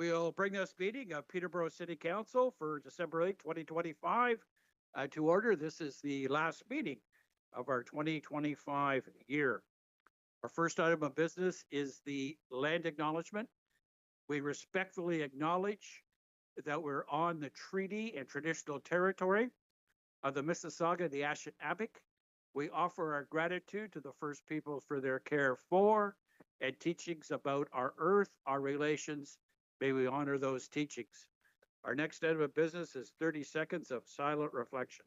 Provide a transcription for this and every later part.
We'll bring this meeting of Peterborough City Council for December 8, 2025 to order. This is the last meeting of our 2025 year. Our first item of business is the land acknowledgement. We respectfully acknowledge that we're on the treaty and traditional territory of the Mississauga, the Anishinaabeg. We offer our gratitude to the First Peoples for their care for and teachings about our earth, our relations. May we honor those teachings. Our next item of business is 30 seconds of silent reflection.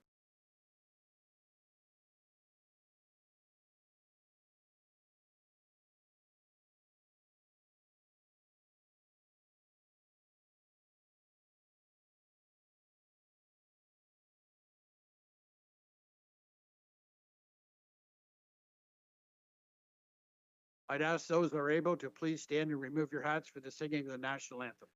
I'd ask those that are able to please stand and remove your hats for the singing of the national anthem.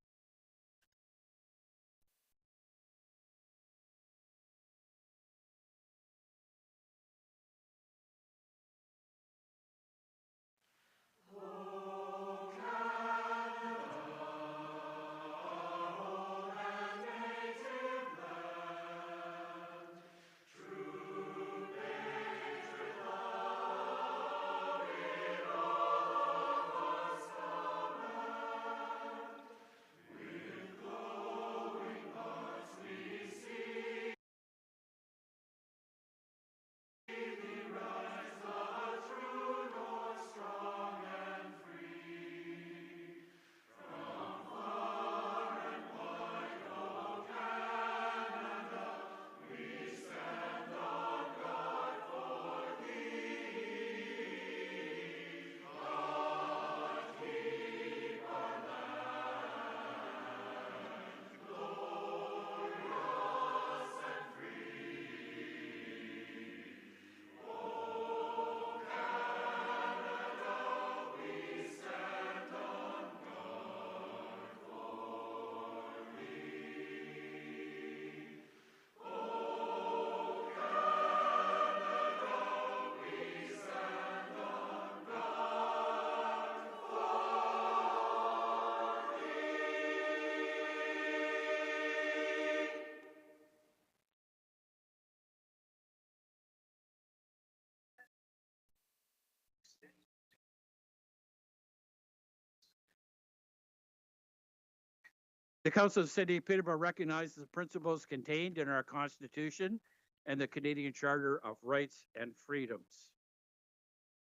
The Council of the City of Peterborough recognizes the principles contained in our Constitution and the Canadian Charter of Rights and Freedoms.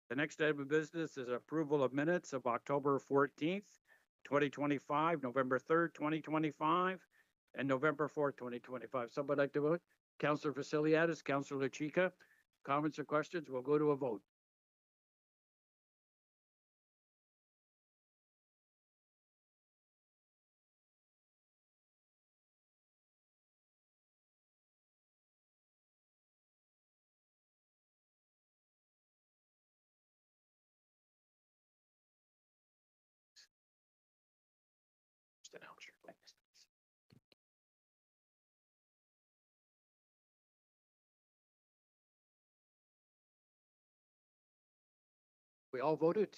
The next item of business is approval of minutes of October 14th, 2025, November 3rd, 2025, and November 4th, 2025. Somebody like to vote? Councillor Vasiliadis, Councillor Chica. Comments or questions? We'll go to a vote. We all voted.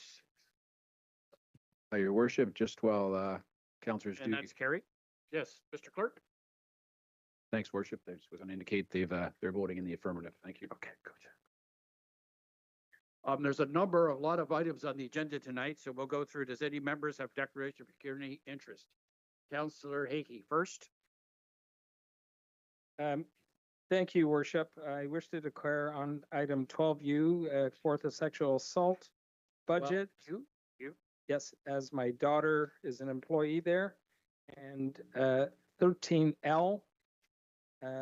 Your worship, just while councillors And do. that's carried. Yes, Mr. Clerk. Thanks, worship. They're just going to indicate they're voting in the affirmative. Thank you. Okay, good. There's a lot of items on the agenda tonight, so we'll go through. Does any members have declaration of pecuniary interest? Councillor Hakey first. Thank you, worship. I wish to declare on item 12U, fourth of sexual assault budget. Well, you. Yes, as my daughter is an employee there. And 13L,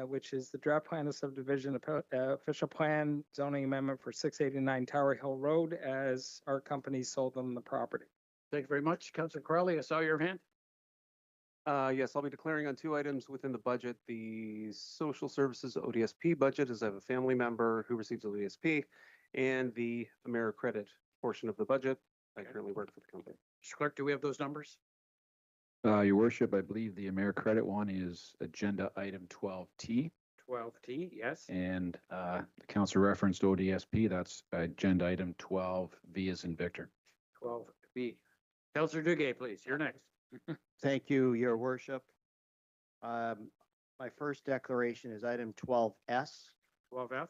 which is the draft plan of subdivision official plan zoning amendment for 689 Tower Hill Road, as our company sold them the property. Thank you very much. Councillor Crowley, I saw your hand. Yes, I'll be declaring on two items within the budget. The social services ODSP budget, as I have a family member who receives ODSP, and the AmeriCredit portion of the budget. I currently work for the company. Mr. Clerk, do we have those numbers? Your worship, I believe the AmeriCredit one is agenda item 12T. 12T, yes. And the council referenced ODSP, that's agenda item 12V as in Victor. 12B. Councillor Duguay, please, you're next. Thank you, Your Worship. My first declaration is item 12S. 12F.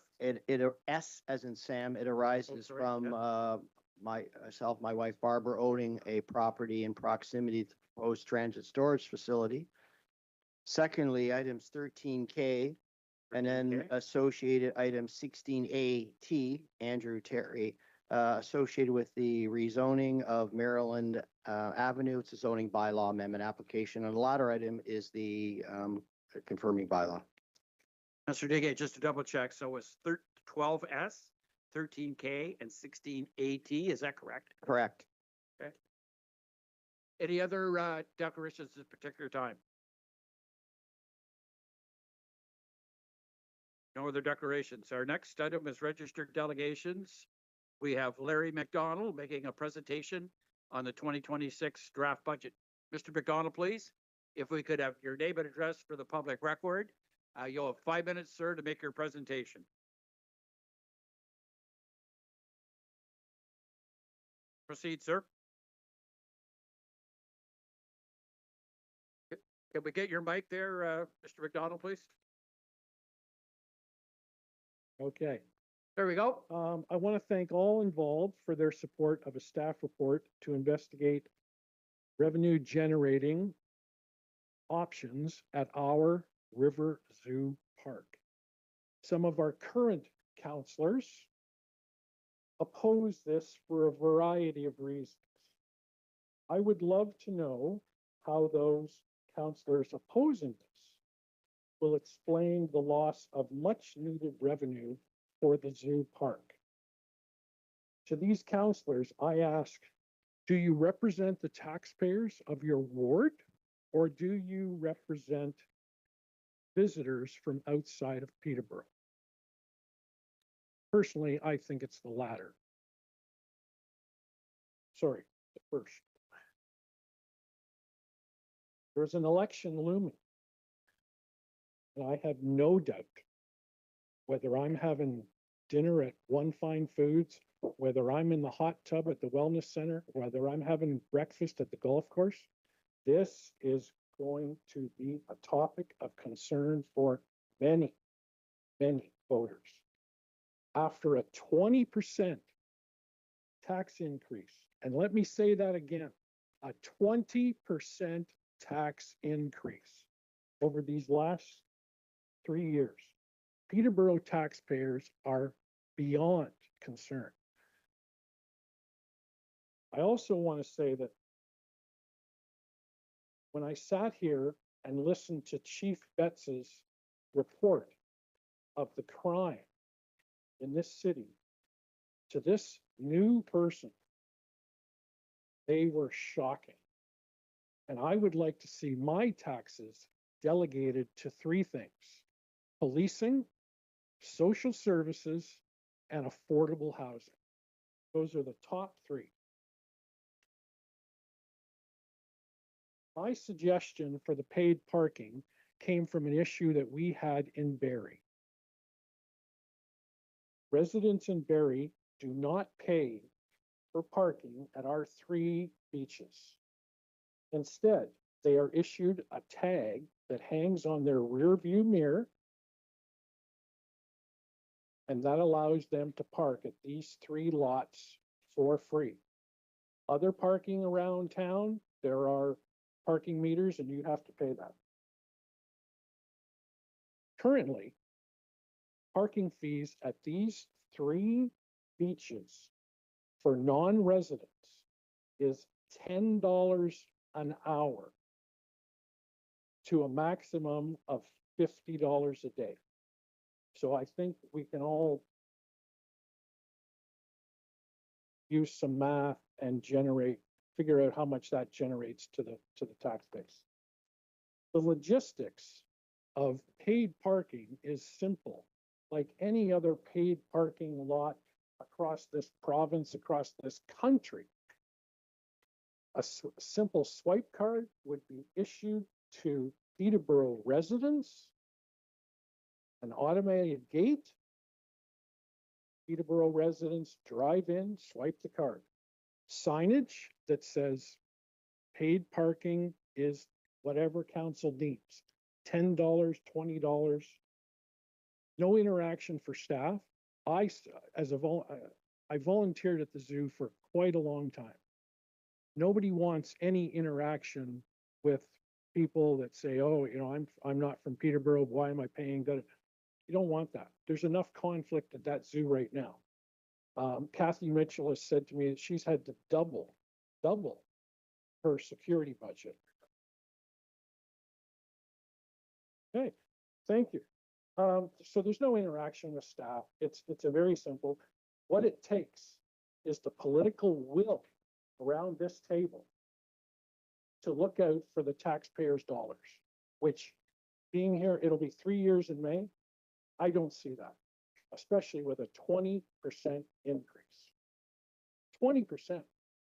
S as in Sam, it arises sorry, from myself, my wife Barbara owning a property in proximity to the proposed transit storage facility. Secondly, items 13K and then 13K. associated item 16AT, Andrew Terry, associated with the rezoning of Maryland Avenue. It's a zoning bylaw amendment application. And the latter item is the confirming bylaw. Mr. Digay, just to double check, so it's 12S, 13K, and 16AT, is that correct? Correct. Any other declarations at this particular time? No other declarations. Our next item is registered delegations. We have Larry McDonald making a presentation on the 2026 draft budget. Mr. McDonald, please, if we could have your name and address for the public record. You'll have 5 minutes, sir, to make your presentation. Proceed, sir. Can we get your mic there, Mr. McDonald, please? Okay. There we go. I want to thank all involved for their support of a staff report to investigate revenue generating options at our River Zoo Park. Some of our current counselors oppose this for a variety of reasons. I would love to know how those counselors opposing this will explain the loss of much needed revenue for the zoo park. To these counselors, I ask, do you represent the taxpayers of your ward, or do you represent visitors from outside of Peterborough? Personally, I think it's the latter. Sorry, the first. There's an election looming. And I have no doubt whether I'm having dinner at One Fine Foods, whether I'm in the hot tub at the wellness center, whether I'm having breakfast at the golf course, this is going to be a topic of concern for many, many voters. After a 20% tax increase, and let me say that again, a 20% tax increase over these last 3 years, Peterborough taxpayers are beyond concerned. I also want to say that when I sat here and listened to Chief Betts's report of the crime in this city to this new person, they were shocking. And I would like to see my taxes delegated to 3 things: policing, social services, and affordable housing. Those are the top 3. My suggestion for the paid parking came from an issue that we had in Barrie. Residents in Barrie do not pay for parking at our 3 beaches. Instead, they are issued a tag that hangs on their rear view mirror, and that allows them to park at these 3 lots for free. Other parking around town, there are parking meters and you have to pay that. Currently, parking fees at these 3 beaches for non-residents is $10 an hour to a maximum of $50 a day. So I think we can all use some math and figure out how much that generates to the tax base. The logistics of paid parking is simple. Like any other paid parking lot across this province, across this country, a simple swipe card would be issued to Peterborough residents, an automated gate. Peterborough residents drive in, swipe the card. Signage that says Paid parking is whatever council deems, $10, $20. No interaction for staff. I volunteered at the zoo for quite a long time. Nobody wants any interaction with people that say, oh, I'm not from Peterborough, why am I paying that? You don't want that. There's enough conflict at that zoo right now. Kathy Mitchell has said to me that she's had to double her security budget. Okay, thank you. So there's no interaction with staff. It's a very simple. What it takes is the political will around this table to look out for the taxpayers' dollars, which being here, it'll be 3 years in May. I don't see that, especially with a 20% increase. 20%,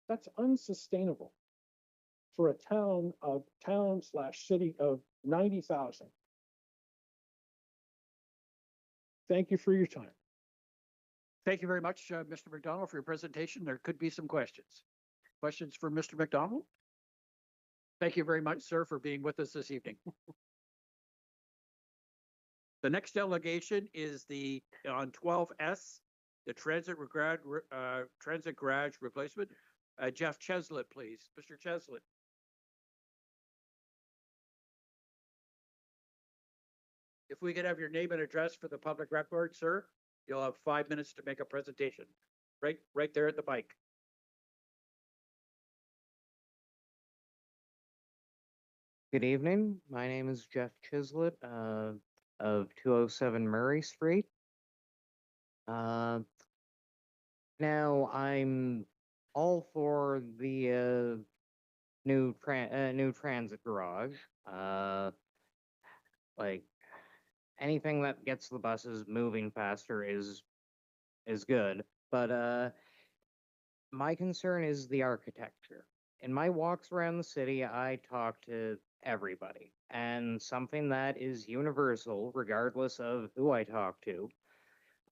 that's unsustainable for a town/city of 90,000. Thank you for your time. Thank you very much, Mr. McDonald, for your presentation. There could be some questions. Questions for Mr. McDonald? Thank you very much, sir, for being with us this evening. The next delegation is on 12S, the transit garage replacement. Jeff Cheslett, please. Mr. Cheslett. If we could have your name and address for the public record, sir, you'll have 5 minutes to make a presentation. Right there at the mic. Good evening. My name is Jeff Chislett of 207 Murray Street. Now I'm all for the new transit garage. Like anything that gets the buses moving faster is good, but my concern is the architecture. In my walks around the city, I talk to everybody, and something that is universal, regardless of who I talk to,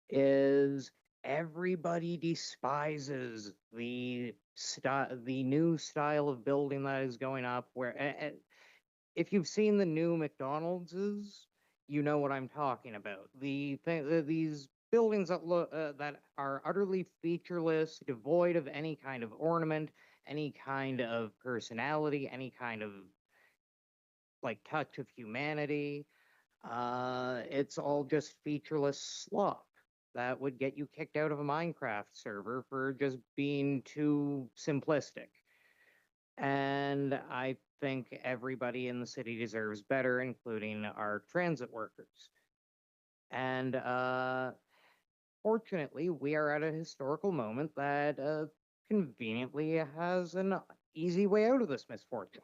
is everybody despises the new style of building that is going up. Where if you've seen the new McDonald's, you know what I'm talking about. These buildings that are utterly featureless, devoid of any kind of ornament, any kind of personality, any kind of like touch of humanity. It's all just featureless slop that would get you kicked out of a Minecraft server for just being too simplistic. And I think everybody in the city deserves better, including our transit workers. And fortunately, we are at a historical moment that conveniently has an easy way out of this misfortune.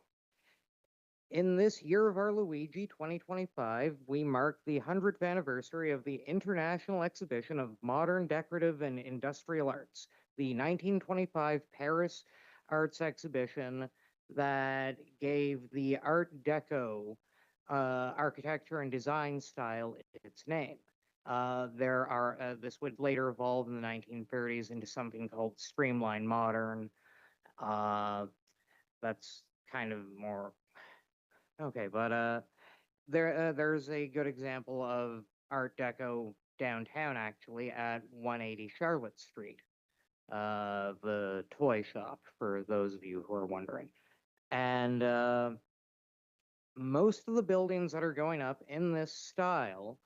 In this year of our Luigi, 2025, we mark the 100th anniversary of the International Exhibition of Modern Decorative and Industrial Arts, the 1925 Paris Arts Exhibition that gave the Art Deco architecture and design style its name. This would later evolve in the 1930s into something called Streamline Modern. That's kind of more okay, but there's a good example of Art Deco downtown, actually, at 180 Charlotte Street, the toy shop, for those of you who are wondering. And most of the buildings that are going up in this style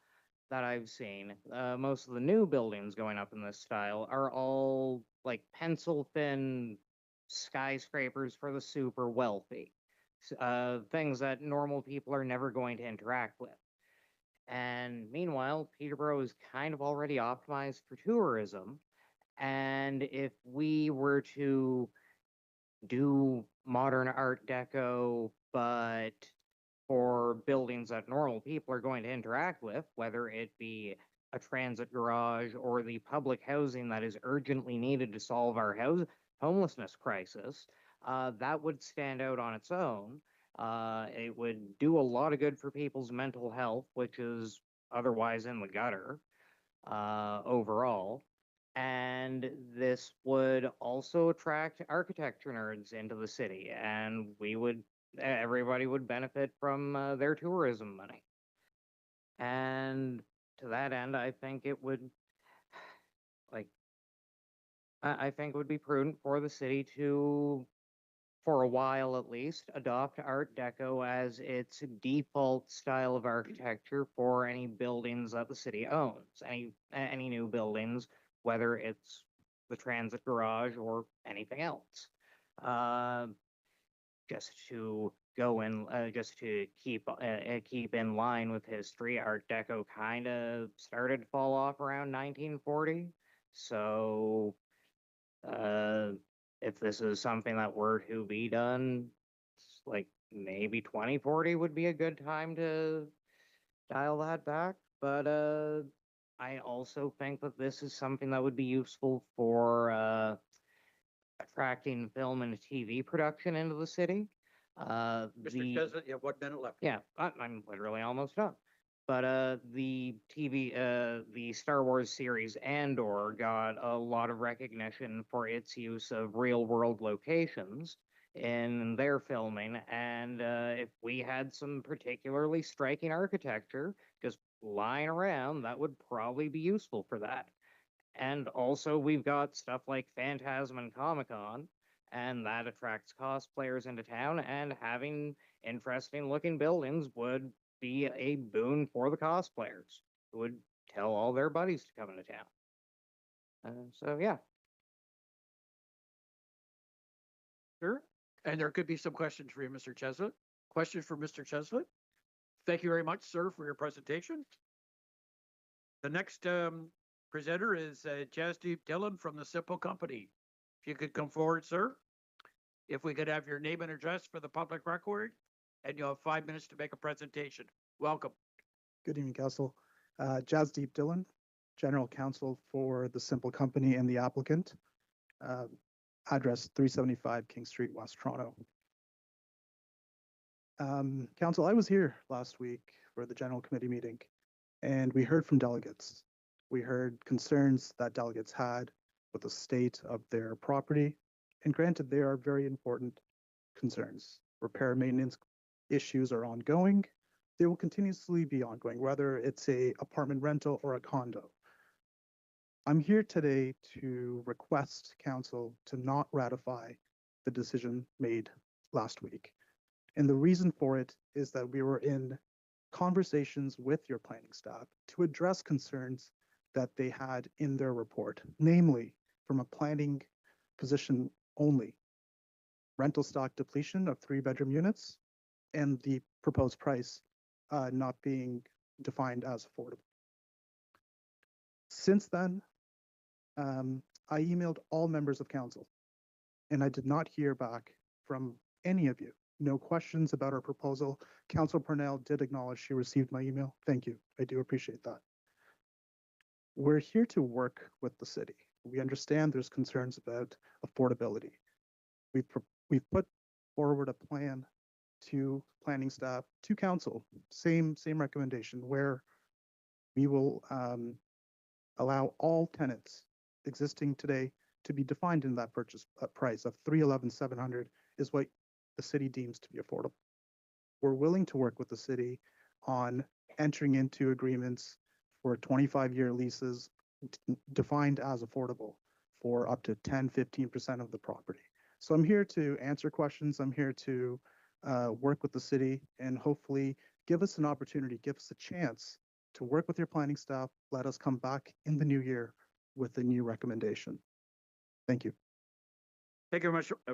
that I've seen, most of the new buildings going up in this style are all like pencil thin skyscrapers for the super wealthy. Things that normal people are never going to interact with. And meanwhile, Peterborough is kind of already optimized for tourism. And if we were to do modern Art Deco, but for buildings that normal people are going to interact with, whether it be a transit garage or the public housing that is urgently needed to solve our homelessness crisis, that would stand out on its own. It would do a lot of good for people's mental health, which is otherwise in the gutter overall. And this would also attract architecture nerds into the city, and everybody would benefit from their tourism money. And to that end, I think it would, like, I think it would be prudent for the city to, for a while at least, adopt Art Deco as its default style of architecture for any buildings that the city owns, any new buildings, whether it's the transit garage or anything else. Uh, just to just to keep in line with history, Art Deco kind of started to fall off around 1940. So, uh, if this is something that were to be done, like maybe 2040 would be a good time to dial that back. But I also think that this is something that would be useful for attracting film and TV production into the city. Mr. Chesnut, you have 1 minute left. Yeah, I'm literally almost done. But the the Star Wars series Andor got a lot of recognition for its use of real world locations in their filming. And if we had some particularly striking architecture just lying around, that would probably be useful for that. And also, we've got stuff like Phantasm and Comic Con, and that attracts cosplayers into town, and having interesting looking buildings would be a boon for the cosplayers who would tell all their buddies to come into town. So, yeah. Sure. And there could be some questions for you, Mr. Chesnut. Question for Mr. Chesnut? Thank you very much, sir, for your presentation. The next presenter is Jasdeep Dillon from the Simple Company. If you could come forward, sir. If we could have your name and address for the public record, and you'll have 5 minutes to make a presentation. Welcome. Good evening, Council. Jasdeep Dillon, General Counsel for the Simple Company and the applicant. Address 375 King Street, West Toronto. Council, I was here last week for the General Committee meeting, and we heard from delegates. We heard concerns that delegates had with the state of their property, and granted, they are very important concerns. Repair maintenance issues are ongoing. They will continuously be ongoing, whether it's a apartment rental or a condo. I'm here today to request council to not ratify the decision made last week. And the reason for it is that we were in conversations with your planning staff to address concerns that they had in their report, namely from a planning position only, rental stock depletion of 3-bedroom units, and the proposed price not being defined as affordable. Since then, I emailed all members of council, and I did not hear back from any of you. No questions about our proposal. Council Purnell did acknowledge she received my email. Thank you. I do appreciate that. We're here to work with the city. We understand there's concerns about affordability. We've put forward a plan to planning staff, to council, same recommendation, where we will allow all tenants existing today to be defined in that purchase price of $311,700 is what the city deems to be affordable. We're willing to work with the city on entering into agreements for 25-year leases defined as affordable for up to 10-15% of the property. So I'm here to answer questions. I'm here to work with the city and hopefully give us an opportunity, give us a chance to work with your planning staff. Let us come back in the new year with a new recommendation. Thank you. Thank you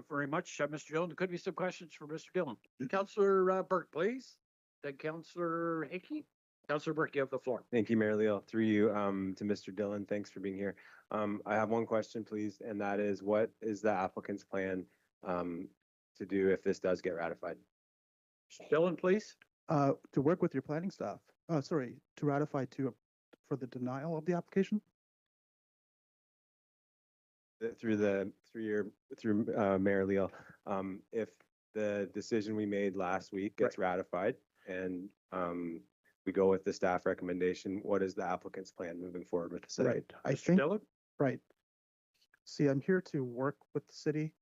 very much, Mr. Dillon. There could be some questions for Mr. Dillon. Councillor Burke, please. Then Councillor Hickey. Councillor Burke, you have the floor. Thank you, Mayor Leo. Through you to Mr. Dillon. Thanks for being here. I have one question, please, and that is, what is the applicant's plan to do if this does get ratified? Mr. Dillon, please. To work with your planning staff. Sorry, to ratify for the denial of the application. Through Mayor Leo, if the decision we made last week gets ratified and we go with the staff recommendation, what is the applicant's plan moving forward with the city? Right. Mr. Dillon? Right. See, I'm here to work with the city,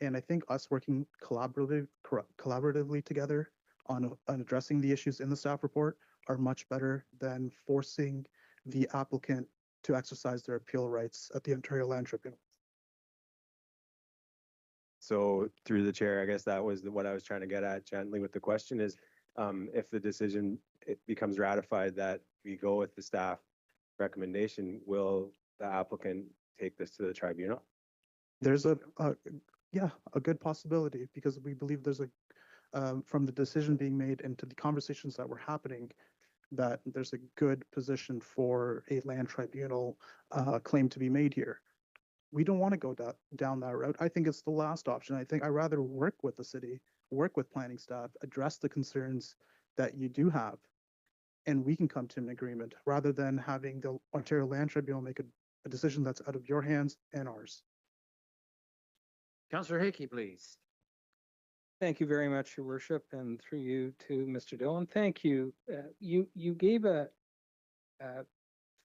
and I think us working collaboratively together on addressing the issues in the staff report are much better than forcing the applicant to exercise their appeal rights at the Ontario Land Tribunal. So through the chair, I guess that was what I was trying to get at gently with the question is, if the decision it becomes ratified that we go with the staff recommendation, will the applicant take this to the tribunal? There's yeah, a good possibility because we believe there's from the decision being made and to the conversations that were happening, that there's a good position for a land tribunal claim to be made here. We don't want to go down that route. I think it's the last option. I think I'd rather work with the city, work with planning staff, address the concerns that you do have, and we can come to an agreement rather than having the Ontario Land Tribunal make a decision that's out of your hands and ours. Councillor Hickey, please. Thank you very much, Your Worship, and through you to Mr. Dillon. Thank you. You gave a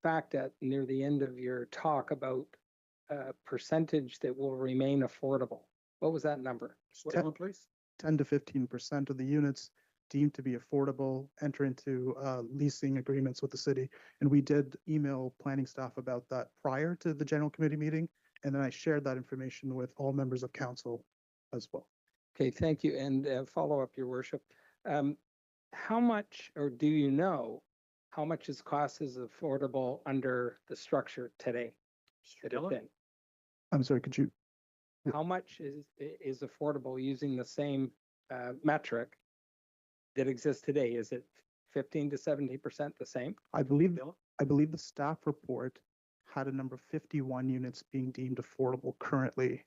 fact at near the end of your talk about percentage that will remain affordable. What was that number? Dillon, please. 10 to 15% of the units deemed to be affordable enter into leasing agreements with the city. And we did email planning staff about that prior to the general committee meeting. And then I shared that information with all members of council as well. Okay, thank you. And follow up, Your Worship. How much, or do you know, how much is cost is affordable under the structure today? Mr. Dillon? I'm sorry, could you? How much is affordable using the same metric that exists today? Is it 15 to 70% the same? I believe the staff report had a number of 51 units being deemed affordable currently,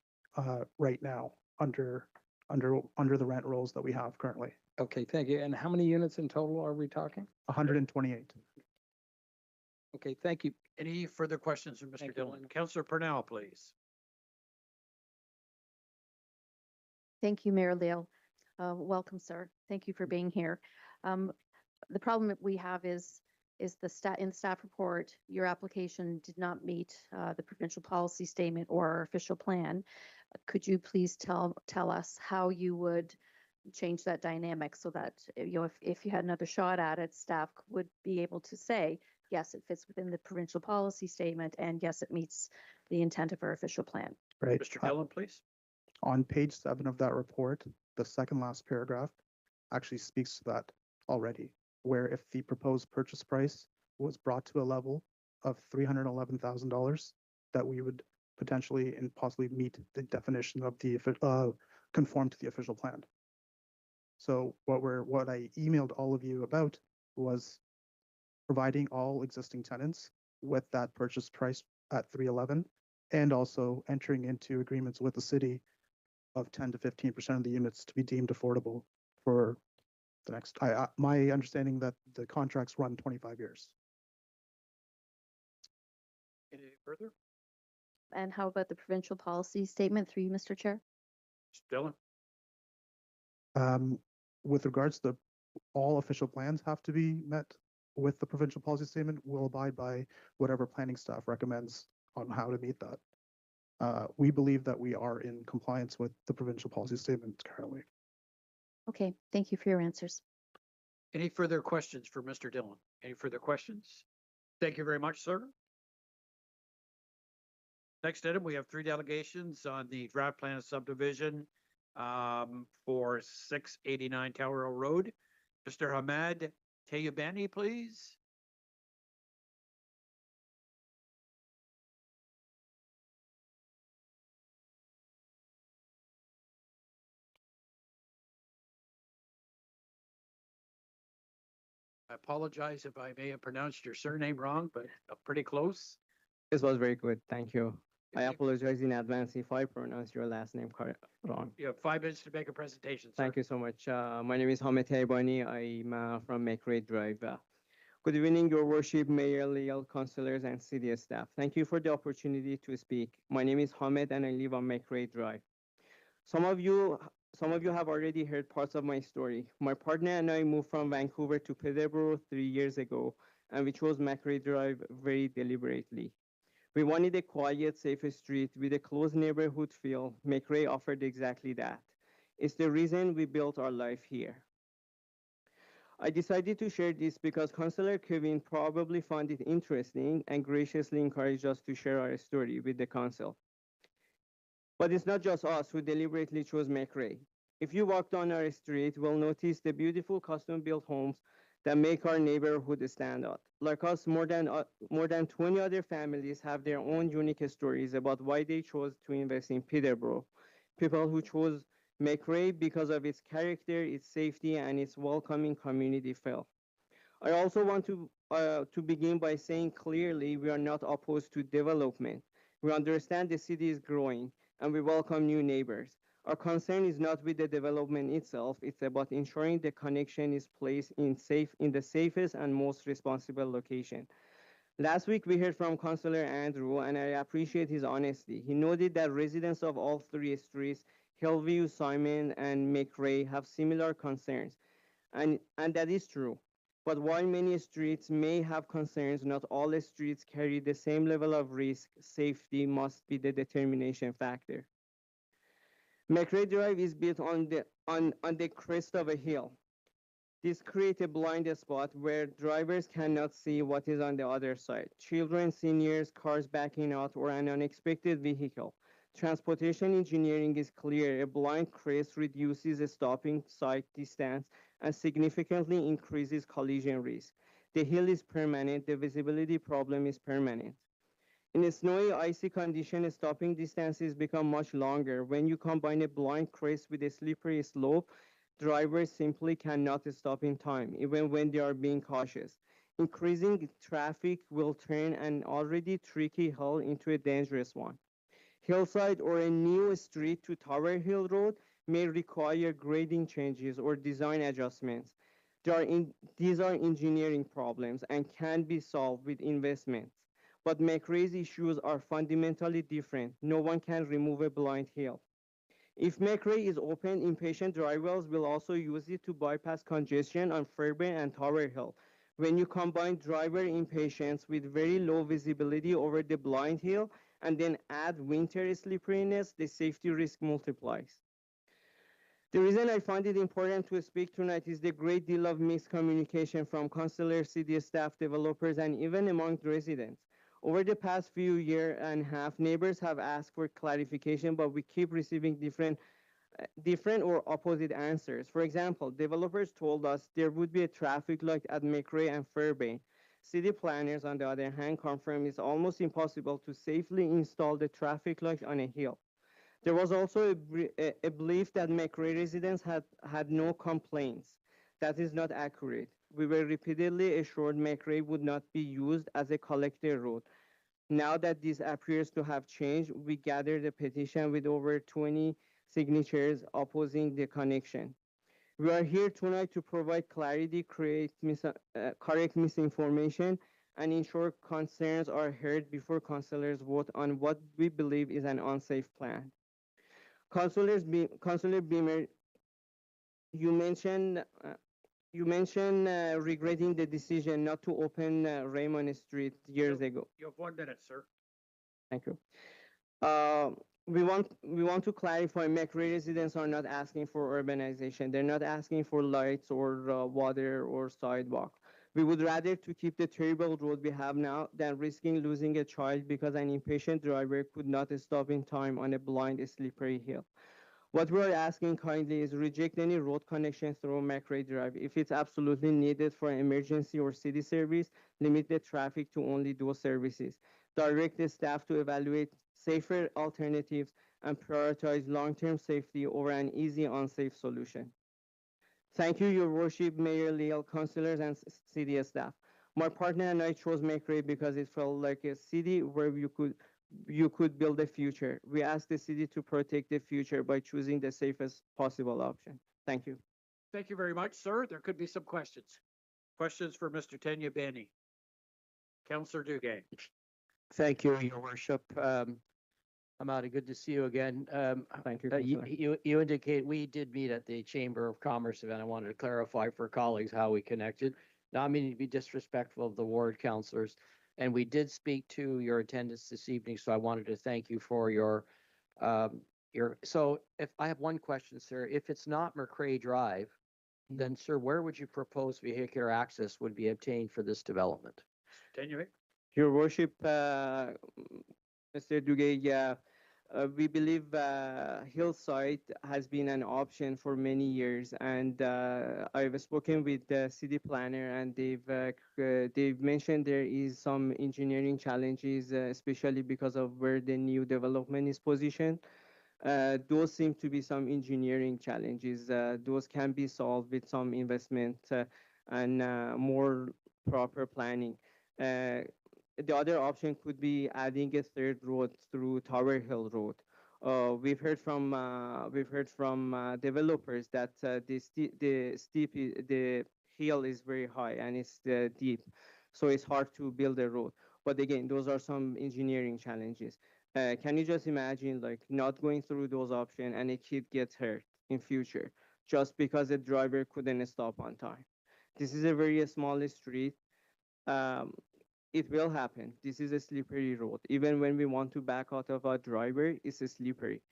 right now, under the rent rolls that we have currently. Okay, thank you. And how many units in total are we talking? 128. Okay, thank you. Any further questions from Mr. Thank you. Dillon? Councillor Purnell, please. Thank you, Mayor Leal. Welcome, sir. Thank you for being here. The problem that we have is in the staff report, your application did not meet the provincial policy statement or our official plan. Could you please tell us how you would change that dynamic so that, if you had another shot at it, staff would be able to say, yes, it fits within the provincial policy statement, and yes, it meets the intent of our official plan. Right. Mr. Dillon, please. On page 7 of that report, the second last paragraph actually speaks to that already, where if the proposed purchase price was brought to a level of $311,000, that we would potentially and possibly meet the definition of the conform to the official plan. So what I emailed all of you about was providing all existing tenants with that purchase price at 311, and also entering into agreements with the city of 10 to 15% of the units to be deemed affordable for the next. My understanding that the contracts run 25 years. Any further? And how about the provincial policy statement through you, Mr. Chair? Mr. Dillon? With regards to all official plans have to be met with the provincial policy statement, we'll abide by whatever planning staff recommends on how to meet that. We believe that we are in compliance with the provincial policy statement currently. Okay, thank you for your answers. Any further questions for Mr. Dillon? Any further questions? Thank you very much, sir. Next item, we have 3 delegations on the draft plan of subdivision for 689 Tower Road. Mr. Hamad Tayyibani, please. I apologize if I may have pronounced your surname wrong, but pretty close. This was very good. Thank you. I You- apologize in advance if I pronounce your last name wrong. You have 5 minutes to make a presentation, sir. Thank you so much. My name is Hamed Taibani. I'm from McRae Drive. Good evening, Your Worship, Mayor, Leal, councillors, and city staff. Thank you for the opportunity to speak. My name is Hamed, and I live on McRae Drive. Some of you have already heard parts of my story. My partner and I moved from Vancouver to Peterborough 3 years ago, and we chose McRae Drive very deliberately. We wanted a quiet, safe street with a close neighborhood feel. McRae offered exactly that. It's the reason we built our life here. I decided to share this because Councillor Kevin probably found it interesting and graciously encouraged us to share our story with the council. But it's not just us who deliberately chose McRae. If you walk down our street, you'll notice the beautiful custom-built homes that make our neighborhood stand out. Like us, more than 20 other families have their own unique stories about why they chose to invest in Peterborough. People who chose McRae because of its character, its safety, and its welcoming community feel. I also want to begin by saying clearly we are not opposed to development. We understand the city is growing and we welcome new neighbors. Our concern is not with the development itself, it's about ensuring the connection is placed in the safest and most responsible location. Last week, we heard from Councillor Andrew, and I appreciate his honesty. He noted that residents of all three streets, Hillview, Simon, and McRae, have similar concerns, and that is true. But while many streets may have concerns, not all streets carry the same level of risk. Safety must be the determination factor. McRae Drive is built on the crest of a hill. This creates a blind spot where drivers cannot see what is on the other side. Children, seniors, cars backing out, or an unexpected vehicle. Transportation engineering is clear. A blind crest reduces a stopping sight distance and significantly increases collision risk. The hill is permanent. The visibility problem is permanent. In a snowy, icy condition, stopping distances become much longer. When you combine a blind crest with a slippery slope, drivers simply cannot stop in time, even when they are being cautious. Increasing traffic will turn an already tricky hill into a dangerous one. Hillside or a new street to Tower Hill Road may require grading changes or design adjustments. These are engineering problems and can be solved with investments. But McRae's issues are fundamentally different. No one can remove a blind hill. If McRae is open, impatient drivers will also use it to bypass congestion on Fairbairn and Tower Hill. When you combine driver impatience with very low visibility over the blind hill and then add winter slipperiness, the safety risk multiplies. The reason I find it important to speak tonight is the great deal of miscommunication from councillors, city staff, developers, and even among residents. Over the past few years and a half, neighbors have asked for clarification, but we keep receiving different or opposite answers. For example, developers told us there would be a traffic light at McRae and Fairbairn. City planners, on the other hand, confirm it's almost impossible to safely install the traffic light on a hill. There was also a belief that McRae residents had no complaints. That is not accurate. We were repeatedly assured McRae would not be used as a collector road. Now that this appears to have changed, we gathered a petition with over 20 signatures opposing the connection. We are here tonight to provide clarity, correct misinformation, and ensure concerns are heard before councillors vote on what we believe is an unsafe plan. Councillor Beamer, you mentioned regretting the decision not to open Raymond Street years ago. You have 1 minute, sir. Thank you. We want to clarify, McRae residents are not asking for urbanization. They're not asking for lights or water or sidewalk. We would rather to keep the terrible road we have now than risking losing a child because an impatient driver could not stop in time on a blind, slippery hill. What we are asking kindly is reject any road connection through McRae Drive. If it's absolutely needed for emergency or city service, limit the traffic to only those services. Direct the staff to evaluate safer alternatives and prioritize long-term safety over an easy, unsafe solution. Thank you, Your Worship, Mayor Leal, councillors, and city staff. My partner and I chose McRae because it felt like a city where you could build a future. We asked the city to protect the future by choosing the safest possible option. Thank you. Thank you very much, sir. There could be some questions. Questions for Mr. Tenya Beni. Councillor Duguay. Thank you, Your Worship. Amadi, good to see you again. Thank you. You indicate we did meet at the Chamber of Commerce event. I wanted to clarify for colleagues how we connected. Not meaning to be disrespectful of the ward councillors. And we did speak to your attendance this evening, so I wanted to thank you for so if I have one question, sir, if it's not McCrae Drive, then sir, where would you propose vehicular access would be obtained for this development? Continuing. Your worship, Mr. Duguay, yeah, we believe hillside has been an option for many years, and I've spoken with the city planner, and they've mentioned there is some engineering challenges, especially because of where the new development is positioned. Those seem to be some engineering challenges. Those can be solved with some investment and more proper planning. Uh, the other option could be adding a third road through Tower Hill Road. We've heard from developers that the hill is very high and it's deep, so it's hard to build a road. But again, those are some engineering challenges. Can you just imagine like not going through those options and a kid gets hurt in future just because the driver couldn't stop on time? This is a very small street. Um, it will happen. This is a slippery road. Even when we want to back out of our driver, it's a slippery.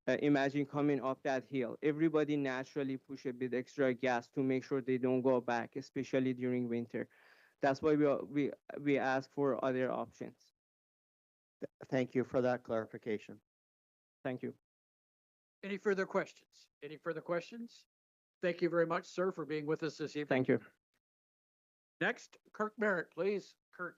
Imagine coming up that hill. Everybody naturally push a bit extra gas to make sure they don't go back, especially during winter. That's why we ask for other options. Thank you for that clarification. Thank you. Any further questions? Any further questions? Thank you very much, sir, for being with us this evening. Thank you. Next, Kirk Merritt, please. Kirk.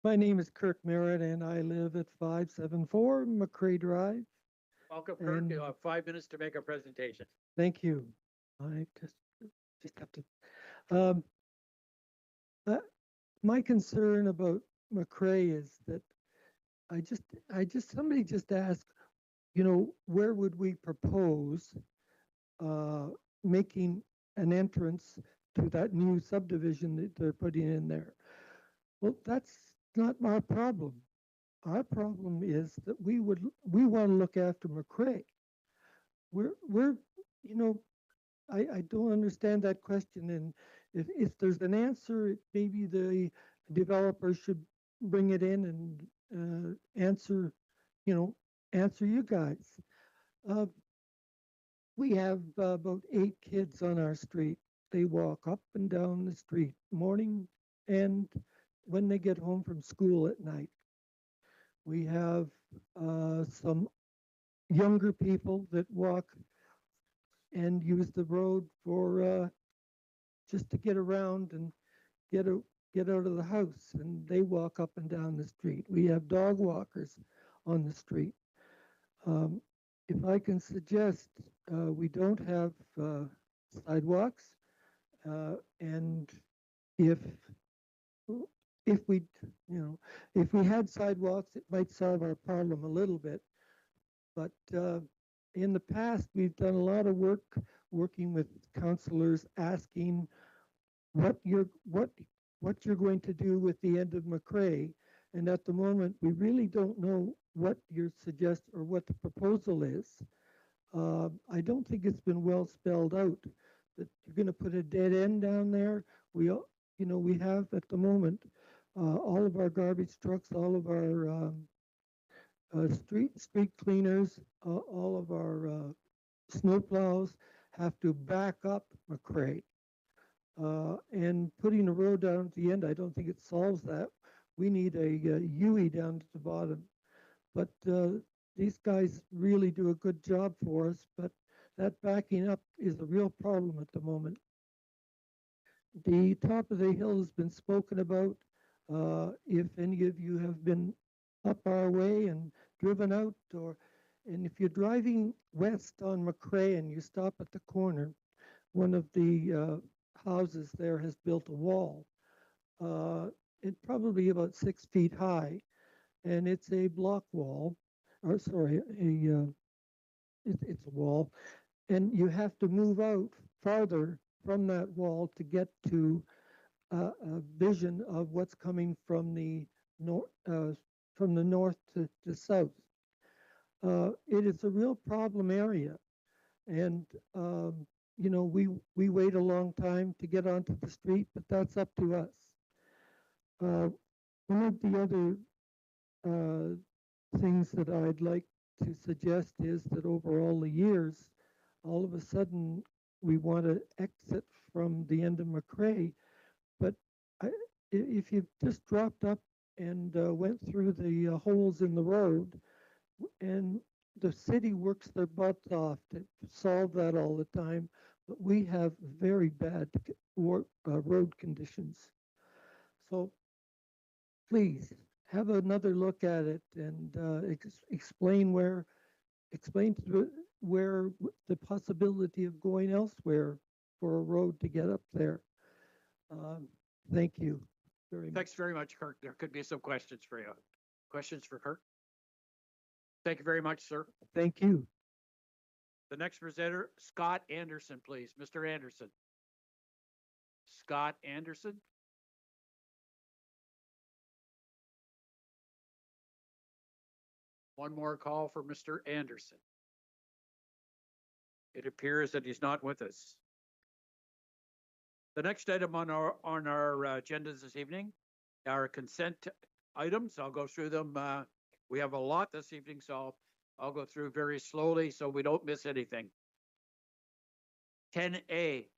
My name is Kirk Merritt, and I live at 574 McCrae Drive. Welcome, Kirk. And- You'll have 5 minutes to make a presentation. Thank you. I just have to. Um, my concern about McCrae is that somebody just asked, where would we propose making an entrance to that new subdivision that they're putting in there? Well, that's not our problem. Our problem is that we want to look after McCrae. I don't understand that question. And if there's an answer, maybe the developer should bring it in and answer you guys. We have about 8 kids on our street. They walk up and down the street morning and when they get home from school at night. We have some younger people that walk and use the road for just to get around and get out of the house, and they walk up and down the street. We have dog walkers on the street. If I can suggest, we don't have sidewalks, and if we, if we had sidewalks, it might solve our problem a little bit. But in the past, we've done a lot of work working with councillors, asking what you're going to do with the end of McCrae. And at the moment, we really don't know what your suggest or what the proposal is. I don't think it's been well spelled out that you're going to put a dead end down there. We have at the moment all of our garbage trucks, all of our street cleaners, all of our snow plows have to back up McCrae. And putting a road down at the end, I don't think it solves that. We need a UE down at the bottom. But these guys really do a good job for us, but that backing up is a real problem at the moment. The top of the hill has been spoken about. If any of you have been up our way and driven out, and if you're driving west on McCrae and you stop at the corner, one of the houses there has built a wall. It's probably about 6 feet high, and it's a block wall, or sorry, it's a wall, and you have to move out farther from that wall to get to a vision of what's coming from the north to the south. It is a real problem area, and we wait a long time to get onto the street, but that's up to us. One of the other things that I'd like to suggest is that over all the years, all of a sudden we want to exit from the end of McCrae, but if you just dropped up and went through the holes in the road, and the city works their butts off to solve that all the time, but we have very bad road conditions. So please have another look at it and explain where the possibility of going elsewhere for a road to get up there. Thank you very much. Thanks very much, Kirk. There could be some questions for you. Questions for Kirk? Thank you very much, sir. Thank you. The next presenter, Scott Anderson, please. Mr. Anderson. Scott Anderson. One more call for Mr. Anderson. It appears that he's not with us. The next item on our agenda this evening are consent items. I'll go through them. We have a lot this evening, so I'll go through very slowly so we don't miss anything. 10A.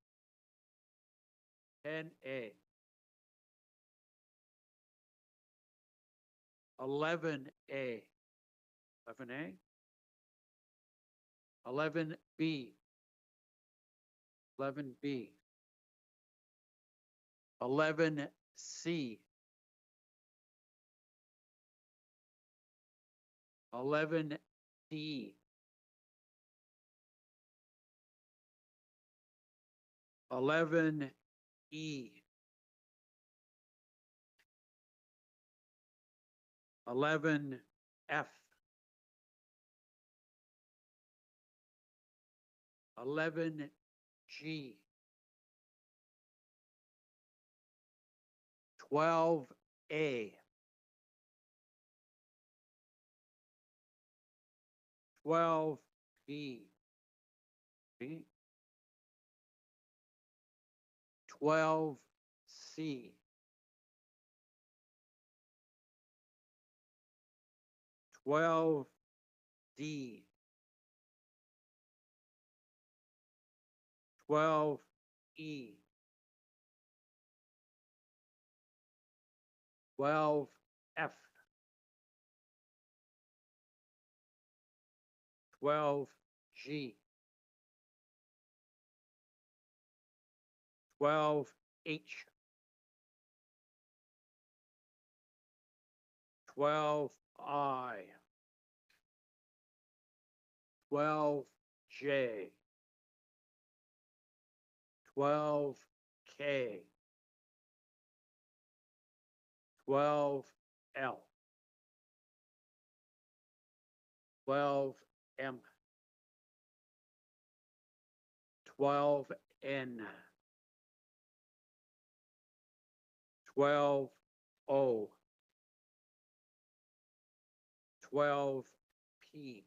10A. 11A. 11A. 11B. 11B. 11C. 11D. 11E. 11F. 11G. 12A. 12B. 12C. 12D. 12E. 12F. 12G. 12H. 12I. 12J. 12K. 12L. 12M. 12N. 12O. 12P.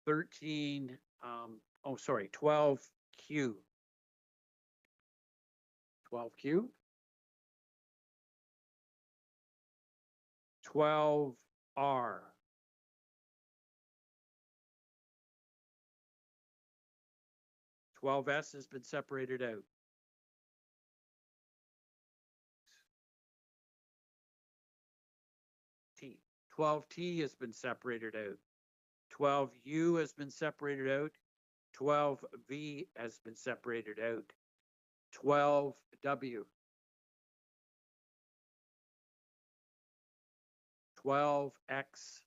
13, 12Q. 12Q. 12R. 12S has been separated out. T. 12T has been separated out. 12U has been separated out. 12V has been separated out. 12W. 12X.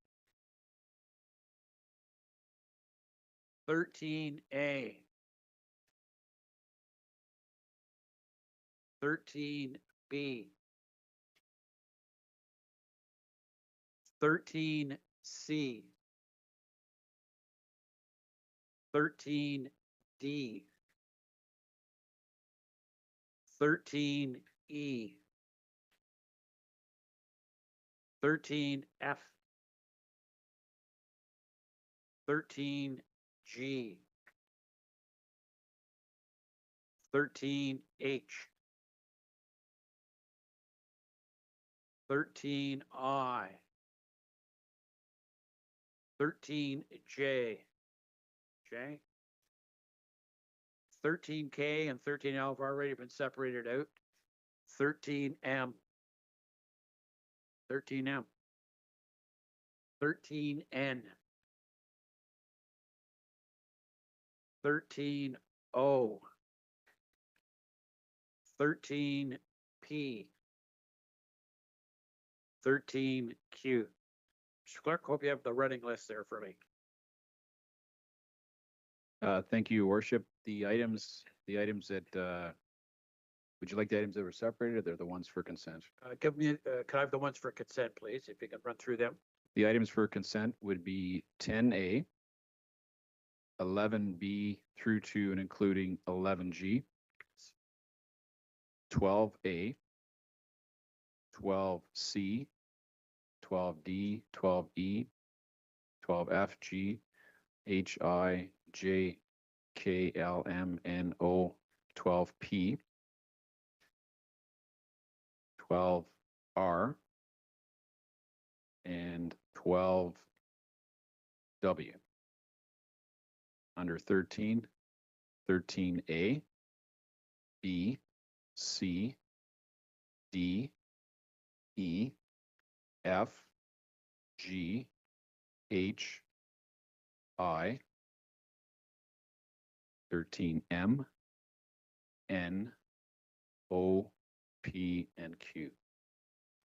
13A. 13B. 13C. 13 D. 13E. 13F. 13G. 13H. 13I. 13J. 13K and 13L have already been separated out. 13M. 13M. 13N. 13O. 13P. 13Q. Mr. Clerk, hope you have the running list there for me. Thank you, Your Worship. The items that, would you like the items that were separated? They're the ones for consent. Give me, can I have the ones for consent, please, if you can run through them? The items for consent would be 10A, 11B through to and including 11G, 12A, 12C, 12D, 12E, 12FG, HI, J, K, L, M, N, O, 12P, 12R, and 12W. Under 13, 13A, B, C, D, E, F, G, H, I, 13M, N, O, P, and Q.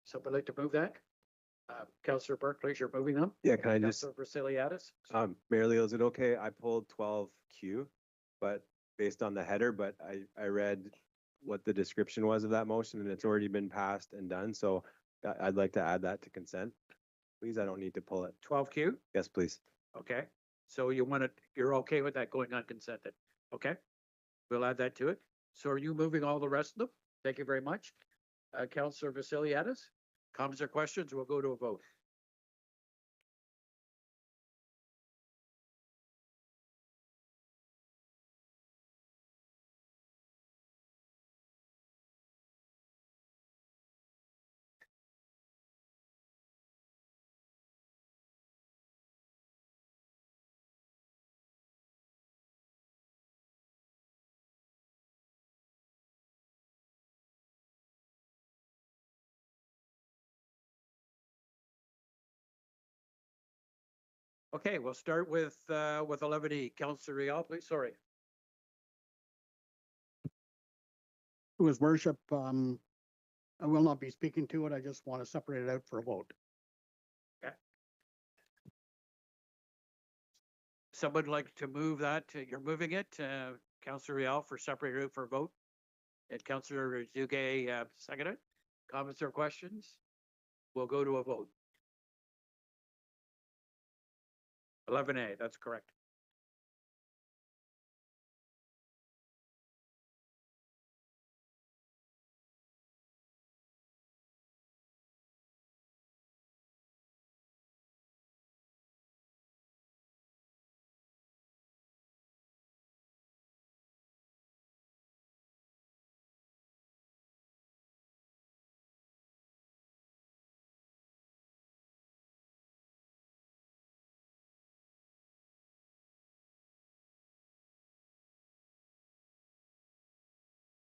Somebody like to move that? Councillor Burke, please, you're moving them. Yeah, can I just, Councillor Vasiliadis? Mayor Leo, is it okay? I pulled 12Q, but based on the header, but I read what the description was of that motion and it's already been passed and done. So I'd like to add that to consent. Please, I don't need to pull it. 12Q? Yes, please. Okay, so you want it, you're okay with that going unconsented? Okay, we'll add that to it. So are you moving all the rest of them? Thank you very much. Councillor Vasiliadis, comments or questions? We'll go to a vote. Okay, we'll start with 11E. Councillor Rial, please, sorry. To His Worship, I will not be speaking to it. I just want to separate it out for a vote. Someone like to move that, you're moving it, Councillor Rial for separated out for a vote? And Councillor Zuge, seconded. Comments or questions? We'll go to a vote. 11A, that's correct.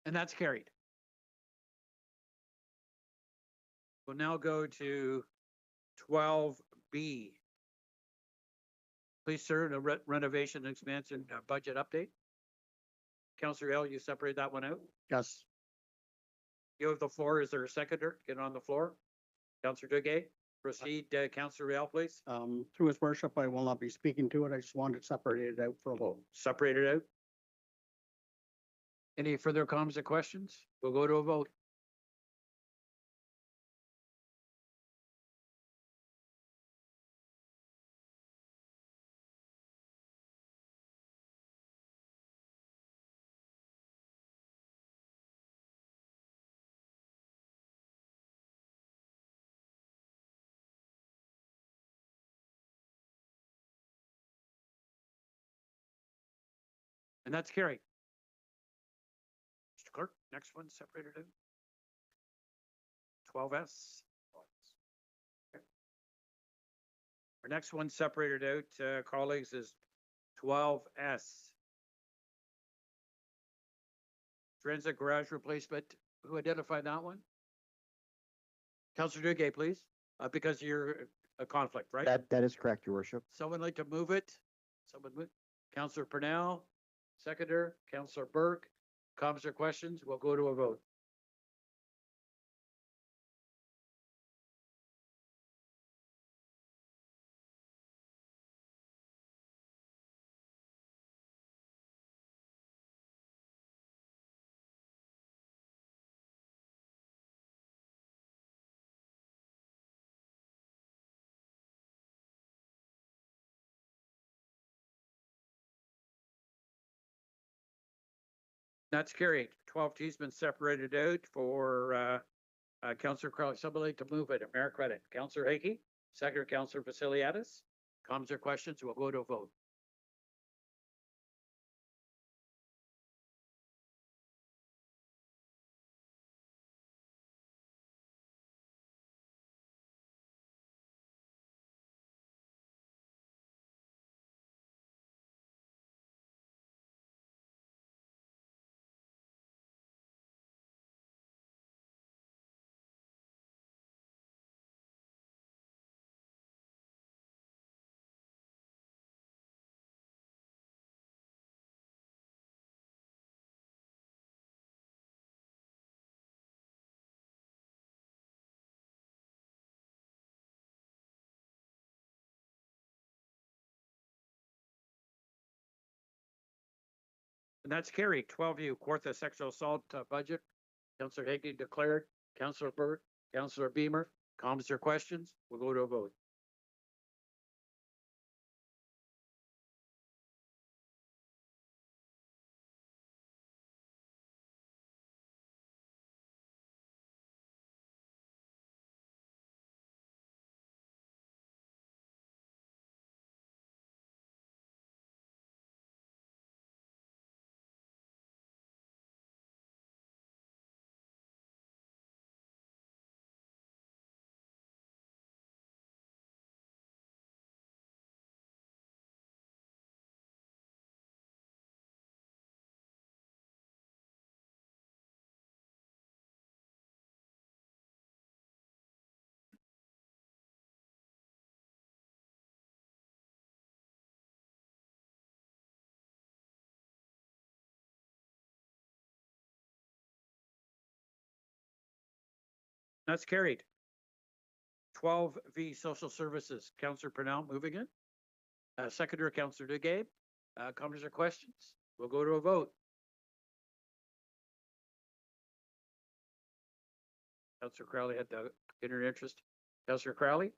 And that's carried. We'll now go to 12B. Please, sir, the renovation and expansion budget update. Councillor L, you separate that one out? Yes. You have the floor. Is there a seconder? Get on the floor. Councillor Duguay, proceed. Councillor Rial, please. Through His Worship, I will not be speaking to it. I just wanted to separate it out for a vote. Separate it out. Any further comments or questions? We'll go to a vote. And that's carried. Mr. Clerk, next one separated out. 12S. Okay. Our next one separated out, colleagues, is 12S. Transit garage replacement. Who identified that one? Councillor Duguay, please, because you're a conflict, right? That is correct, your worship. Someone like to move it? Someone move? Councillor Purnell, seconder, Councillor Burke. Comments or questions? We'll go to a vote. That's carried. 12T has been separated out for Councillor Crowley. Somebody like to move it. Mayor Credit. Councillor Hickey, second Councillor Vasiliadis. Comments or questions? We'll go to a vote. And that's carried. 12U, Kawartha sexual assault budget. Councillor Hickey declared. Councillor Burke, Councillor Beamer. Comments or questions? We'll go to a vote. That's carried. 12V, social services. Councillor Purnell moving it. Seconder, Councillor Duguay. Comments or questions? We'll go to a vote. Councillor Crowley had the pecuniary interest. Councillor Crowley,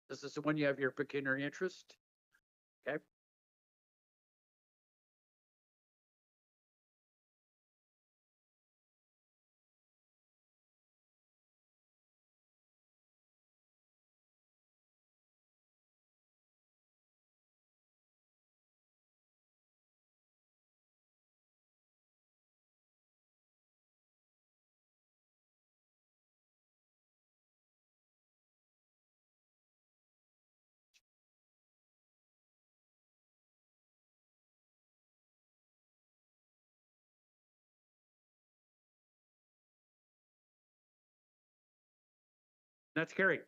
this is the one you have your pecuniary interest. Okay. That's carried.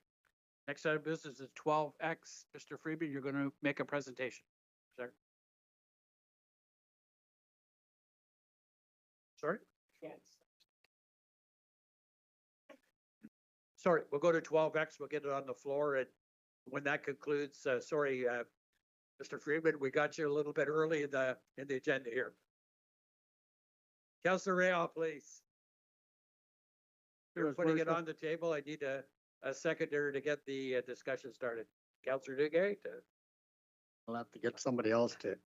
Next item of business is 12X. Mr. Freeman, you're going to make a presentation. Sir. Sorry? Yes. Sorry, we'll go to 12X. We'll get it on the floor. And when that concludes, Mr. Freeman, we got you a little bit early in the agenda here. Councillor Real, please. You're putting it on the table. I need a seconder to get the discussion started. Councillor Duguay. I'll have to get somebody else to.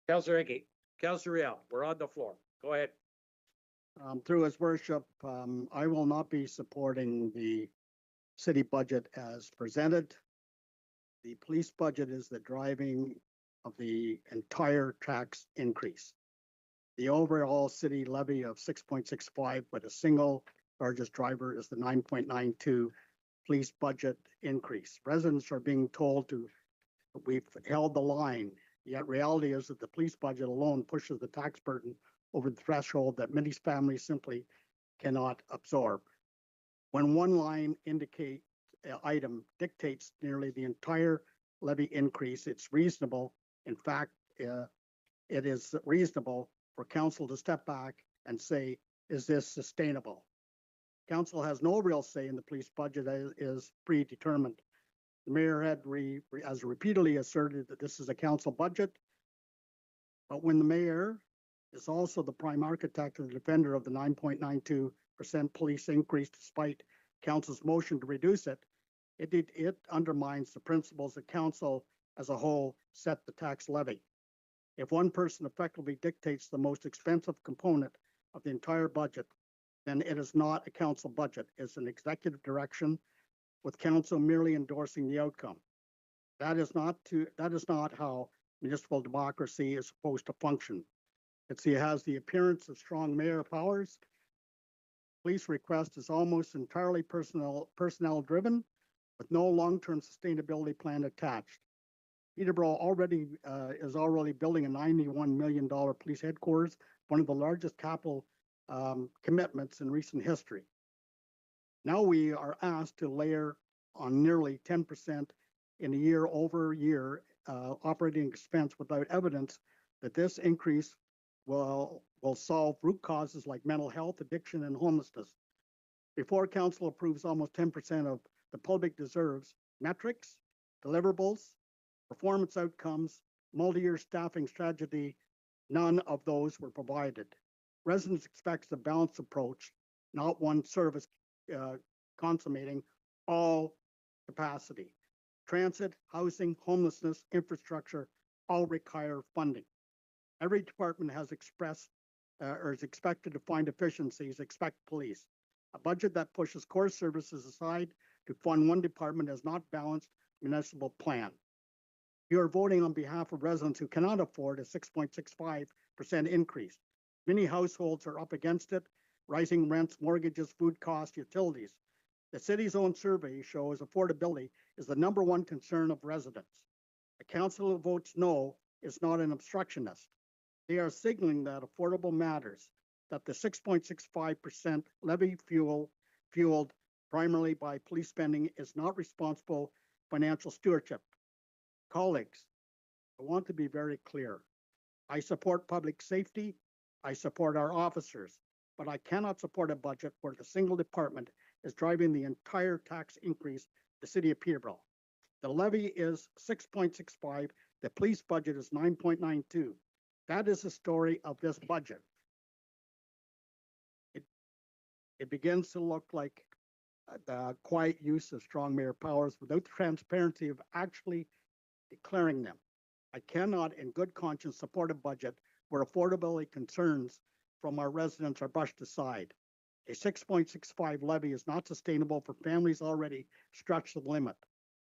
Councillor Hickey. Councillor Real, we're on the floor. Go ahead. Through his worship, I will not be supporting the city budget as presented. The police budget is the driving of the entire tax increase. The overall city levy of 6.65, but a single largest driver is the 9.92 police budget increase. Residents are being told we've held the line, yet reality is that the police budget alone pushes the tax burden over the threshold that many families simply cannot absorb. When one line item dictates nearly the entire levy increase, it's reasonable. In fact, it is reasonable for council to step back and say, is this sustainable? Council has no real say in the police budget is predetermined. The mayor has repeatedly asserted that this is a council budget, but when the mayor is also the prime architect and defender of the 9.92% police increase, despite council's motion to reduce it, it undermines the principles that council as a whole set the tax levy. If one person effectively dictates the most expensive component of the entire budget, then it is not a council budget. It's an executive direction with council merely endorsing the outcome. That is not how municipal democracy is supposed to function. It has the appearance of strong mayor powers. Police request is almost entirely personnel driven, with no long-term sustainability plan attached. Peterborough is already building a $91 million police headquarters, one of the largest capital commitments in recent history. Now we are asked to layer on nearly 10% in a year-over-year operating expense without evidence that this increase will solve root causes like mental health, addiction, and homelessness. Before council approves almost 10% of the public deserves metrics, deliverables, performance outcomes, multi-year staffing strategy, none of those were provided. Residents expect a balanced approach, not one service consummating all capacity. Transit, housing, homelessness, infrastructure all require funding. Every department has expressed or is expected to find efficiencies, expect police. A budget that pushes core services aside to fund one department is not balanced municipal plan. You are voting on behalf of residents who cannot afford a 6.65% increase. Many households are up against it, rising rents, mortgages, food costs, utilities. The city's own survey shows affordability is the #1 concern of residents. A council who votes no is not an obstructionist. They are signaling that affordable matters, that the 6.65% levy fueled primarily by police spending is not responsible financial stewardship. Colleagues, I want to be very clear. I support public safety. I support our officers, but I cannot support a budget where the single department is driving the entire tax increase the city of Peterborough. The levy is 6.65. The police budget is 9.92. That is the story of this budget. It begins to look like the quiet use of strong mayor powers without the transparency of actually declaring them. I cannot in good conscience support a budget where affordability concerns from our residents are brushed aside. A 6.65 levy is not sustainable for families already stretched to the limit.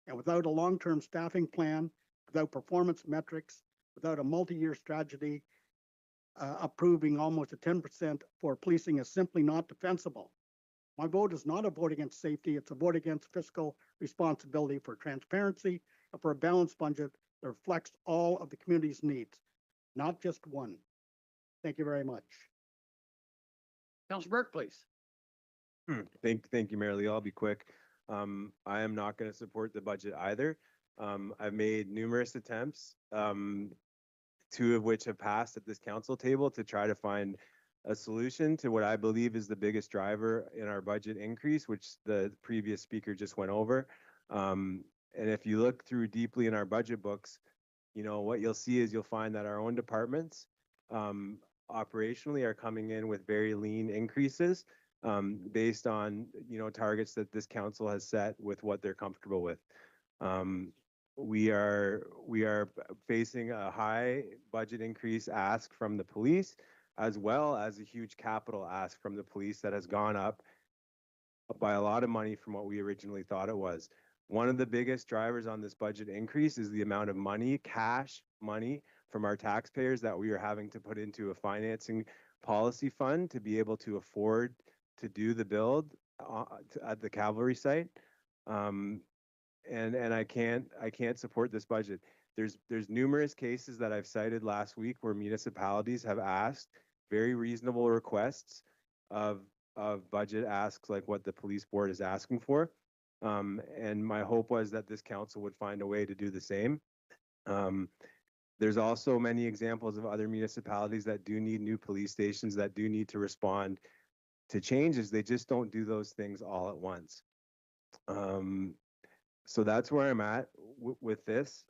And without a long-term staffing plan, without performance metrics, without a multi-year strategy, approving almost a 10% for policing is simply not defensible. My vote is not a vote against safety, it's a vote against fiscal responsibility for transparency and for a balanced budget that reflects all of the community's needs, not just one. Thank you very much. Councilor Burke, please. Thank you, Mayor Lee. I'll be quick. I am not going to support the budget either. I've made numerous attempts, 2 of which have passed at this council table, to try to find a solution to what I believe is the biggest driver in our budget increase, which the previous speaker just went over. And if you look through deeply in our budget books, what you'll see is you'll find that our own departments operationally are coming in with very lean increases based on, targets that this council has set with what they're comfortable with. We are facing a high budget increase ask from the police, as well as a huge capital ask from the police that has gone up by a lot of money from what we originally thought it was. One of the biggest drivers on this budget increase is the amount of money, cash money, from our taxpayers that we are having to put into a financing policy fund to be able to afford to do the build at the cavalry site. And I can't support this budget. There's numerous cases that I've cited last week where municipalities have asked very reasonable requests of budget asks like what the police board is asking for. And my hope was that this council would find a way to do the same. There's also many examples of other municipalities that do need new police stations, that do need to respond to changes. They just don't do those things all at once. So that's where I'm at with this.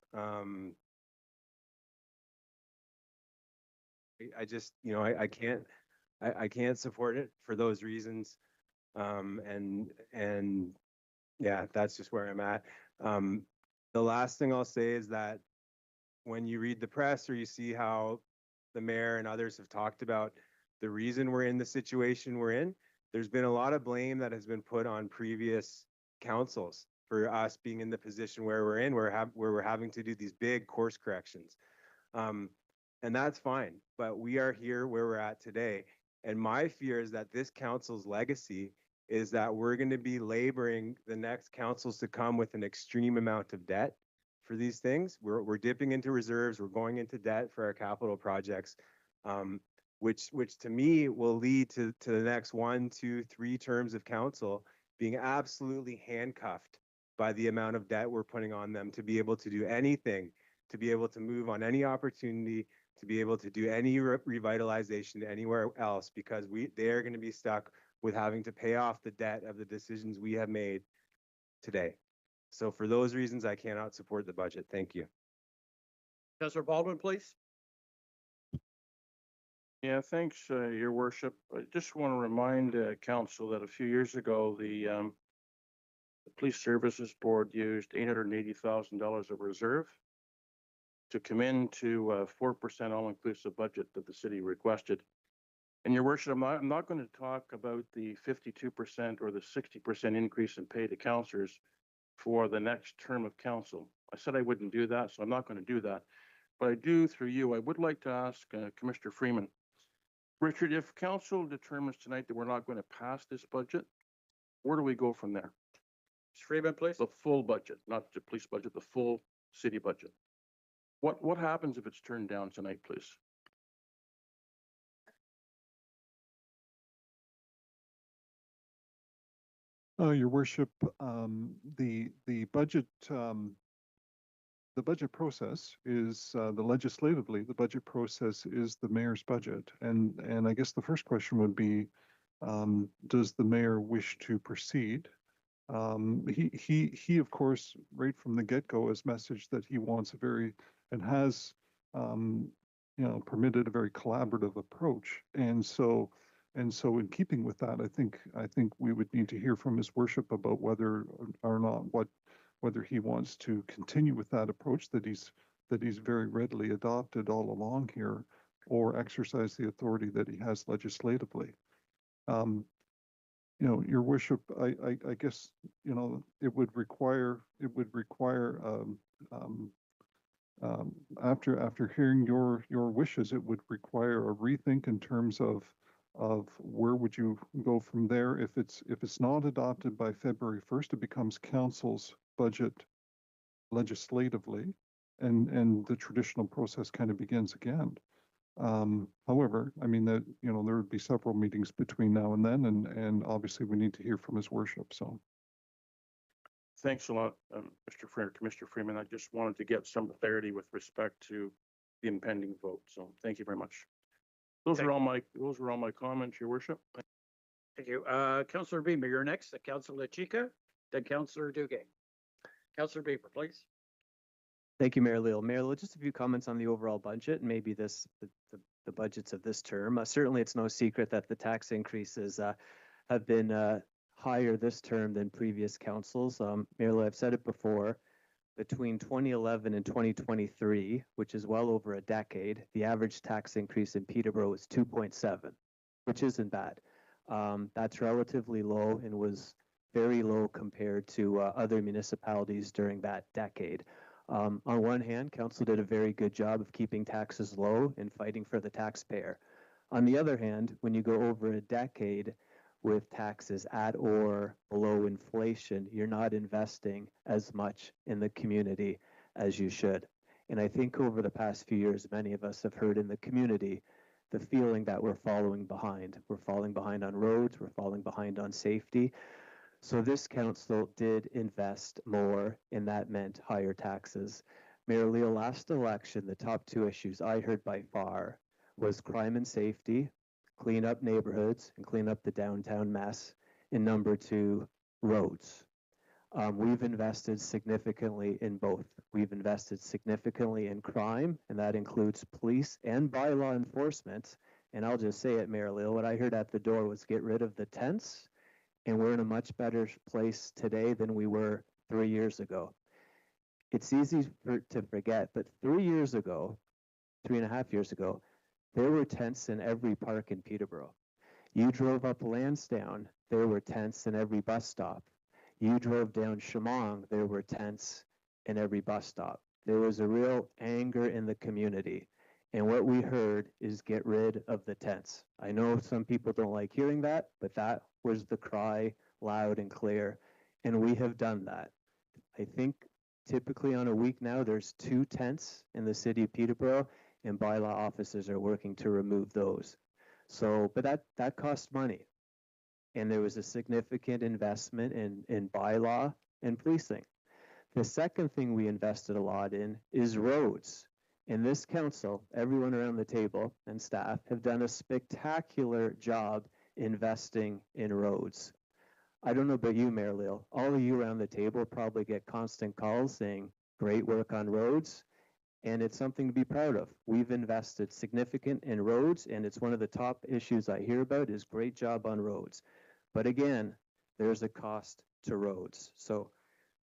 I just, you know, I can't support it for those reasons. And yeah, that's just where I'm at. The last thing I'll say is that when you read the press or you see how the mayor and others have talked about the reason we're in the situation we're in, there's been a lot of blame that has been put on previous councils for us being in the position where we're in, where we're having to do these big course corrections. And that's fine, but we are here where we're at today. And my fear is that this council's legacy is that we're going to be laboring the next councils to come with an extreme amount of debt for these things. We're dipping into reserves, we're going into debt for our capital projects, which to me will lead to the next 1, 2, 3 terms of council being absolutely handcuffed by the amount of debt we're putting on them to be able to do anything, to be able to move on any opportunity, to be able to do any revitalization anywhere else, because they are going to be stuck with having to pay off the debt of the decisions we have made today. So for those reasons, I cannot support the budget. Thank you. Councillor Baldwin, please. Yeah, thanks, Your Worship. I just want to remind council that a few years ago, the Police Services Board used $880,000 of reserve to come into a 4% all-inclusive budget that the city requested. And Your Worship, I'm not going to talk about the 52% or the 60% increase in pay to councillors for the next term of council. I said I wouldn't do that, so I'm not going to do that. But I do, through you, I would like to ask Commissioner Freeman, Richard, if council determines tonight that we're not going to pass this budget, where do we go from there? Freeman, please. The full budget, not the police budget, the full city budget. What happens if it's turned down tonight, please? Your Worship, the budget process is legislatively, the budget process is the mayor's budget. And I guess the first question would be, does the mayor wish to proceed? He of course, right from the get-go has messaged that he wants a very, and has, permitted a very collaborative approach. And so in keeping with that, I think we would need to hear from his worship about whether or not whether he wants to continue with that approach that he's very readily adopted all along here, or exercise the authority that he has legislatively. Your worship, I guess, it would require after hearing your wishes, it would require a rethink in terms of where would you go from there. If it's not adopted by February 1st, it becomes council's budget legislatively, and the traditional process kind of begins again. However, I mean that, there would be several meetings between now and then, and obviously we need to hear from his worship. So Thanks a lot, Commissioner Freeman. I just wanted to get some clarity with respect to the impending vote. So thank you very much. Those were all my comments, Your Worship. Thank you. Councillor Beamer, you're next. Councillor Chica, then Councillor Duguay. Councillor Beamer, please. Thank you, Mayor Leal. Mayor Leal, just a few comments on the overall budget, and maybe the budgets of this term. Certainly, it's no secret that the tax increases have been higher this term than previous councils. Mayor Leal, I've said it before, between 2011 and 2023, which is well over a decade, the average tax increase in Peterborough is 2.7, which isn't bad. That's relatively low and was very low compared to other municipalities during that decade. On one hand, council did a very good job of keeping taxes low and fighting for the taxpayer. On the other hand, when you go over a decade with taxes at or below inflation, you're not investing as much in the community as you should. And I think over the past few years, many of us have heard in the community the feeling that we're falling behind. We're falling behind on roads, we're falling behind on safety. So this council did invest more, and that meant higher taxes. Mayor Leo, last election, the top two issues I heard by far was crime and safety, clean up neighborhoods and clean up the downtown mess, and number two, roads. We've invested significantly in both. We've invested significantly in crime, and that includes police and bylaw enforcement. And I'll just say it, Mayor Leo, what I heard at the door was get rid of the tents, and we're in a much better place today than we were 3 years ago. It's easy to forget, but 3 years ago, 3.5 years ago, there were tents in every park in Peterborough. You drove up Lansdowne, there were tents in every bus stop. You drove down Chemong, there were tents in every bus stop. There was a real anger in the community. And what we heard is get rid of the tents. I know some people don't like hearing that, but that was the cry loud and clear. And we have done that. I think typically on a week now, there's 2 tents in the city of Peterborough, and bylaw officers are working to remove those. So, but that costs money. And there was a significant investment in bylaw and policing. The second thing we invested a lot in is roads. And this council, everyone around the table and staff have done a spectacular job investing in roads. I don't know about you, Mayor Leo. All of you around the table probably get constant calls saying, great work on roads. And it's something to be proud of. We've invested significant in roads, and it's one of the top issues I hear about is great job on roads. But again, there's a cost to roads. So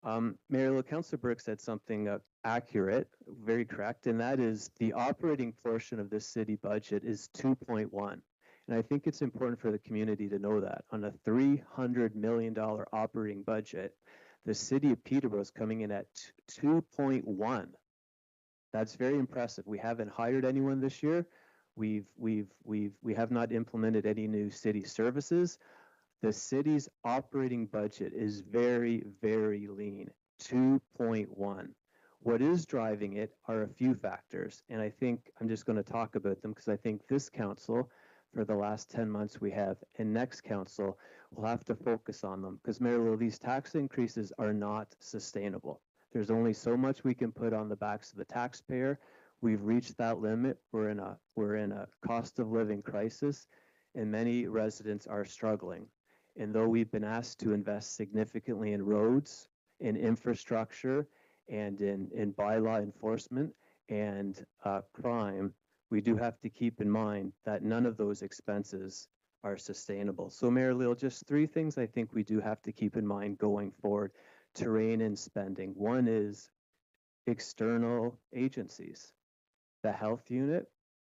Mayor Leo, Councillor Burke said something accurate, very correct, and that is the operating portion of this city budget is 2.1. And I think it's important for the community to know that. On a $300 million operating budget, the city of Peterborough is coming in at 2.1. That's very impressive. We haven't hired anyone this year. We have not implemented any new city services. The city's operating budget is very, very lean, 2.1. What is driving it are a few factors, and I think I'm just going to talk about them because I think this council, for the last 10 months we have, and next council will have to focus on them because, Mayor Leo, these tax increases are not sustainable. There's only so much we can put on the backs of the taxpayer. We've reached that limit. We're in a cost of living crisis, and many residents are struggling. And though we've been asked to invest significantly in roads, in infrastructure, and in bylaw enforcement and crime, we do have to keep in mind that none of those expenses are sustainable. So Mayor Leo, just 3 things I think we do have to keep in mind going forward to rein in spending. One is external agencies, the health unit,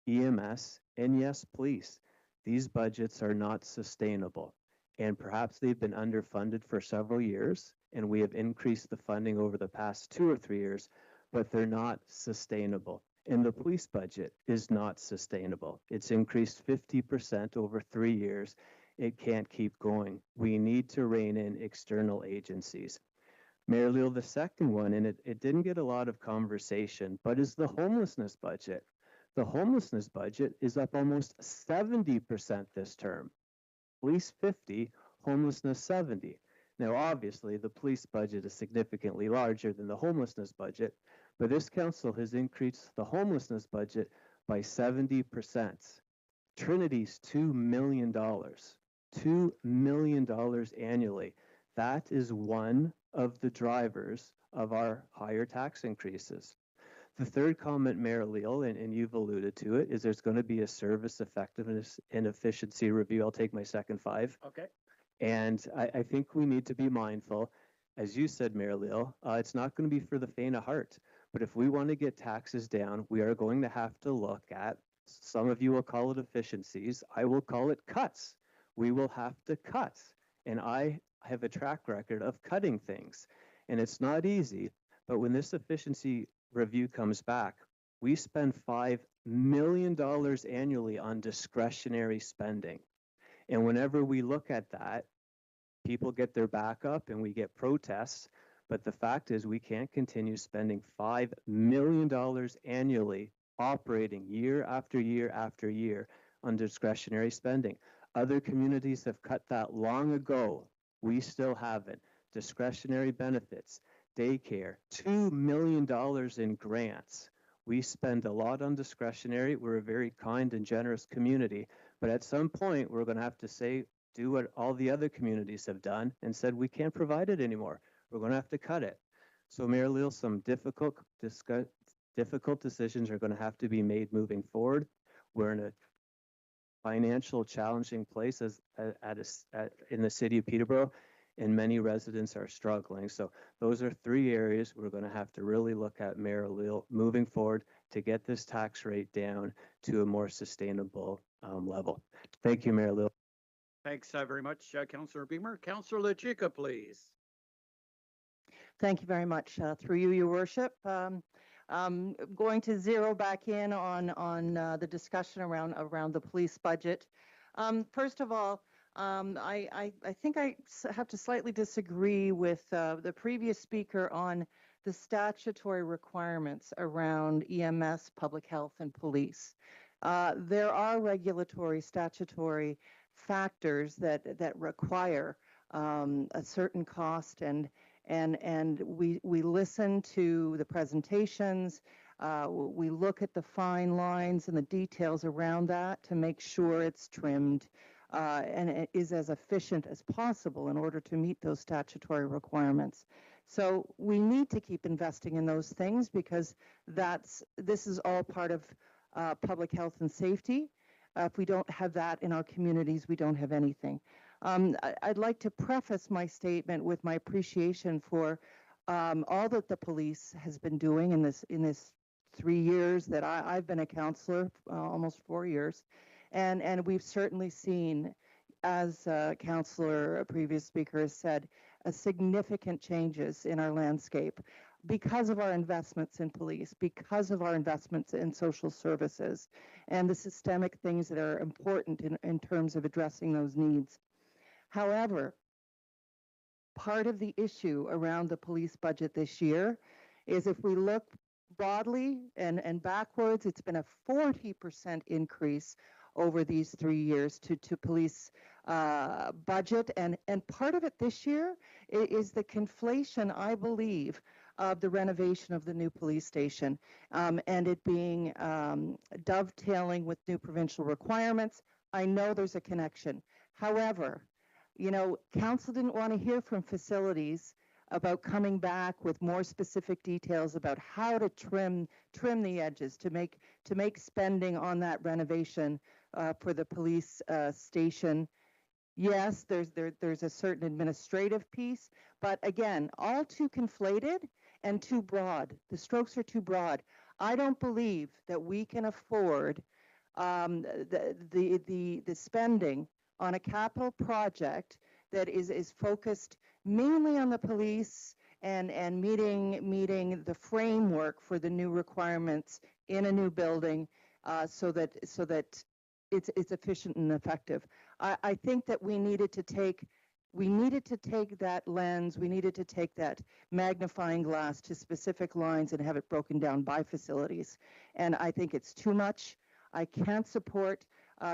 EMS, and yes, police. These budgets are not sustainable. And perhaps they've been underfunded for several years, and we have increased the funding over the past 2 or 3 years, but they're not sustainable. And the police budget is not sustainable. It's increased 50% over 3 years. It can't keep going. We need to rein in external agencies. Mayor Leo, the second one, and it didn't get a lot of conversation, but is the homelessness budget. The homelessness budget is up almost 70% this term. Police 50, homelessness 70. Now, obviously, the police budget is significantly larger than the homelessness budget, but this council has increased the homelessness budget by 70%. Trinity's $2 million. $2 million annually. That is one of the drivers of our higher tax increases. The third comment, Mayor Leo, and you've alluded to it, is there's going to be a service effectiveness and efficiency review. I'll take my second 5. Okay. And I think we need to be mindful, as you said, Mayor Leo, it's not going to be for the faint of heart. But if we want to get taxes down, we are going to have to look at, some of you will call it efficiencies, I will call it cuts. We will have to cut. And I have a track record of cutting things. And it's not easy. But when this efficiency review comes back, we spend $5 million annually on discretionary spending. And whenever we look at that, people get their back up and we get protests. But the fact is we can't continue spending $5 million annually operating year after year after year on discretionary spending. Other communities have cut that long ago. We still haven't. Discretionary benefits, daycare, $2 million in grants. We spend a lot on discretionary. We're a very kind and generous community. But at some point, we're going to have to say, do what all the other communities have done and said, we can't provide it anymore. We're going to have to cut it. So Mayor Leal, some difficult decisions are going to have to be made moving forward. We're in a financial challenging place in the city of Peterborough, and many residents are struggling. So those are three areas we're going to have to really look at, Mayor Leal, moving forward to get this tax rate down to a more sustainable level. Thank you, Mayor Leal. Thanks very much, Councillor Beamer. Councillor LaChica, please. Thank you very much. Through you, Your Worship. Going to zero back in on the discussion around the police budget. First of all, I think I have to slightly disagree with the previous speaker on the statutory requirements around EMS, public health, and police. There are regulatory statutory factors that require a certain cost, and we listen to the presentations. We look at the fine lines and the details around that to make sure it's trimmed and it is as efficient as possible in order to meet those statutory requirements. So we need to keep investing in those things because this is all part of public health and safety. If we don't have that in our communities, we don't have anything. I'd like to preface my statement with my appreciation for all that the police has been doing in this 3 years that I've been a counselor, almost 4 years, and we've certainly seen, as a previous speaker has said, significant changes in our landscape because of our investments in police, because of our investments in social services, and the systemic things that are important in terms of addressing those needs. However, part of the issue around the police budget this year is if we look broadly and backwards, it's been a 40% increase over these 3 years to police budget. And part of it this year is the conflation, I believe, of the renovation of the new police station and it being dovetailing with new provincial requirements. I know there's a connection. However, you know, council didn't want to hear from facilities about coming back with more specific details about how to trim the edges to make spending on that renovation for the police station. Yes, there's a certain administrative piece, but again, all too conflated and too broad. The strokes are too broad. I don't believe that we can afford the spending on a capital project that is focused mainly on the police and meeting the framework for the new requirements in a new building so that it's efficient and effective. I think that we needed to take that lens, we needed to take that magnifying glass to specific lines and have it broken down by facilities. And I think it's too much. I can't support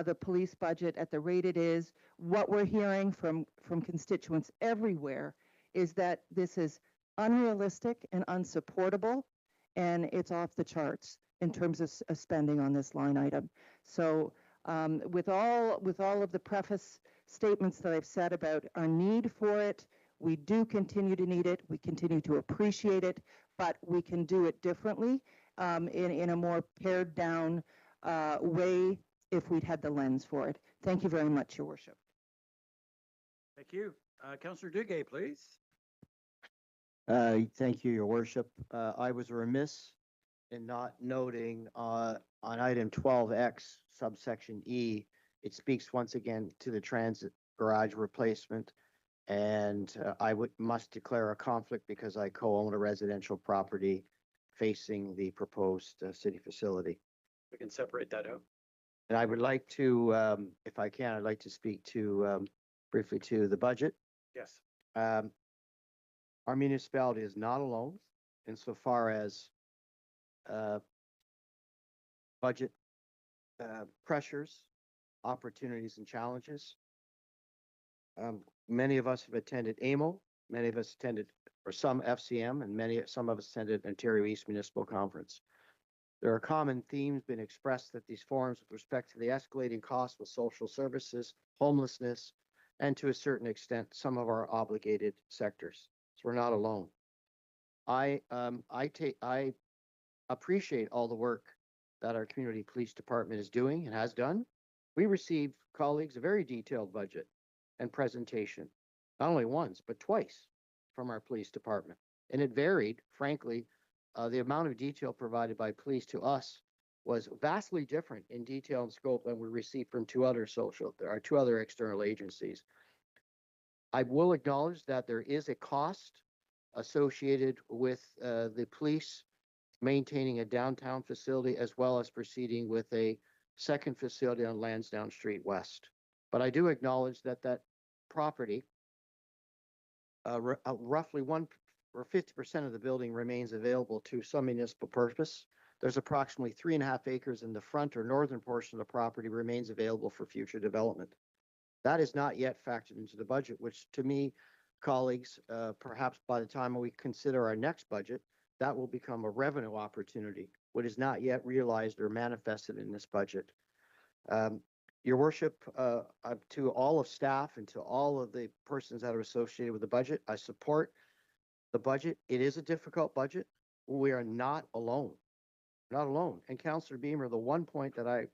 the police budget at the rate it is. What we're hearing from constituents everywhere is that this is unrealistic and unsupportable, and it's off the charts in terms of spending on this line item. So with all of the preface statements that I've said about our need for it, we do continue to need it, we continue to appreciate it, but we can do it differently in a more pared down way if we'd had the lens for it. Thank you very much, Your Worship. Thank you. Councillor Duguay, please. Thank you, Your Worship. I was remiss in not noting on item 12X, subsection E, it speaks once again to the transit garage replacement. And must declare a conflict because I co-own a residential property facing the proposed city facility. We can separate that out. And I would like to, if I can, I'd like to speak to, briefly to the budget. Yes. Our municipality is not alone insofar as budget pressures, opportunities, and challenges. Many of us have attended AMO, many of us attended, or some FCM, and some of us attended Ontario East Municipal Conference. There are common themes being expressed at these forums with respect to the escalating costs with social services, homelessness, and to a certain extent, some of our obligated sectors. So we're not alone. I appreciate all the work that our community police department is doing and has done. We received, colleagues, a very detailed budget and presentation, not only once, but twice from our police department. And it varied, frankly, the amount of detail provided by police to us was vastly different in detail and scope than we received from two other external agencies. I will acknowledge that there is a cost associated with the police maintaining a downtown facility as well as proceeding with a second facility on Lansdowne Street West. But I do acknowledge that that property, roughly 50% of the building remains available to some municipal purpose. There's approximately 3.5 acres in the front or northern portion of the property remains available for future development. That is not yet factored into the budget, which to me, colleagues, perhaps by the time we consider our next budget, that will become a revenue opportunity, what is not yet realized or manifested in this budget. Your worship, to all of staff and to all of the persons that are associated with the budget, I support the budget. It is a difficult budget. We are not alone. Not alone. And Councillor Beamer, the one point that I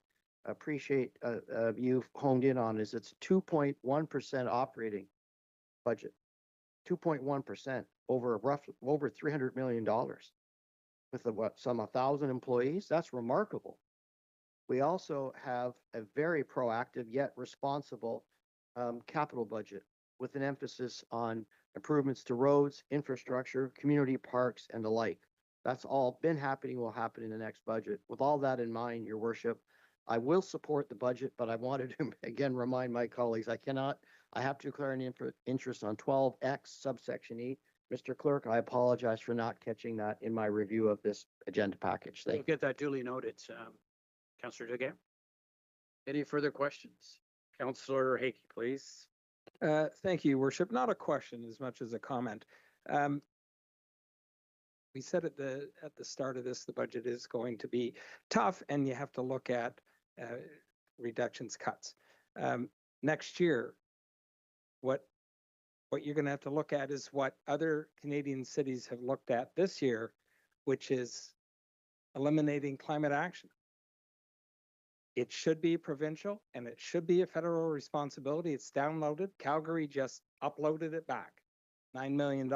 appreciate you've honed in on is it's 2.1% operating budget. 2.1% over $300 million with some 1,000 employees. That's remarkable. We also have a very proactive yet responsible capital budget with an emphasis on improvements to roads, infrastructure, community parks, and the like. That's all been happening, will happen in the next budget. With all that in mind, Your Worship, I will support the budget, but I wanted to again remind my colleagues, I have to declare an interest on 12X subsection E. Mr. Clerk, I apologize for not catching that in my review of this agenda package. We'll get that duly noted. Councillor Dugan. Any further questions? Councillor Hakey, please. Thank you, Your Worship. Not a question as much as a comment. We said at the start of this, the budget is going to be tough, and you have to look at reductions, cuts. Next year, what you're going to have to look at is what other Canadian cities have looked at this year, which is eliminating climate action. It should be provincial and it should be a federal responsibility. It's downloaded. Calgary just uploaded it back, $9 million.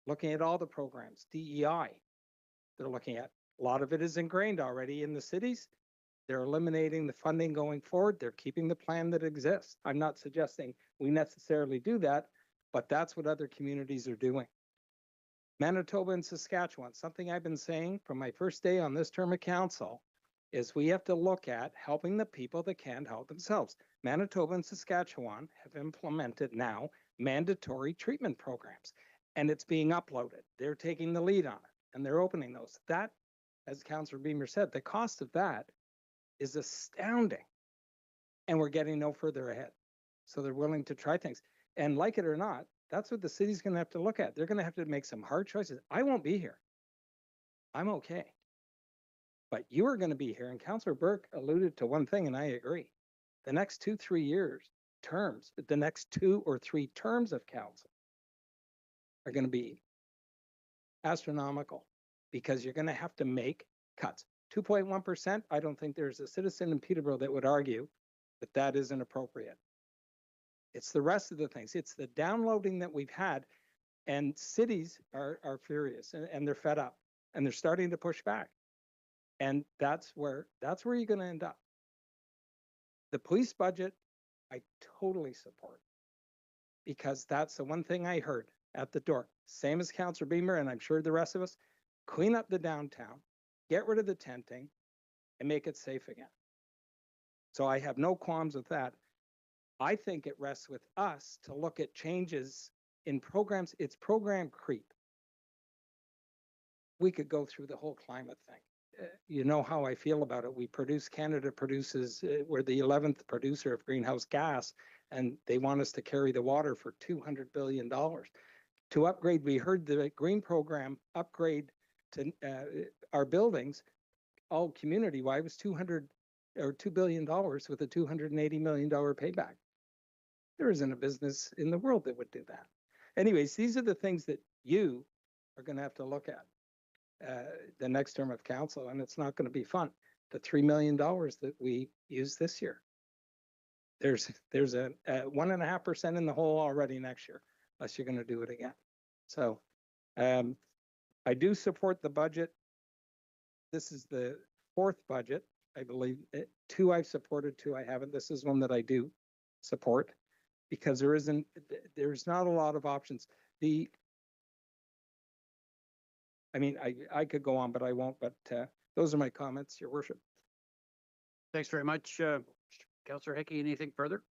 Looking at all the programs, DEI, they're looking at. A lot of it is ingrained already in the cities. They're eliminating the funding going forward. They're keeping the plan that exists. I'm not suggesting we necessarily do that, but that's what other communities are doing. Manitoba and Saskatchewan, something I've been saying from my first day on this term of council, is we have to look at helping the people that can't help themselves. Manitoba and Saskatchewan have implemented now mandatory treatment programs, and it's being uploaded. They're taking the lead on it, and they're opening those. That, as Councillor Beamer said, the cost of that is astounding, and we're getting no further ahead. So they're willing to try things. And like it or not, that's what the city's going to have to look at. They're going to have to make some hard choices. I won't be here. I'm okay. But you are going to be here, and Councillor Burke alluded to one thing, and I agree. The next 2-3 years, the next 2 or 3 terms of council are going to be astronomical because you're going to have to make cuts. 2.1%, I don't think there's a citizen in Peterborough that would argue that that isn't appropriate. It's the rest of the things. It's the downloading that we've had, and cities are furious and they're fed up and they're starting to push back. And that's where you're going to end up. The police budget, I totally support because that's the one thing I heard at the door. Same as Councillor Beamer, and I'm sure the rest of us, clean up the downtown, get rid of the tenting, and make it safe again. So I have no qualms with that. I think it rests with us to look at changes in programs. It's program creep. We could go through the whole climate thing. You know how I feel about it. Canada produces, we're the 11th producer of greenhouse gas, and they want us to carry the water for $200 billion. To upgrade, we heard the green program upgrade to our buildings, all community-wide, was $200 or $2 billion with a $280 million payback. There isn't a business in the world that would do that. Anyways, these are the things that you are going to have to look at the next term of council, and it's not going to be fun. The $3 million that we used this year, there's a 1.5% in the hole already next year, unless you're going to do it again. So I do support the budget. This is the fourth budget, I believe. Two I've supported, two I haven't. This is one that I do support because there's not a lot of options. I could go on, but I won't. But those are my comments, Your Worship. Thanks very much, Councillor Hickey. Anything further?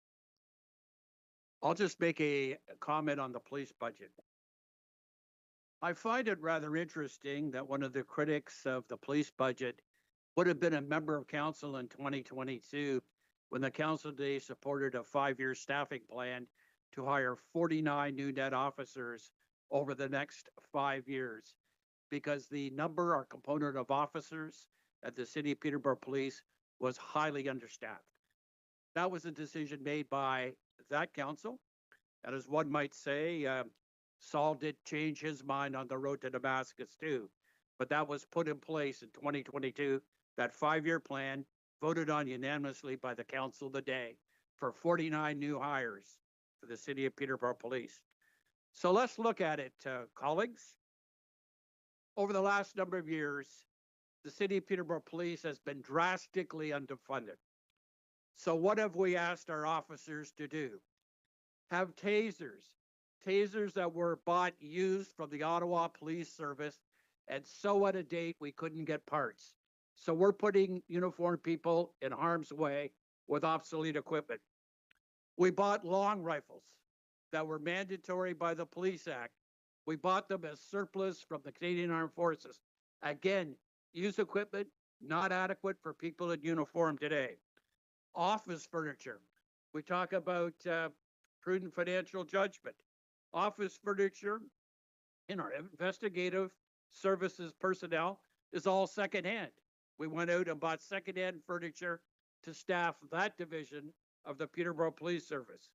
I'll just make a comment on the police budget. I find it rather interesting that one of the critics of the police budget would have been a member of council in 2022 when the council today supported a 5-year staffing plan to hire 49 new net officers over the next 5 years, because the number or component of officers at the City of Peterborough Police was highly understaffed. That was a decision made by that council. And as one might say, Saul did change his mind on the road to Damascus too. But that was put in place in 2022, that 5-year plan voted on unanimously by the council today for 49 new hires for the City of Peterborough Police. So let's look at it, colleagues. Over the last number of years, the City of Peterborough Police has been drastically underfunded. So what have we asked our officers to do? Have tasers that were bought used from the Ottawa Police Service, and so out of date we couldn't get parts. So we're putting uniformed people in harm's way with obsolete equipment. We bought long rifles that were mandatory by the Police Act. We bought them as surplus from the Canadian Armed Forces. Again, used equipment, not adequate for people in uniform today. Office furniture. We talk about prudent financial judgment. Office furniture in our investigative services personnel is all secondhand. We went out and bought secondhand furniture to staff that division of the Peterborough Police Service.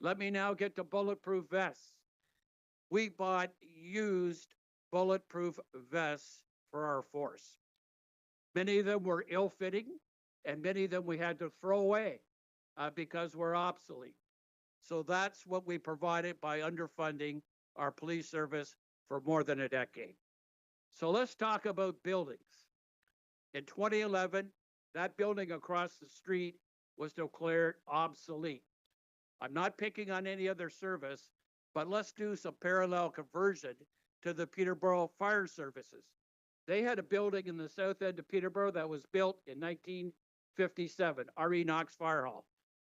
Let me now get to bulletproof vests. We bought used bulletproof vests for our force. Many of them were ill-fitting, and many of them we had to throw away because we're obsolete. So that's what we provided by underfunding our police service for more than a decade. So let's talk about buildings. In 2011, that building across the street was declared obsolete. I'm not picking on any other service, but let's do some parallel conversion to the Peterborough Fire Services. They had a building in the south end of Peterborough that was built in 1957, R.E. Knox Fire Hall.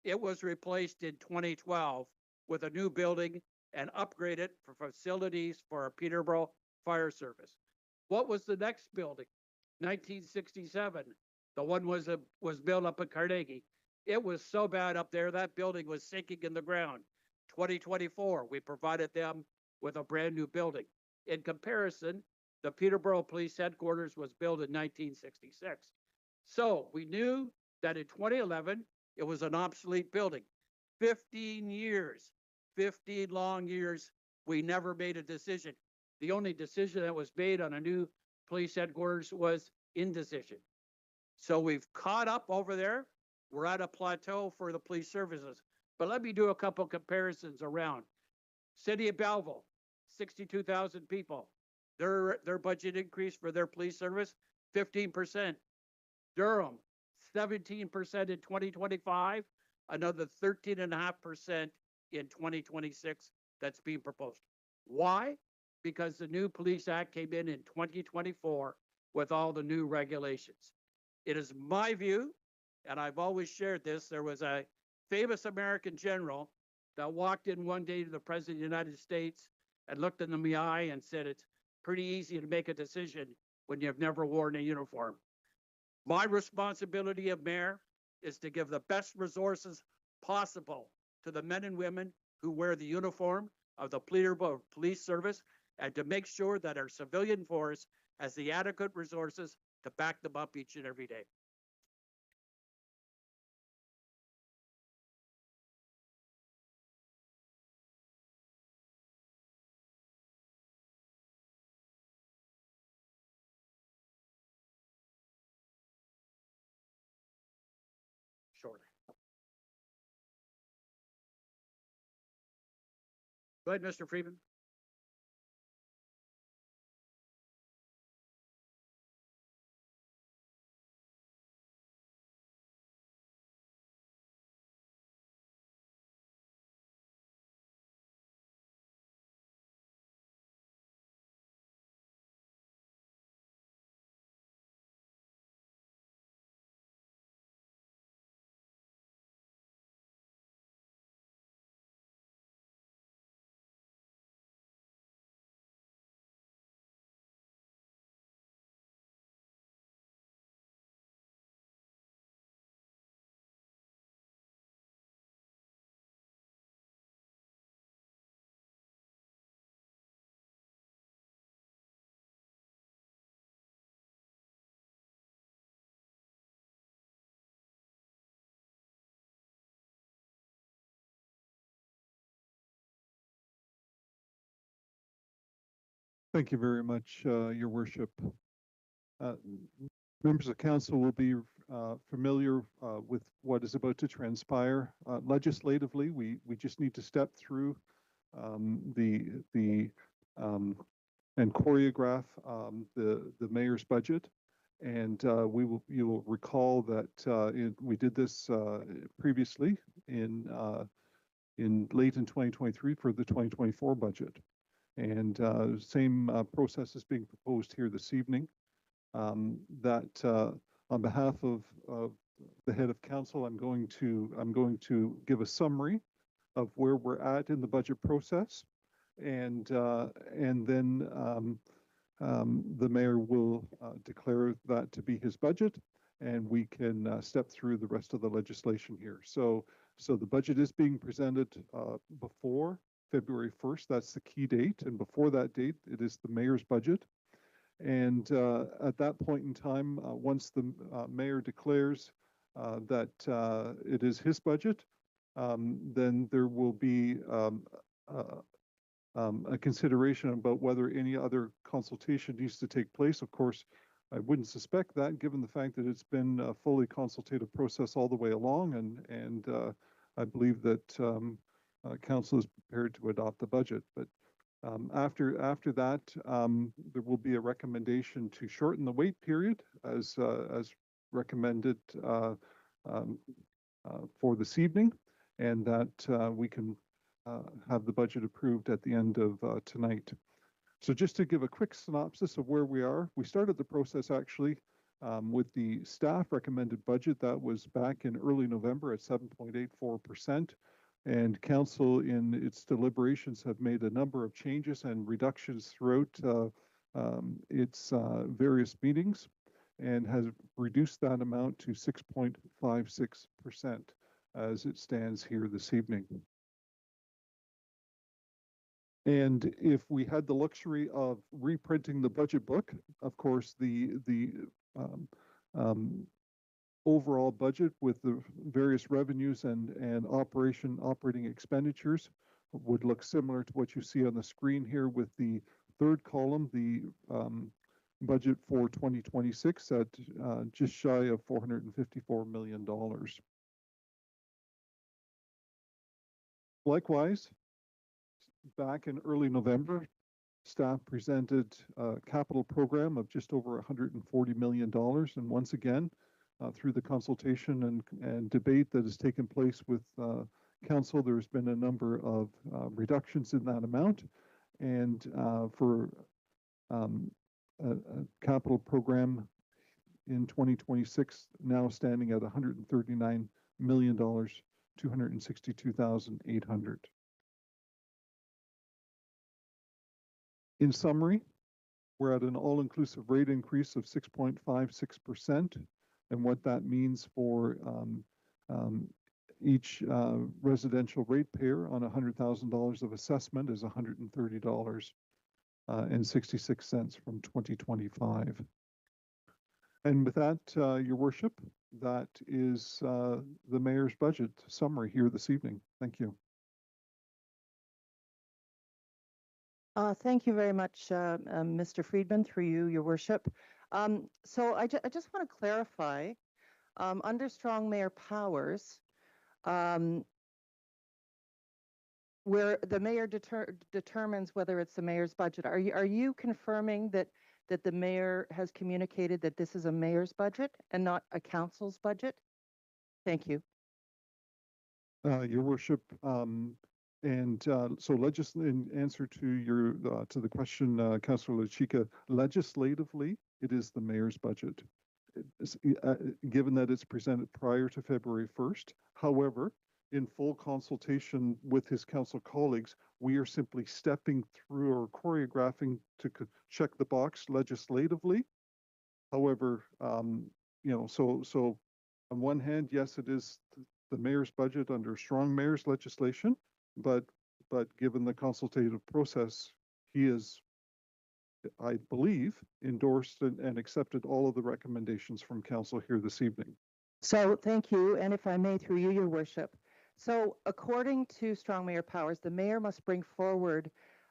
It was replaced in 2012 with a new building and upgraded for facilities for our Peterborough Fire Service. What was the next building? 1967. The one was built up at Carnegie. It was so bad up there, that building was sinking in the ground. 2024, we provided them with a brand new building. In comparison, the Peterborough Police Headquarters was built in 1966. So we knew that in 2011, it was an obsolete building. 15 years, 15 long years, we never made a decision. The only decision that was made on a new police headquarters was indecision. So we've caught up over there. We're at a plateau for the police services. But let me do a couple comparisons around. City of Belleville, 62,000 people. Their budget increase for their police service, 15%. Durham, 17% in 2025, another 13.5% in 2026 that's being proposed. Why? Because the new Police Act came in 2024 with all the new regulations. It is my view, and I've always shared this, there was a famous American general that walked in one day to the President of the United States and looked him in the eye and said, it's pretty easy to make a decision when you've never worn a uniform. My responsibility of mayor is to give the best resources possible to the men and women who wear the uniform of the Peterborough Police Service and to make sure that our civilian force has the adequate resources to back them up each and every day. Shorter. Go ahead, Mr. Freeman. Thank you very much, Your Worship. Members of council will be familiar with what is about to transpire. Legislatively, we just need to step through and choreograph the mayor's budget. And you will recall that we did this previously in late in 2023 for the 2024 budget. And same process is being proposed here this evening. On behalf of the head of council, I'm going to give a summary of where we're at in the budget process, and then the mayor will declare that to be his budget, and we can step through the rest of the legislation here. So the budget is being presented before February 1st. That's the key date, and before that date, it is the mayor's budget. And at that point in time, once the mayor declares that it is his budget, then there will be a consideration about whether any other consultation needs to take place. Of course, I wouldn't suspect that, given the fact that it's been a fully consultative process all the way along, and I believe that council is prepared to adopt the budget. But after that, there will be a recommendation to shorten the wait period as recommended for this evening, and that we can have the budget approved at the end of tonight. So just to give a quick synopsis of where we are, we started the process actually with the staff recommended budget. That was back in early November at 7.84%. And council in its deliberations have made a number of changes and reductions throughout its various meetings, and has reduced that amount to 6.56% as it stands here this evening. And if we had the luxury of reprinting the budget book, of course, the overall budget with the various revenues and operating expenditures would look similar to what you see on the screen here, with the third column, the budget for 2026 at just shy of $454 million. Likewise, back in early November, staff presented a capital program of just over $140 million. And once again, through the consultation and debate that has taken place with council, there's been a number of reductions in that amount. And for a capital program in 2026, now standing at $139 million, 262,800. In summary, we're at an all-inclusive rate increase of 6.56%. And what that means for each residential ratepayer on $100,000 of assessment is $130.66 from 2025. And with that, Your Worship, that is the mayor's budget summary here this evening. Thank you. Thank you very much, Mr. Friedman, through you, Your Worship. So I just want to clarify, under strong mayor powers, where the mayor determines whether it's the mayor's budget, are you confirming that the mayor has communicated that this is a mayor's budget and not a council's budget? Thank you. Your Worship, so in answer to your to the question, Councillor Lachika, legislatively, it is the mayor's budget, given that it's presented prior to February 1st. However, in full consultation with his council colleagues, we are simply stepping through or choreographing to check the box legislatively. However, so on one hand, yes, it is the mayor's budget under strong mayor's legislation, but given the consultative process, he is, I believe, endorsed and accepted all of the recommendations from council here this evening. So thank you, and if I may, through you, Your Worship. So according to strong mayor powers, the mayor must bring forward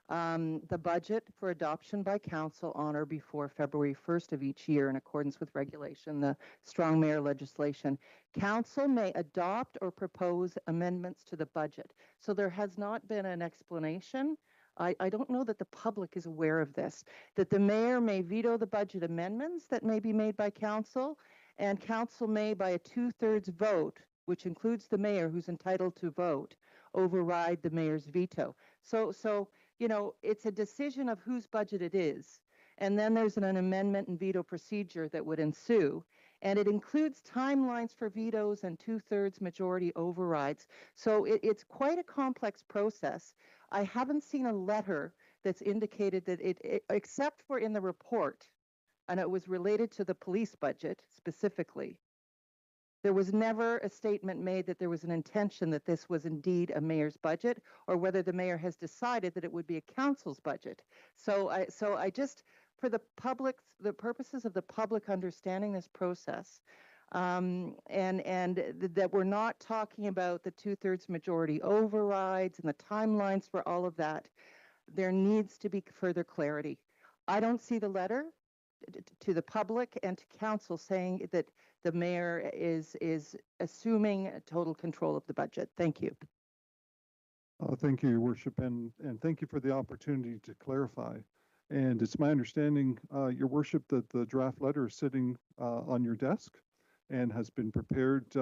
the budget for adoption by council on or before February 1st of each year in accordance with regulation, the strong mayor legislation. Council may adopt or propose amendments to the budget. So there has not been an explanation. I don't know that the public is aware of this, that the mayor may veto the budget amendments that may be made by council, and council may, by a 2/3 vote, which includes the mayor who's entitled to vote, override the mayor's veto. So you know, it's a decision of whose budget it is. And then there's an amendment and veto procedure that would ensue. And it includes timelines for vetoes and 2/3 majority overrides. So it's quite a complex process. I haven't seen a letter that's indicated that except for in the report, and it was related to the police budget specifically, there was never a statement made that there was an intention that this was indeed a mayor's budget, or whether the mayor has decided that it would be a council's budget. So I just, for the purposes of the public understanding this process, and that we're not talking about the 2/3 majority overrides and the timelines for all of that, there needs to be further clarity. I don't see the letter to the public and to council saying that the mayor is assuming total control of the budget. Thank you. Thank you, Your Worship, and thank you for the opportunity to clarify. And it's my understanding, Your Worship, that the draft letter is sitting on your desk and has been prepared,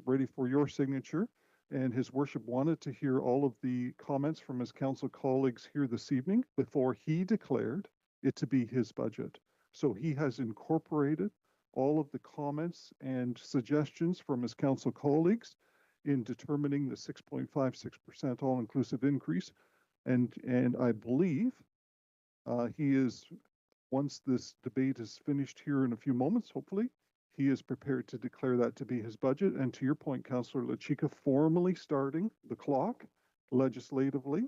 ready for your signature. And His Worship wanted to hear all of the comments from his council colleagues here this evening before he declared it to be his budget. So he has incorporated all of the comments and suggestions from his council colleagues in determining the 6.56% all-inclusive increase. And I believe he is, once this debate is finished here in a few moments, hopefully, he is prepared to declare that to be his budget. And to your point, Councillor Lachika, formally starting the clock legislatively.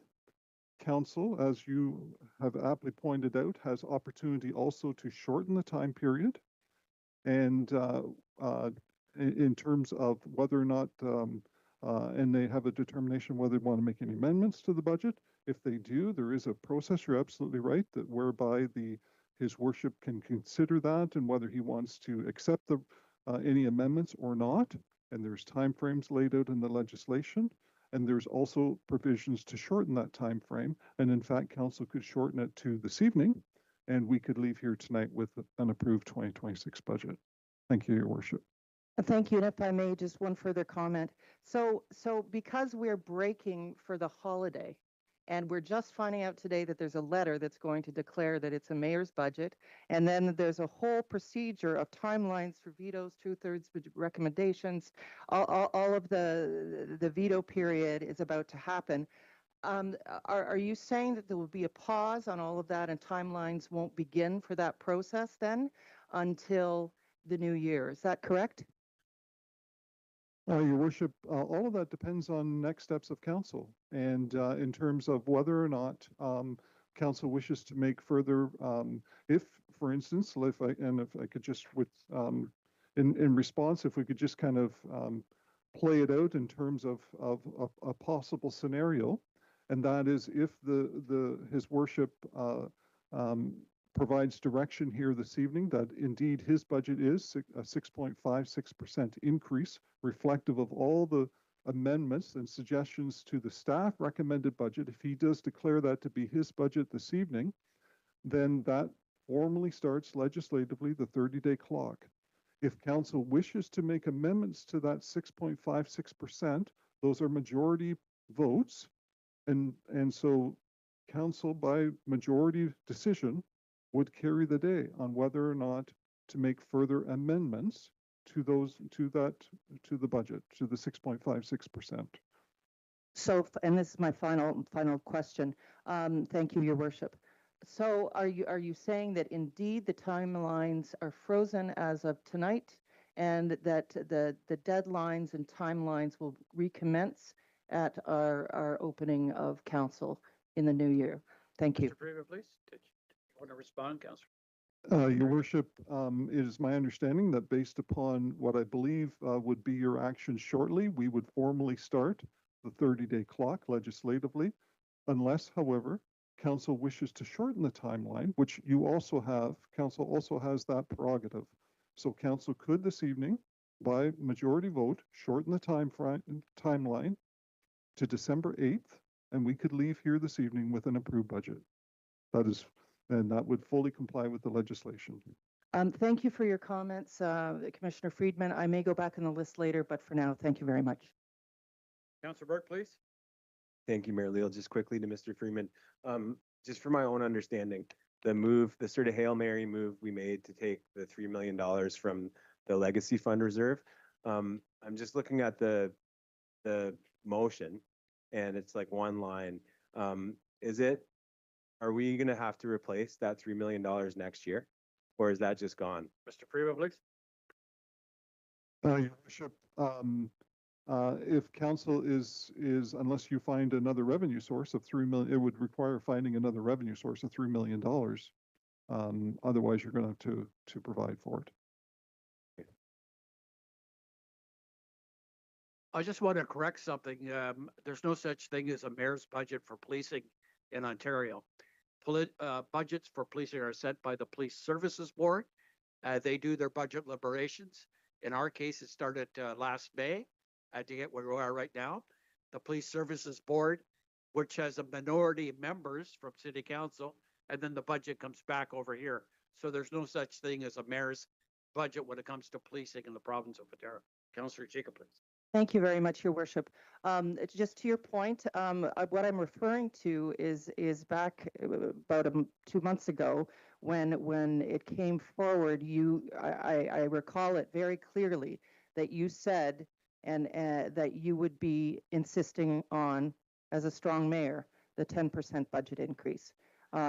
Council, as you have aptly pointed out, has opportunity also to shorten the time period. And in terms of whether or not, and they have a determination whether they want to make any amendments to the budget. If they do, there is a process, you're absolutely right, that whereby His Worship can consider that and whether he wants to accept any amendments or not. And there's timeframes laid out in the legislation. And there's also provisions to shorten that time frame. And in fact, council could shorten it to this evening, and we could leave here tonight with an approved 2026 budget. Thank you, Your Worship. Thank you. And if I may, just one further comment. So because we're breaking for the holiday, and we're just finding out today that there's a letter that's going to declare that it's a mayor's budget, and then there's a whole procedure of timelines for vetoes, 2/3 recommendations, all of the veto period is about to happen. Are you saying that there will be a pause on all of that and timelines won't begin for that process then until the new year? Is that correct? Your worship, all of that depends on next steps of council. And in terms of whether or not council wishes to make further, if, for instance, if I could just in response, if we could just kind of play it out in terms of a possible scenario, and that is if his worship provides direction here this evening that indeed his budget is a 6.56% increase, reflective of all the amendments and suggestions to the staff recommended budget. If he does declare that to be his budget this evening, then that formally starts legislatively the 30-day clock. If council wishes to make amendments to that 6.56%, those are majority votes. And so council by majority decision would carry the day on whether or not to make further amendments to the budget, to the 6.56%. So, and this is my final question. Thank you, Your Worship. So are you saying that indeed the timelines are frozen as of tonight and that the deadlines and timelines will recommence at our opening of council in the new year? Thank you. Mr. Freeman, please. Did you want to respond, Councillor? Your worship, it is my understanding that based upon what I believe would be your action shortly, we would formally start the 30-day clock legislatively, unless, however, council wishes to shorten the timeline, which you also have. Council also has that prerogative. So council could this evening, by majority vote, shorten the timeline to December 8th, and we could leave here this evening with an approved budget. And that would fully comply with the legislation. Thank you for your comments, Commissioner Friedman. I may go back on the list later, but for now, thank you very much. Councillor Burke, please. Thank you, Mayor Leal. Just quickly to Mr. Freeman, just for my own understanding, the sort of Hail Mary move we made to take the $3 million from the Legacy Fund Reserve. I'm just looking at the motion, and it's like one line. Are we going to have to replace that $3 million next year, or is that just gone? Mr. Freeman, please. Your worship, if council is unless you find another revenue source of $3 million, it would require finding another revenue source of $3 million. Otherwise, you're going to have to provide for it. I just want to correct something. There's no such thing as a mayor's budget for policing in Ontario. Budgets for policing are set by the Police Services Board. They do their budget liberations. In our case, it started last May to get where we are right now. The Police Services Board, which has a minority of members from City Council, and then the budget comes back over here. So there's no such thing as a mayor's budget when it comes to policing in the province of Ontario. Councillor Jacob, please. Thank you very much, Your Worship. Just to your point, what I'm referring to is back about 2 months ago when it came forward. I recall it very clearly that you said and that you would be insisting on, as a strong mayor, the 10% budget increase.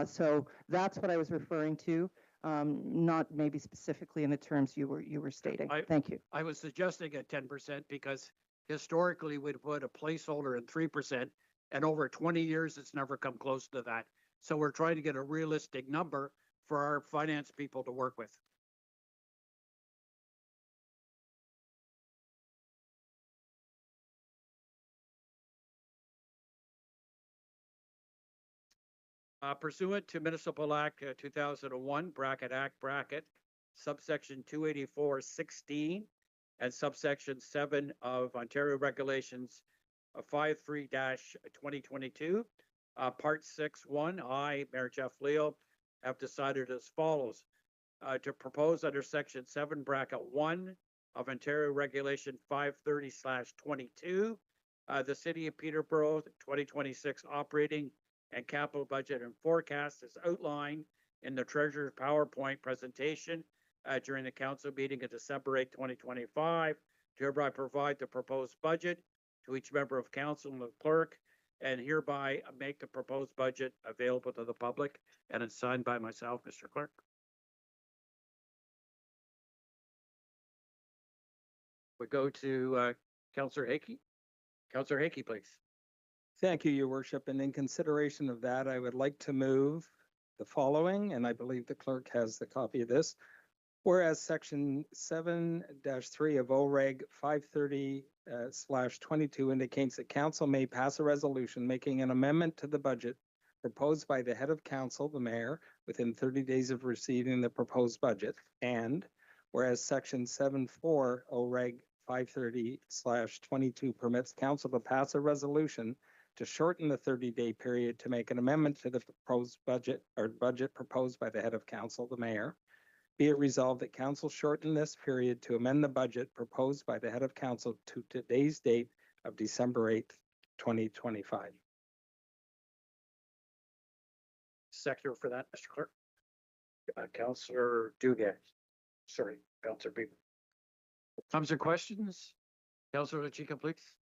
So that's what I was referring to. Not maybe specifically in the terms you were stating. Thank you. I was suggesting at 10% because historically we'd put a placeholder at 3%, and over 20 years it's never come close to that. So we're trying to get a realistic number for our finance people to work with. Pursuant to Municipal Act 2001, bracket, subsection 284-16, and subsection 7 of Ontario Regulations 53-2022, Part 6.1, I, Mayor Jeff Leal, have decided as follows. To propose under section 7, bracket 1 of Ontario Regulation 530/22. The City of Peterborough 2026 operating and capital budget and forecast is outlined in the Treasurer's PowerPoint presentation during the council meeting of December 8, 2025. To hereby provide the proposed budget to each member of council and the clerk, and hereby make the proposed budget available to the public, and it's signed by myself, Mr. Clerk. We go to Councillor Hickey. Councillor Hickey, please. Thank you, Your Worship. And in consideration of that, I would like to move the following, and I believe the clerk has the copy of this. Whereas Section 7-3 of OREG 530/22 indicates that council may pass a resolution making an amendment to the budget proposed by the head of council, the mayor, within 30 days of receiving the proposed budget. And whereas Section 7-4 OREG 530/22 permits council to pass a resolution to shorten the 30-day period to make an amendment to the proposed budget or budget proposed by the head of council, the mayor. Be it resolved that council shorten this period to amend the budget proposed by the head of council to today's date of December 8th, 2025. Seconder for that, Mr. Clerk. Councillor Dugan. Sorry, Councillor Beaver. Comments or questions? Councillor Chica, please.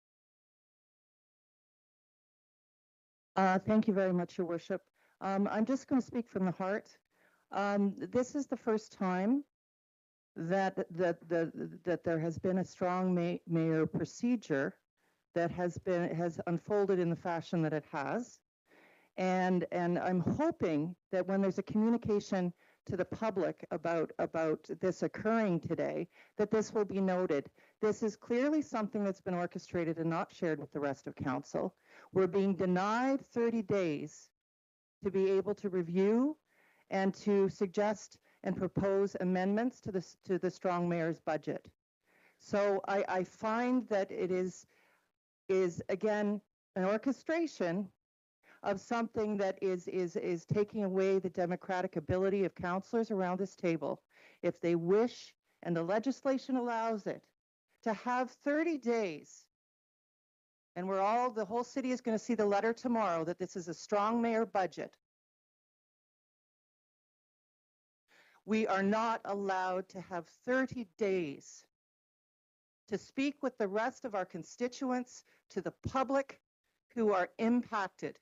Thank you very much, Your Worship. I'm just going to speak from the heart. This is the first time that there has been a strong mayor procedure that has unfolded in the fashion that it has, and I'm hoping that when there's a communication to the public about this occurring today, that this will be noted. This is clearly something that's been orchestrated and not shared with the rest of council. We're being denied 30 days to be able to review and to suggest and propose amendments to the strong mayor's budget. So I find that it is again an orchestration of something that is taking away the democratic ability of councillors around this table, if they wish, and the legislation allows it, to have 30 days. And the whole city is going to see the letter tomorrow that this is a strong mayor budget. We are not allowed to have 30 days to speak with the rest of our constituents, to the public who are impacted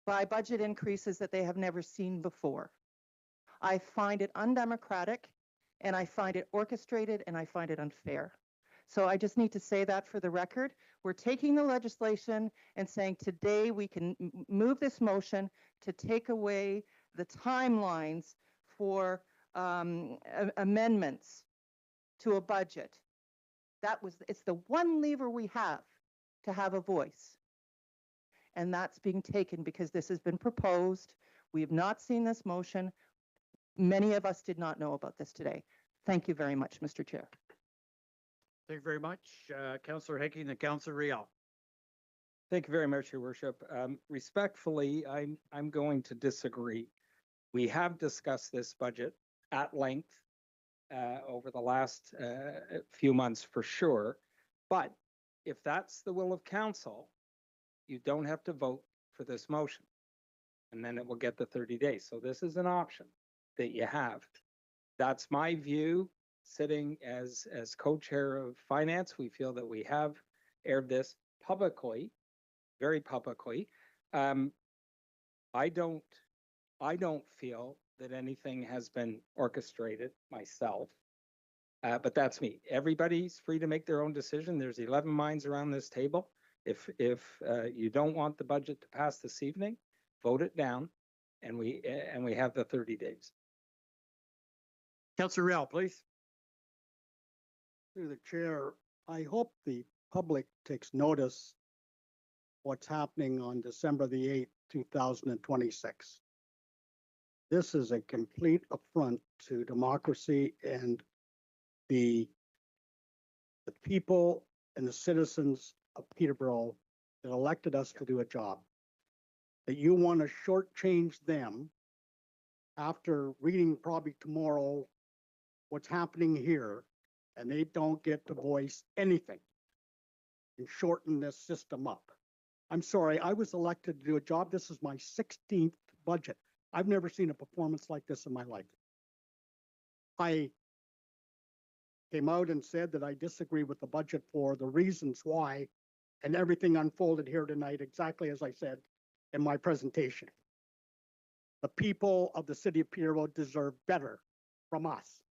by budget increases that they have never seen before. I find it undemocratic, and I find it orchestrated, and I find it unfair. So I just need to say that for the record. We're taking the legislation and saying today we can move this motion to take away the timelines for amendments to a budget. It's the one lever we have to have a voice. And that's being taken because this has been proposed. We have not seen this motion. Many of us did not know about this today. Thank you very much, Mr. Chair. Thank you very much. Councillor Hickey and Councillor Rial. Thank you very much, Your Worship. Respectfully, I'm going to disagree. We have discussed this budget at length over the last few months for sure. But if that's the will of council, you don't have to vote for this motion. And then it will get the 30 days. So this is an option that you have. That's my view. Sitting as co-chair of finance, we feel that we have aired this publicly, very publicly. I don't feel that anything has been orchestrated myself, but that's me. Everybody's free to make their own decision. There's 11 minds around this table. If you don't want the budget to pass this evening, vote it down, and we have the 30 days. Councillor Rial, please. Through the chair, I hope the public takes notice what's happening on December the 8th, 2026. This is a complete affront to democracy and the people and the citizens of Peterborough that elected us to do a job. That you want to shortchange them after reading probably tomorrow what's happening here, and they don't get to voice anything and shorten this system up. I'm sorry, I was elected to do a job. This is my 16th budget. I've never seen a performance like this in my life. I came out and said that I disagree with the budget for the reasons why, and everything unfolded here tonight exactly as I said in my presentation. The people of the city of Peterborough deserve better from us,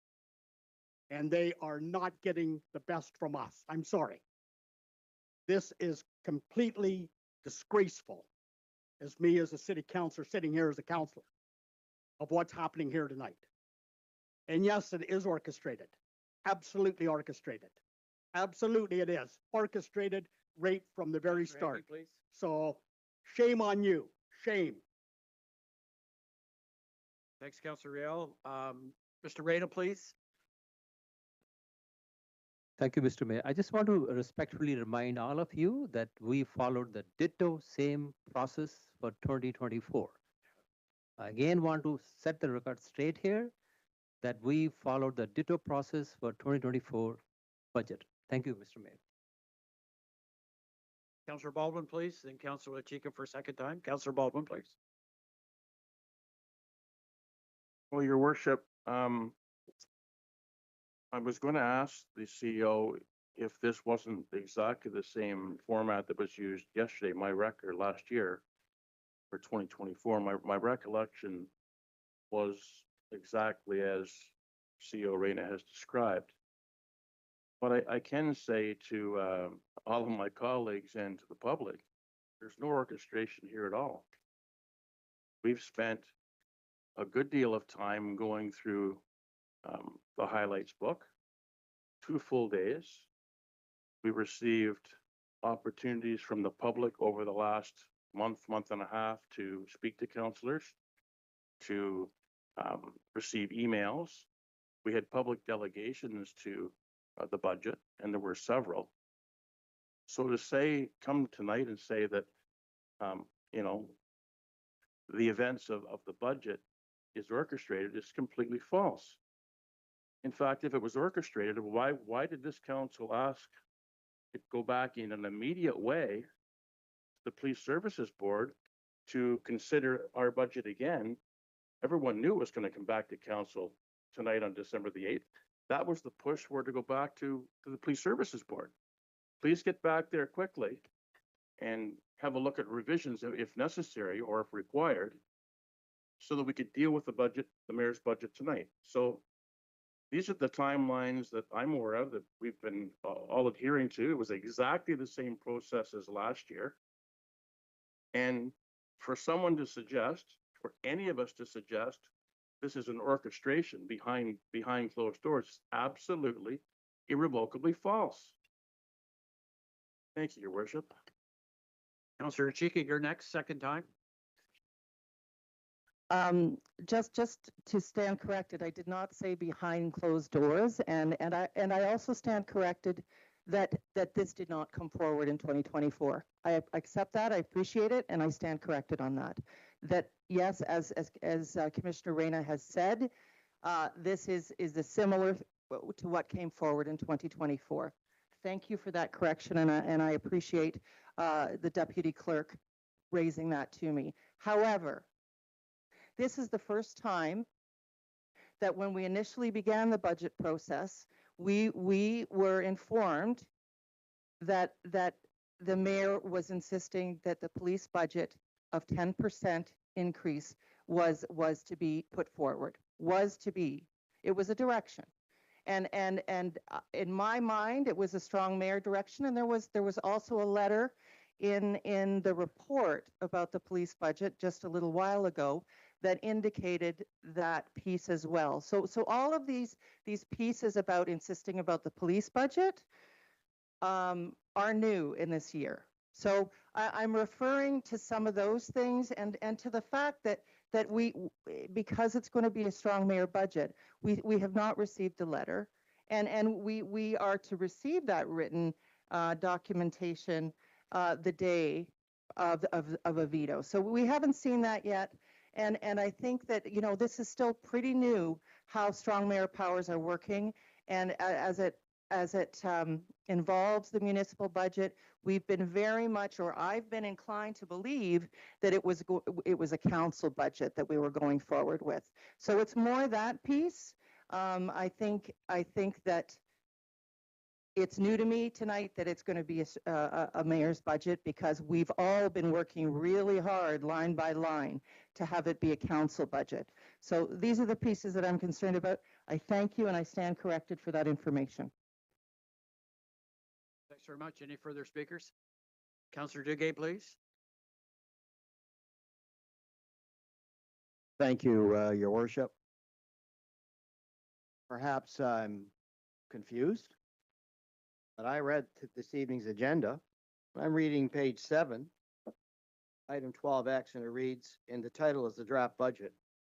and they are not getting the best from us. I'm sorry. This is completely disgraceful as me as a city councilor sitting here as a councilor of what's happening here tonight. And yes, it is orchestrated. Absolutely orchestrated. Absolutely it is. Orchestrated right from the very start. Please. So shame on you. Shame. Thanks, Councillor Riel. Mr. Rayna, please. Thank you, Mr. Mayor. I just want to respectfully remind all of you that we followed the ditto same process for 2024. I again want to set the record straight here that we followed the ditto process for 2024 budget. Thank you, Mr. Mayor. Councillor Baldwin, please. Then Councillor Chica for a second time. Councillor Baldwin, please. Well, Your Worship, I was going to ask the CEO if this wasn't exactly the same format that was used yesterday, last year for 2024. My recollection was exactly as CEO Reyna has described. But I can say to all of my colleagues and to the public, there's no orchestration here at all. We've spent a good deal of time going through the highlights book, 2 full days. We received opportunities from the public over the last month and a half to speak to councillors, to receive emails. We had public delegations to the budget, and there were several. So to say, come tonight and say that, you know, the events of the budget is orchestrated is completely false. In fact, if it was orchestrated, why did this council ask it go back in an immediate way to the Police Services Board to consider our budget again? Everyone knew it was going to come back to council tonight on December the 8th. That was the push for it to go back to the Police Services Board. Please get back there quickly and have a look at revisions if necessary or if required, so that we could deal with the budget, the mayor's budget tonight. So these are the timelines that I'm aware of that we've been all adhering to. It was exactly the same process as last year. And for someone to suggest, for any of us to suggest, this is an orchestration behind closed doors, is absolutely, irrevocably false. Thank you, Your Worship. Councillor Chica, you're next, second time. Just to stand corrected, I did not say behind closed doors, and I also stand corrected that this did not come forward in 2024. I accept that, I appreciate it, and I stand corrected on that. That yes, as Commissioner Reyna has said, this is a similar to what came forward in 2024. Thank you for that correction, and I appreciate the deputy clerk raising that to me. However, this is the first time that when we initially began the budget process, we were informed that the mayor was insisting that the police budget of 10% increase was to be put forward. It was a direction. And in my mind, it was a strong mayor direction, and there was also a letter in the report about the police budget just a little while ago that indicated that piece as well. So all of these pieces about insisting about the police budget are new in this year. So I'm referring to some of those things and to the fact that we, because it's going to be a strong mayor budget, we have not received the letter, and we are to receive that written documentation the day of a veto. So we haven't seen that yet. And I think that, you know, this is still pretty new how strong mayor powers are working. And as it involves the municipal budget, we've been very much, or I've been inclined to believe that it was a council budget that we were going forward with. So it's more that piece. I think that it's new to me tonight that it's going to be a mayor's budget, because we've all been working really hard, line by line, to have it be a council budget. So these are the pieces that I'm concerned about. I thank you, and I stand corrected for that information. Thanks very much. Any further speakers? Councillor Duguay, please. Thank you, Your Worship. Perhaps I'm confused, but I read this evening's agenda. I'm reading page 7, item 12X, and it reads, and the title is the draft budget.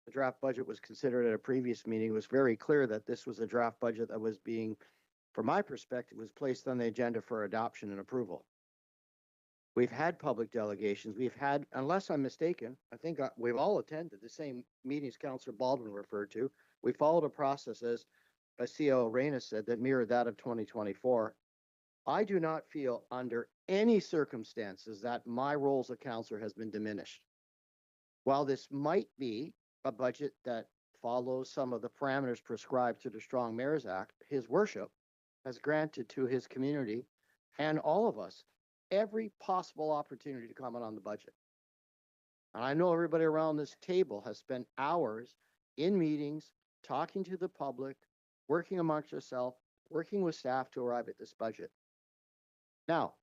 The draft budget was considered at a previous meeting. It was very clear that this was a draft budget that was being, from my perspective, was placed on the agenda for adoption and approval. We've had public delegations. We've had, unless I'm mistaken, I think we've all attended the same meetings Councillor Baldwin referred to. We followed a process, as CEO Reyna said, that mirrored that of 2024. I do not feel under any circumstances that my role as a councillor has been diminished. While this might be a budget that follows some of the parameters prescribed to the Strong Mayors Act, His Worship has granted to his community and all of us every possible opportunity to comment on the budget. And I know everybody around this table has spent hours in meetings, talking to the public, working amongst yourself, working with staff to arrive at this budget. Now,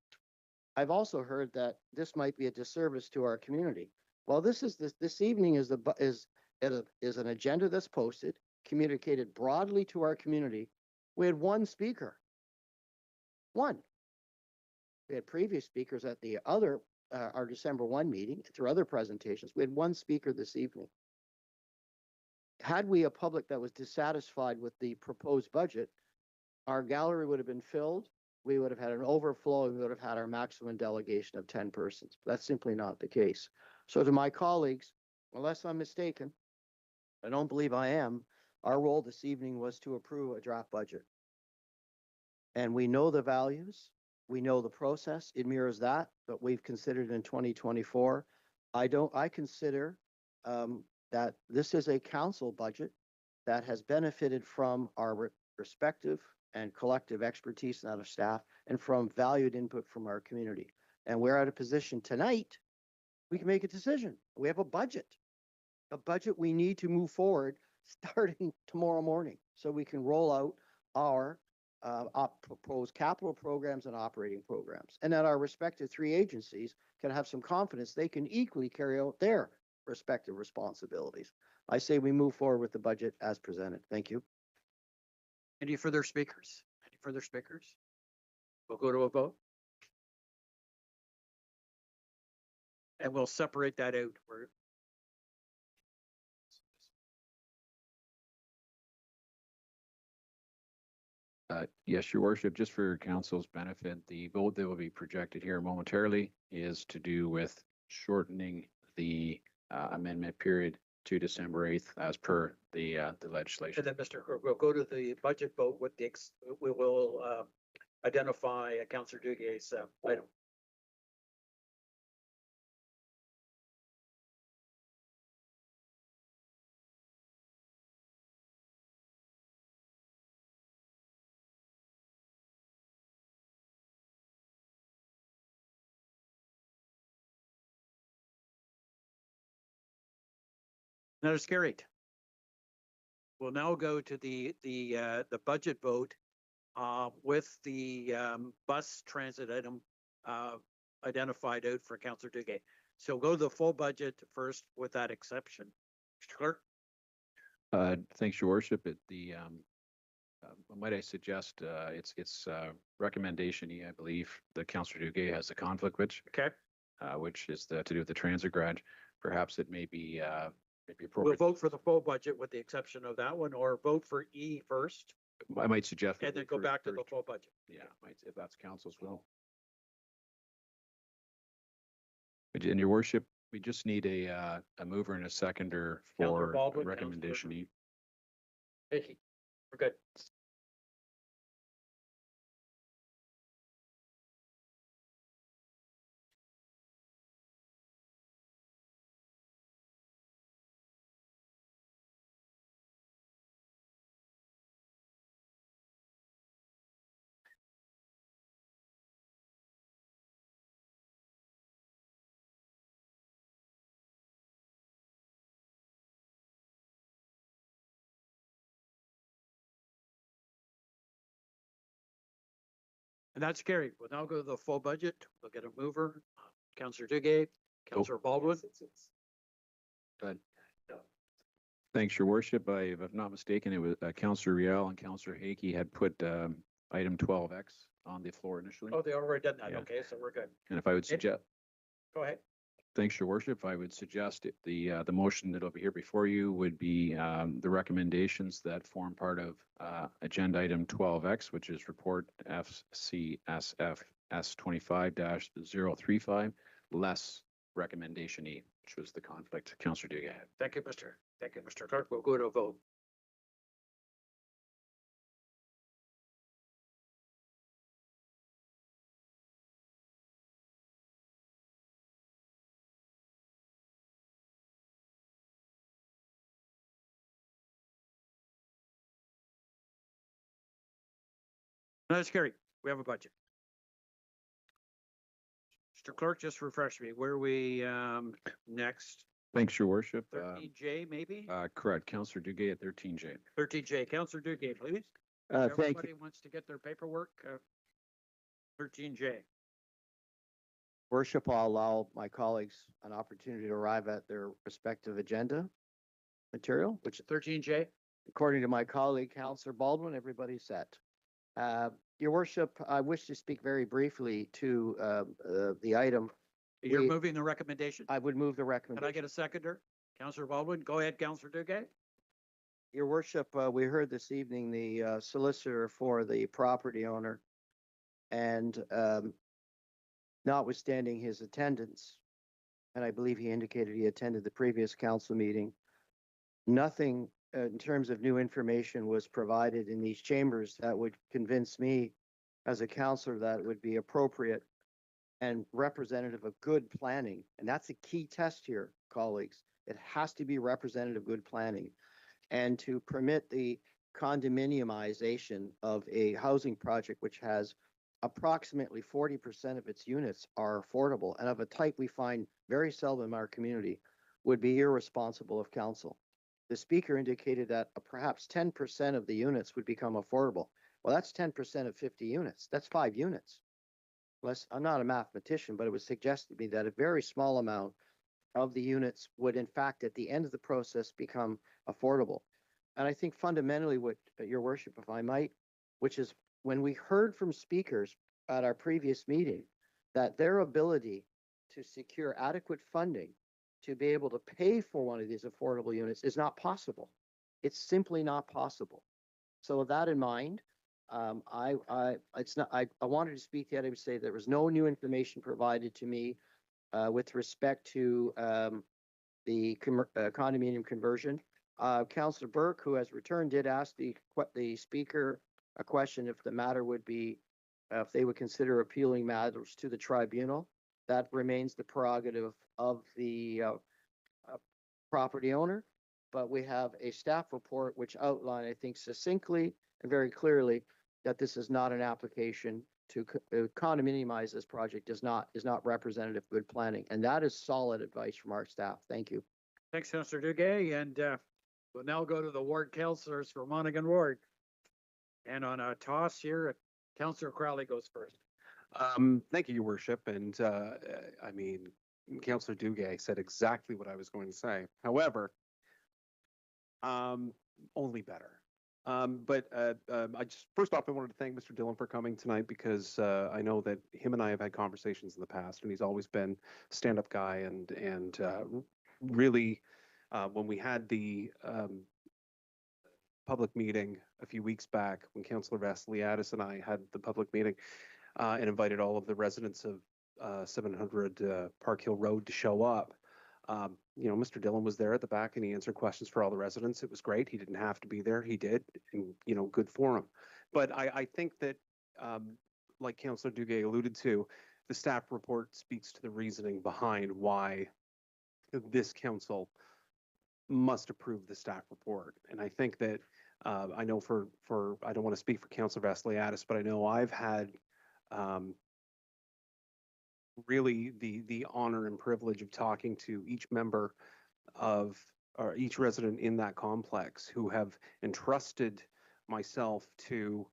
I've also heard that this might be a disservice to our community. Well, this evening is an agenda that's posted, communicated broadly to our community. We had one speaker. One. We had previous speakers at the other, our December 1 meeting, through other presentations. We had one speaker this evening. Had we a public that was dissatisfied with the proposed budget, our gallery would have been filled. We would have had an overflow. We would have had our maximum delegation of 10 persons. That's simply not the case. So to my colleagues, unless I'm mistaken, I don't believe I am, our role this evening was to approve a draft budget. And we know the values. We know the process. It mirrors that we've considered in 2024. I consider that this is a council budget that has benefited from our respective and collective expertise and out of staff, and from valued input from our community. And we're at a position tonight, we can make a decision. We have a budget we need to move forward starting tomorrow morning, so we can roll out our proposed capital programs and operating programs, and that our respective 3 agencies can have some confidence they can equally carry out their respective responsibilities. I say we move forward with the budget as presented. Thank you. Any further speakers? Any further speakers? We'll go to a vote. And we'll separate that out. Yes, Your Worship, just for council's benefit, the vote that will be projected here momentarily is to do with shortening the amendment period to December 8th as per the legislation. And then, Mr. Clerk, we'll go to the budget vote with we will identify Councillor Duguay's item. That is carried. We'll now go to the budget vote with the bus transit item identified out for Councillor Duguay. So go to the full budget first with that exception. Mr. Clerk? Thanks, Your Worship. Might I suggest it's recommendation E, I believe, that Councillor Duguay has a conflict which is to do with the transit garage. Perhaps it may be appropriate. We'll vote for the full budget with the exception of that one, or vote for E first. I might suggest. And then go back to the full budget. Yeah, if that's council's will. In Your Worship, we just need a mover and a seconder for recommendation E. Hey, we're good. And that's carried. We'll now go to the full budget. We'll get a mover. Councillor Duguay, Councillor Baldwin. Good. Thanks, Your Worship. If I'm not mistaken, it was Councillor Riel and Councillor Hakey had put item 12X on the floor initially. Oh, they already done that. Yeah. Okay, so we're good. And if I would suggest, Go ahead. thanks, Your Worship, I would suggest the motion that'll be here before you would be the recommendations that form part of agenda item 12X, which is report FCSF S25-035, less recommendation E, which was the conflict. Councillor Duguay. Thank you, Mr. Clerk. We'll go to a vote. That's carried. We have a budget. Mr. Clerk, just refresh me. Where are we next? Thanks, Your Worship. 13J, maybe? Correct. Councillor Duguay at 13J. 13J. Councillor Duguay, please. Thank Everybody you. wants to get their paperwork. 13J. Worship, I'll allow my colleagues an opportunity to arrive at their respective agenda material, which 13J. according to my colleague, Councillor Baldwin, everybody's set. Your Worship, I wish to speak very briefly to the item. You're moving the recommendation? I would move the Can recommendation. I get a seconder? Councillor Baldwin, go ahead, Councillor Duguay. Your Worship, we heard this evening the solicitor for the property owner, and notwithstanding his attendance, and I believe he indicated he attended the previous council meeting, nothing in terms of new information was provided in these chambers that would convince me as a councillor that it would be appropriate and representative of good planning. And that's a key test here, colleagues. It has to be representative of good planning. And to permit the condominiumization of a housing project which has approximately 40% of its units are affordable and of a type we find very seldom in our community would be irresponsible of council. The speaker indicated that perhaps 10% of the units would become affordable. Well, that's 10% of 50 units. That's 5 units. I'm not a mathematician, but it was suggested to me that a very small amount of the units would in fact at the end of the process become affordable. And I think fundamentally what, Your Worship, if I might, which is when we heard from speakers at our previous meeting that their ability to secure adequate funding to be able to pay for one of these affordable units is not possible. It's simply not possible. So with that in mind, I wanted to speak to it. I would say there was no new information provided to me with respect to the condominium conversion. Councillor Burke, who has returned, did ask the speaker a question if the matter would be, if they would consider appealing matters to the tribunal. That remains the prerogative of the property owner. But we have a staff report which outlined, I think, succinctly and very clearly that this is not an application to condominiumize this project is not representative of good planning. And that is solid advice from our staff. Thank you. Thanks, Councillor Duguay. And we'll now go to the ward councillors for Monaghan Ward. And on a toss here, Councillor Crowley goes first. Thank you, Your Worship. And I mean, Councillor Duguay said exactly what I was going to say. However, only better. But I just, first off, I wanted to thank Mr. Dillon for coming tonight because I know that him and I have had conversations in the past, and he's always been a stand-up guy and really, when we had the public meeting a few weeks back, when Councillor Vassiliadis and I had the public meeting and invited all of the residents of 700 Park Hill Road to show up. You know, Mr. Dillon was there at the back and he answered questions for all the residents. It was great. He didn't have to be there. He did, and, you know, good for him. But I think that, like Councillor Duguay alluded to, the staff report speaks to the reasoning behind why this council must approve the staff report. And I think that, I know for I don't want to speak for Councillor Vassiliadis, but I know I've had really the honor and privilege of talking to each member of, or each resident in that complex who have entrusted myself to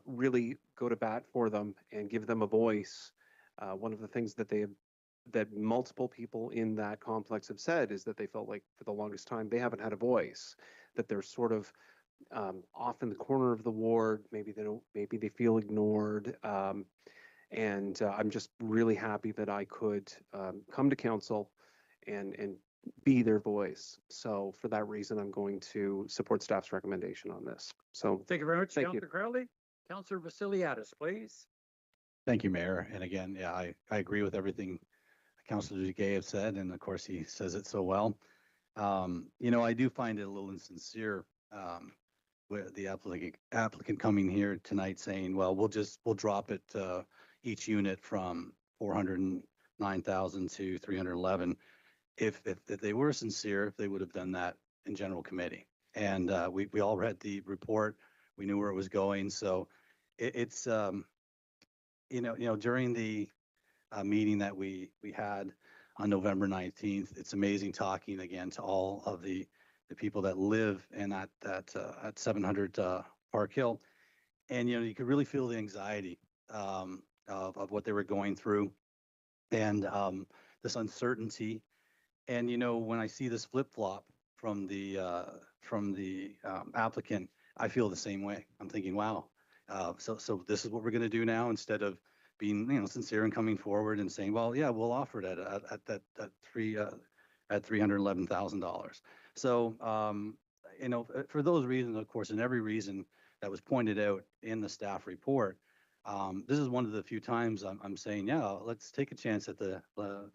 really go to bat for them and give them a voice. One of the things that that multiple people in that complex have said is that they felt like for the longest time they haven't had a voice, that they're sort of off in the corner of the ward. Maybe they feel ignored. I'm just really happy that I could come to council and be their voice. So for that reason, I'm going to support staff's recommendation on this. So Thank you very much, Thank you. Councillor Crowley. Councillor Vasiliadis, please. Thank you, Mayor. And again, yeah, I agree with everything Councillor Duguay have said, and of course, he says it so well. I do find it a little insincere with the applicant coming here tonight saying, well, we'll drop it each unit from 409,000 to 311. If they were sincere, they would have done that in general committee. And we all read the report. We knew where it was going. So it's during the meeting that we had on November 19th, it's amazing talking again to all of the people that live in at 700 Park Hill. And, you could really feel the anxiety of what they were going through and this uncertainty. And, when I see this flip-flop from the applicant, I feel the same way. I'm thinking, wow, so this is what we're going to do now, instead of being, sincere and coming forward and saying, well, yeah, we'll offer it at $311,000. So, for those reasons, of course, and every reason that was pointed out in the staff report, this is one of the few times I'm saying, yeah, let's take a chance at the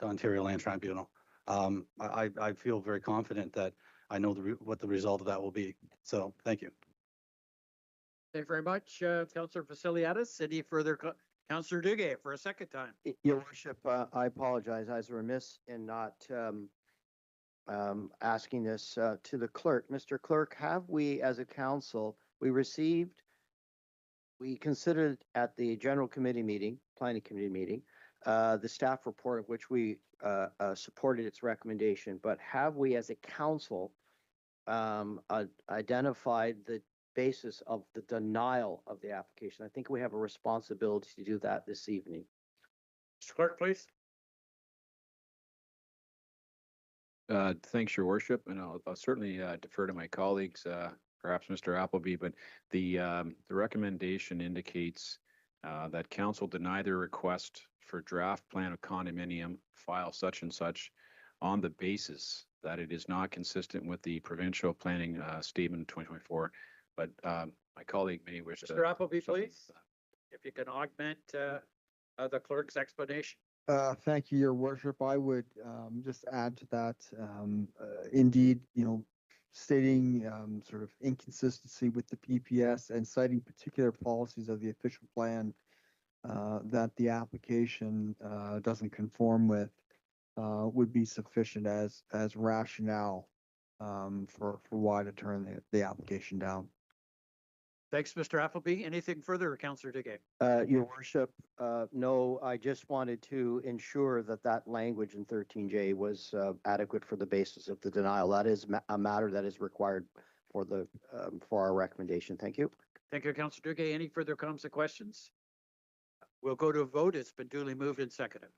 Ontario Land Tribunal. I feel very confident that I know what the result of that will be. So, thank you. Thank you very much, Councillor Vasiliadis. Any further, Councillor Duguay for a second time. Your Worship, I apologize. I was remiss in not asking this to the clerk. Mr. Clerk, have we, as a council, we considered at the general committee meeting, planning committee meeting, the staff report of which we supported its recommendation, but have we, as a council, identified the basis of the denial of the application? I think we have a responsibility to do that this evening. Mr. Clerk, please. Thanks, Your Worship, and I'll certainly defer to my colleagues, perhaps Mr. Appleby, but the recommendation indicates that council deny their request for draft plan of condominium file such and such on the basis that it is not consistent with the provincial planning statement 2024. But my colleague may wish to. Mr. Appleby, please, if you can augment the clerk's explanation. Thank you, Your Worship. I would just add to that. Indeed, stating sort of inconsistency with the PPS and citing particular policies of the official plan that the application doesn't conform with would be sufficient as rationale for why to turn the application down. Thanks, Mr. Appleby. Anything further, Councillor Duguay? Your Worship, no, I just wanted to ensure that language in 13J was adequate for the basis of the denial. That is a matter that is required for our recommendation. Thank you. Thank you, Councillor Duguay. Any further comments or questions? We'll go to a vote. It's been duly moved and seconded.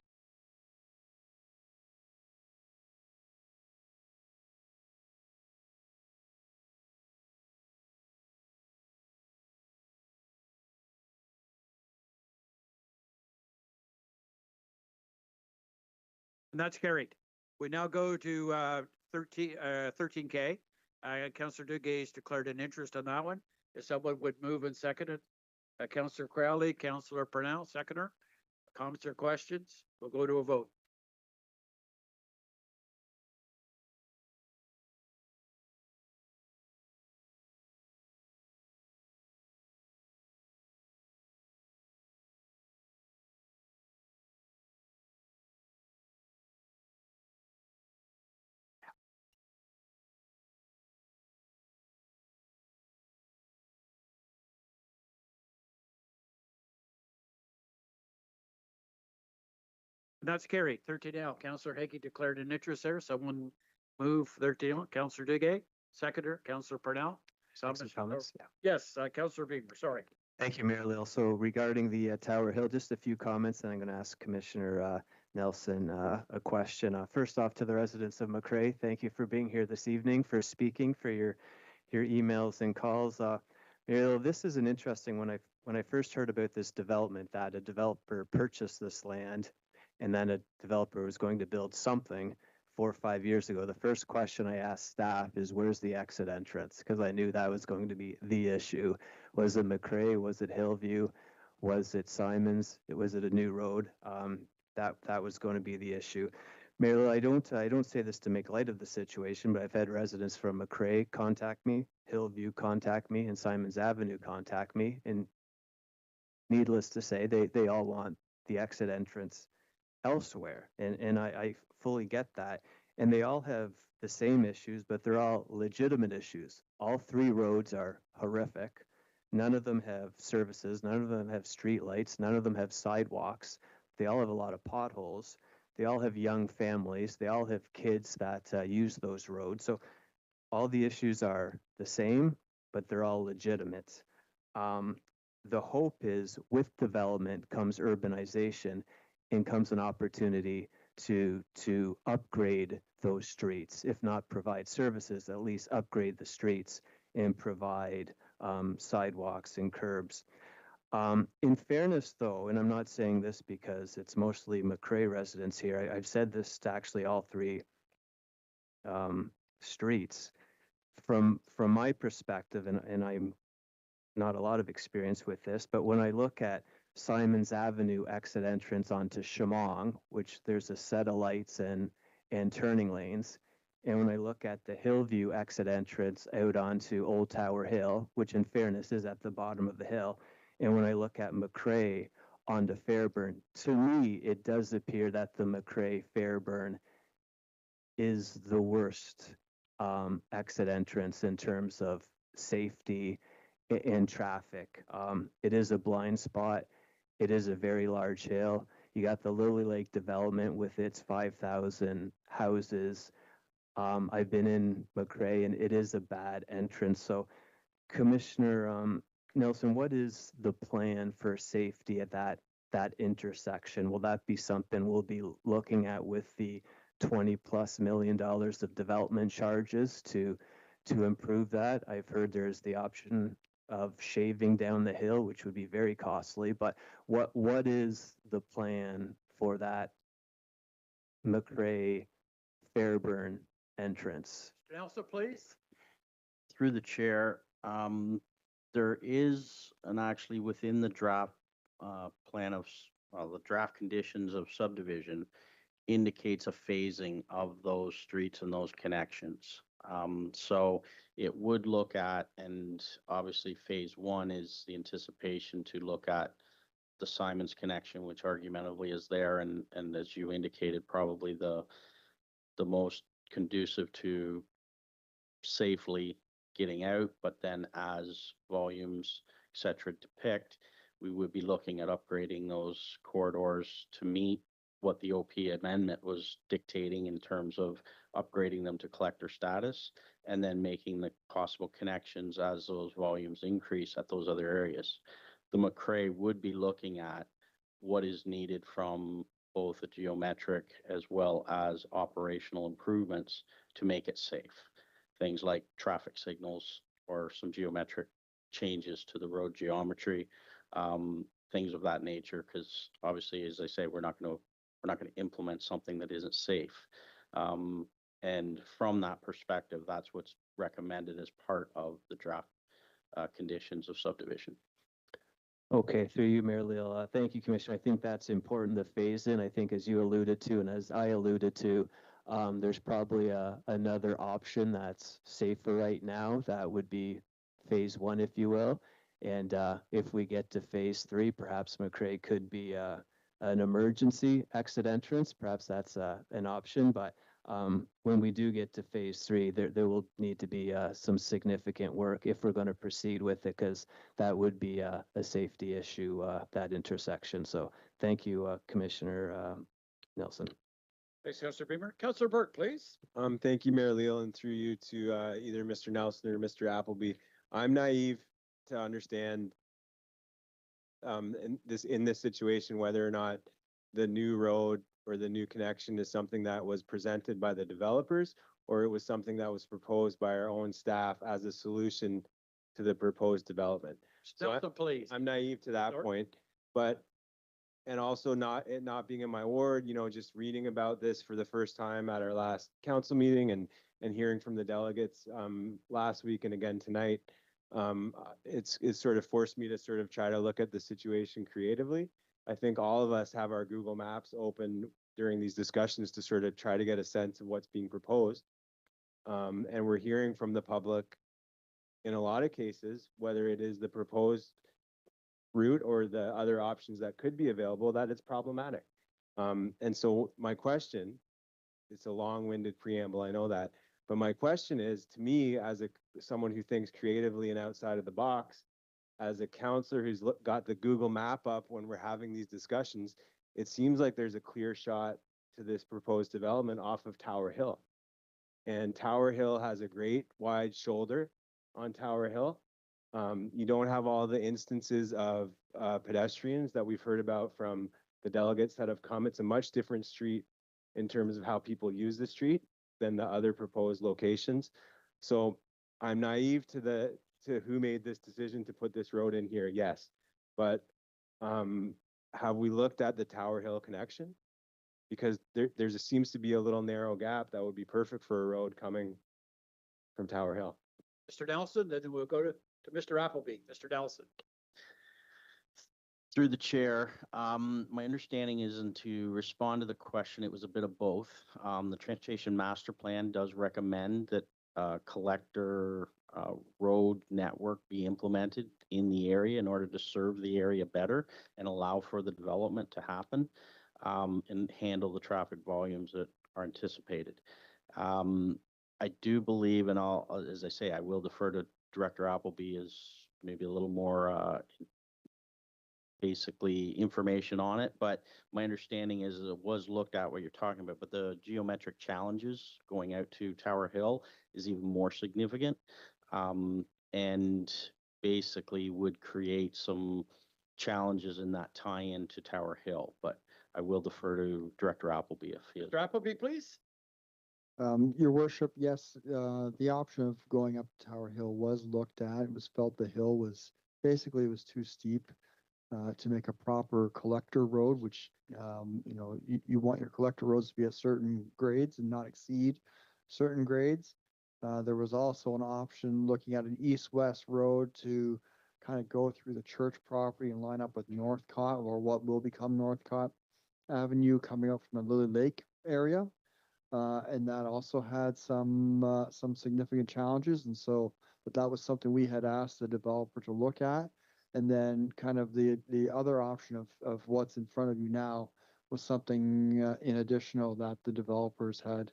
And that's carried. We now go to 13K. Councillor Duguay has declared an interest on that one. If someone would move and second it. Councillor Crowley, Councillor Purnell, seconder. Comments or questions? We'll go to a vote. And that's carried. 13L. Councillor Hagy declared an interest there. Someone move 13L. Councillor Duguay, seconder. Councillor Purnell. Some comments? Yeah. Yes, Councillor Beamer, sorry. Thank you, Mayor Lil. So regarding the Tower Hill, just a few comments, and I'm going to ask Commissioner Nelson a question. First off, to the residents of McCrae, thank you for being here this evening, for speaking, for your emails and calls. Mayor Lil, this is an interesting one. When I first heard about this development, that a developer purchased this land, and then a developer was going to build something 4 or 5 years ago, the first question I asked staff is, where's the exit entrance? Because I knew that was going to be the issue. Was it McCrae? Was it Hillview? Was it Simons? Was it a new road? That was going to be the issue. Mayor Lil, I don't say this to make light of the situation, but I've had residents from McCrae contact me, Hillview contact me, and Simons Avenue contact me, and needless to say, they all want the exit entrance elsewhere, and I fully get that. And they all have the same issues, but they're all legitimate issues. All 3 roads are horrific. None of them have services. None of them have street lights. None of them have sidewalks. They all have a lot of potholes. They all have young families. They all have kids that use those roads. So all the issues are the same, but they're all legitimate. The hope is with development comes urbanization and comes an opportunity to upgrade those streets, if not provide services, at least upgrade the streets and provide sidewalks and curbs. In fairness, though, and I'm not saying this because it's mostly McCrae residents here, I've said this to actually all 3 streets. From my perspective, and I'm not a lot of experience with this, but when I look at Simons Avenue exit entrance onto Shamong, which there's a set of lights and turning lanes, and when I look at the Hillview exit entrance out onto Old Tower Hill, which in fairness is at the bottom of the hill, and when I look at McCrae onto Fairburn, to me, it does appear that the McCrae Fairburn is the worst exit entrance in terms of safety and traffic. It is a blind spot. It is a very large hill. You got the Lily Lake development with its 5,000 houses. I've been in McCrae, and it is a bad entrance. So, Commissioner Nelson, what is the plan for safety at that intersection? Will that be something we'll be looking at with the $20+ million of development charges to improve that? I've heard there's the option of shaving down the hill, which would be very costly. But what is the plan for that McCrae Fairburn entrance? Mr. Nelson, please. Through the chair, there is actually within the draft plan of the draft conditions of subdivision indicates a phasing of those streets and those connections. So it would look at, and obviously phase 1 is the anticipation to look at the Simons connection, which argumentatively is there, and as you indicated, probably the most conducive to safely getting out. But then as volumes, et cetera, depict, we would be looking at upgrading those corridors to meet what the OP amendment was dictating in terms of upgrading them to collector status, and then making the possible connections as those volumes increase at those other areas. The McCrae would be looking at what is needed from both a geometric as well as operational improvements to make it safe. Things like traffic signals or some geometric changes to the road geometry, things of that nature, because obviously, as I say, we're not going to implement something that isn't safe. And from that perspective, that's what's recommended as part of the draft conditions of subdivision. Okay, through you, Mayor Leal. Thank you, Commissioner. I think that's important to phase in. I think as you alluded to, and as I alluded to, there's probably another option that's safer right now. That would be phase 1, if you will. And if we get to phase 3, perhaps McCrae could be an emergency exit entrance. Perhaps that's an option. But when we do get to phase 3, there will need to be some significant work if we're going to proceed with it, because that would be a safety issue, that intersection. So thank you, Commissioner Nelson. Thanks, Councilor Beamer. Councilor Burke, please. Thank you, Mayor Leal, and through you to either Mr. Nelson or Mr. Appleby. I'm naive to understand in this situation, whether or not the new road or the new connection is something that was presented by the developers, or it was something that was proposed by our own staff as a solution to the proposed development. So Nelson, please. I'm naive to that Sure. point, but, and also it not being in my ward, just reading about this for the first time at our last council meeting and hearing from the delegates last week and again tonight, it's sort of forced me to sort of try to look at the situation creatively. I think all of us have our Google Maps open during these discussions to sort of try to get a sense of what's being proposed. And we're hearing from the public in a lot of cases, whether it is the proposed route or the other options that could be available, that it's problematic. And so my question, it's a long-winded preamble, I know that, but my question is, to me, as someone who thinks creatively and outside of the box, as a counselor who's got the Google map up when we're having these discussions, it seems like there's a clear shot to this proposed development off of Tower Hill. And Tower Hill has a great wide shoulder on Tower Hill. You don't have all the instances of pedestrians that we've heard about from the delegates that have come. It's a much different street in terms of how people use the street than the other proposed locations. So I'm naive to who made this decision to put this road in here, yes. But have we looked at the Tower Hill connection? Because there seems to be a little narrow gap that would be perfect for a road coming from Tower Hill. Mr. Nelson, then we'll go to Mr. Appleby. Mr. Nelson. Through the chair, my understanding is, and to respond to the question, it was a bit of both. The Transportation Master Plan does recommend that collector road network be implemented in the area in order to serve the area better and allow for the development to happen and handle the traffic volumes that are anticipated. I do believe, and as I say, I will defer to Director Appleby as maybe a little more basically information on it, but my understanding is it was looked at what you're talking about, but the geometric challenges going out to Tower Hill is even more significant, and basically would create some challenges in that tie-in to Tower Hill, but I will defer to Director Appleby if he is. Mr. Appleby, please. Your worship, yes, the option of going up Tower Hill was looked at. It was felt the hill was basically too steep to make a proper collector road, which you want your collector roads to be at certain grades and not exceed certain grades. There was also an option looking at an east-west road to kind of go through the church property and line up with Northcott, or what will become Northcott Avenue, coming up from the Lily Lake area. And that also had some significant challenges. And so that was something we had asked the developer to look at. And then kind of the other option of what's in front of you now was something in additional that the developers had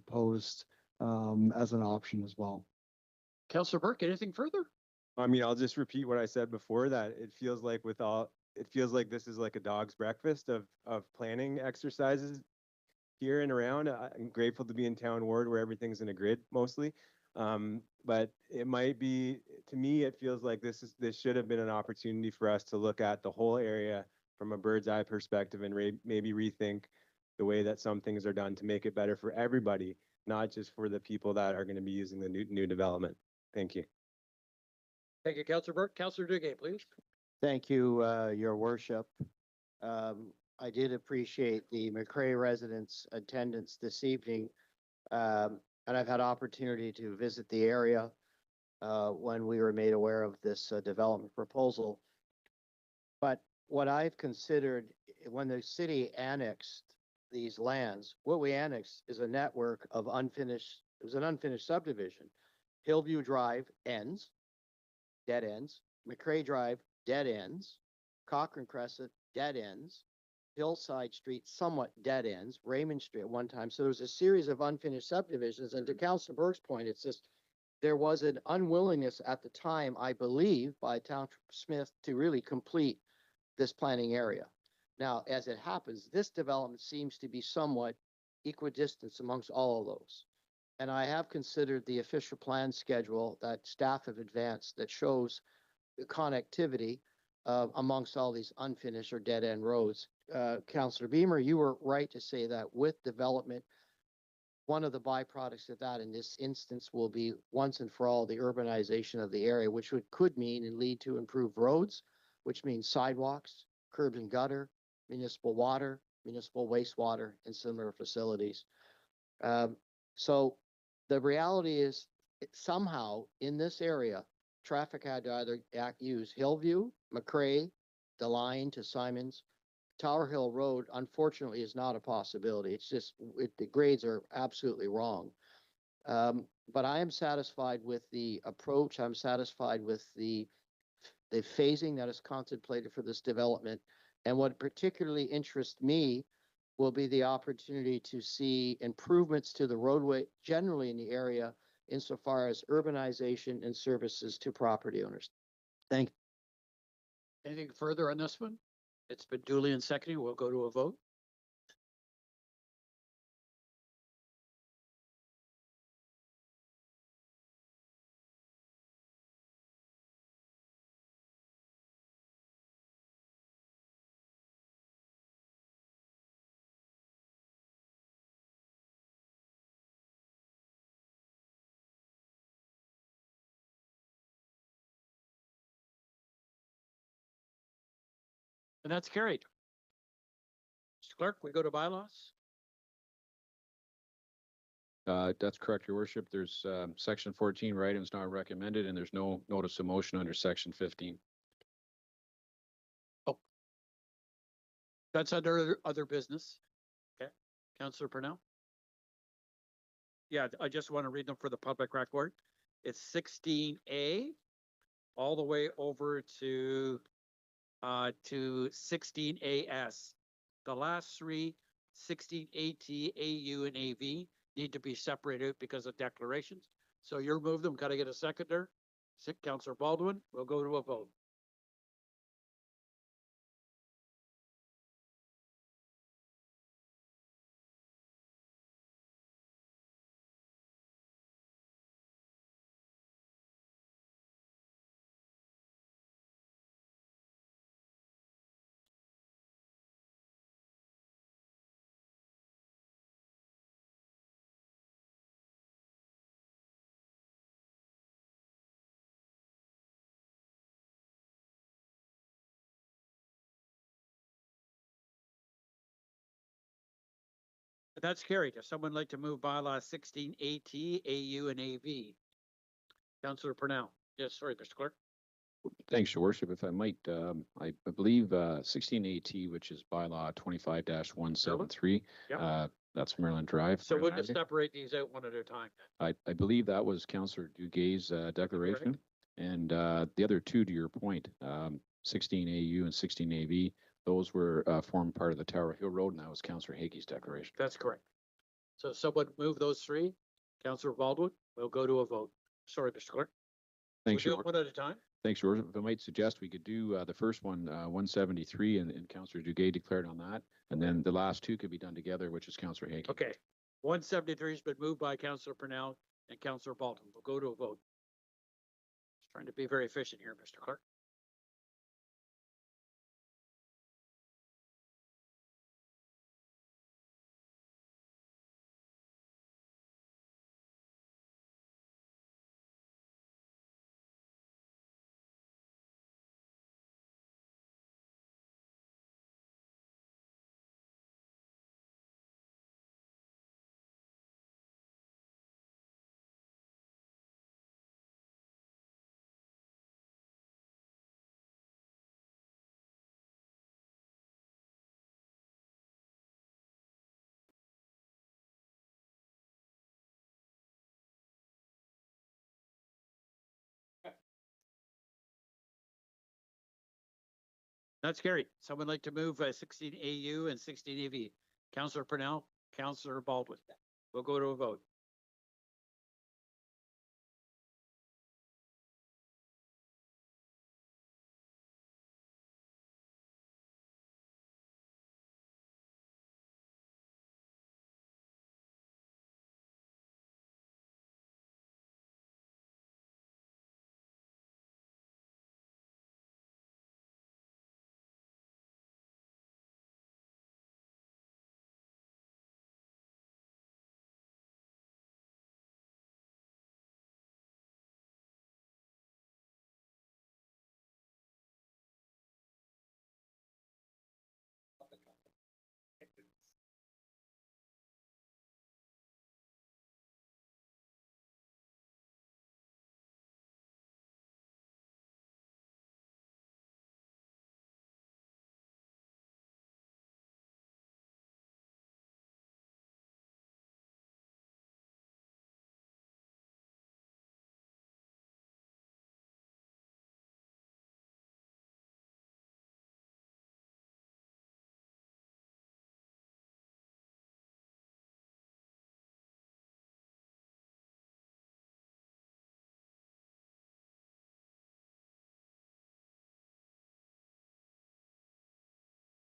posed as an option as well. Councillor Burke, anything further? I mean, I'll just repeat what I said before, that it feels like this is like a dog's breakfast of planning exercises here and around. I'm grateful to be in town ward where everything's in a grid mostly. But it might be, to me, it feels like this should have been an opportunity for us to look at the whole area from a bird's eye perspective and maybe rethink the way that some things are done to make it better for everybody, not just for the people that are going to be using the new development. Thank you. Thank you, Councillor Burke. Councillor Duguay, please. Thank you, Your Worship. I did appreciate the McCrae residents' attendance this evening, and I've had opportunity to visit the area when we were made aware of this development proposal. But what I've considered, when the city annexed these lands, what we annexed is a network of unfinished subdivision. Hillview Drive ends, dead ends. McCrae Drive, dead ends. Cochrane Crescent, dead ends. Hillside Street, somewhat dead ends. Raymond Street at one time. So there was a series of unfinished subdivisions. And to Councilor Burke's point, it's just, there was an unwillingness at the time, I believe, by Township Smith to really complete this planning area. Now, as it happens, this development seems to be somewhat equidistant amongst all of those. And I have considered the official plan schedule that staff have advanced that shows the connectivity. amongst all these unfinished or dead end roads. Councillor Beamer, you were right to say that with development, one of the byproducts of that in this instance will be once and for all the urbanization of the area, which could mean and lead to improved roads, which means sidewalks, curb and gutter, municipal water, municipal wastewater, and similar facilities. So the reality is somehow in this area, traffic had to either use Hillview, McCrae, DeLine to Simons. Tower Hill Road, unfortunately, is not a possibility. It's just, the grades are absolutely wrong. But I am satisfied with the approach. I'm satisfied with the phasing that is contemplated for this development. And what particularly interests me will be the opportunity to see improvements to the roadway generally in the area insofar as urbanization and services to property owners. Thank you. Anything further on this one? It's been duly and seconded. We'll go to a vote. And that's carried. Mr. Clerk, we go to bylaws. That's correct, Your Worship. There's section 14 where items not recommended, and there's no notice of motion under section 15. Oh, that's under other business. Okay, Councillor Purnell. Yeah, I just want to read them for the public record. It's 16A all the way over to 16AS. The last three, 16AT, AU, and AV, need to be separated because of declarations. So you're moved them. Got to get a seconder. Councillor Baldwin, we'll go to a vote. That's carried. If someone like to move bylaw 16AT, AU, and AV. Councillor Purnell. Yes, sorry, Mr. Clerk. Thanks, Your Worship. If I might, I believe 16AT, which is bylaw 25-173, Yep. that's Maryland Drive. So we'll just separate these out one at a time. I believe that was Councillor Duguay's declaration. And the other two, to your point, 16AU and 16AV, those were formed part of the Tower Hill Road, and that was Councillor Hagee's declaration. That's correct. So someone move those three. Councillor Baldwin, we'll go to a vote. Sorry, Mr. Clerk. Thanks, We'll Your do it one at a time. Thanks, Your Worship. If I might suggest, we could do the first one, 173, and Councillor Duguay declared on that. And then the last two could be done together, which is Councillor Hagee. Okay. 173 has been moved by Councillor Purnell and Councillor Baldwin. We'll go to a vote. Just trying to be very efficient here, Mr. Clerk. That's carried. Someone like to move 16 AU and 16 AV. Councillor Purnell, Councillor Baldwin. We'll go to a vote.